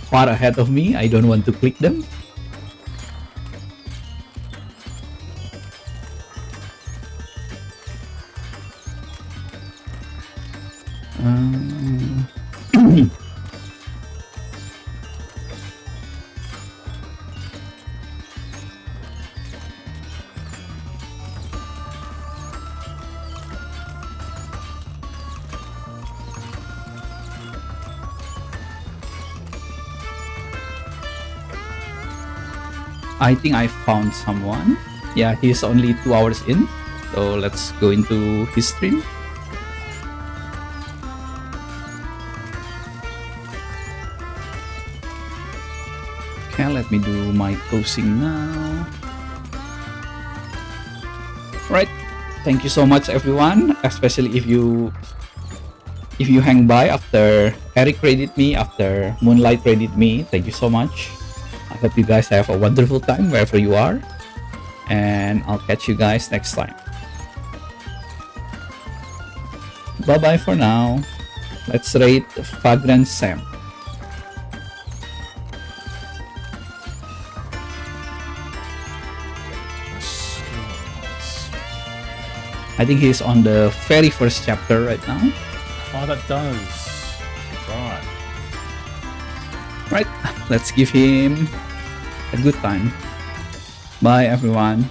far ahead of me. I don't want to click them. I think I found someone. Yeah, he's only 2 hours in. So let's go into his stream. Okay, let me do my closing now. Right. Thank you so much, everyone. Especially if you hang by after Eric raided me, after Moonlight raided me. Thank you so much. I hope you guys have a wonderful time wherever you are. And I'll catch you guys next time. Bye-bye for now. Let's raid Fagran Sam. I think he's on the very first chapter right now. Oh, that does. Right. Right, let's give him a good time. Bye, everyone.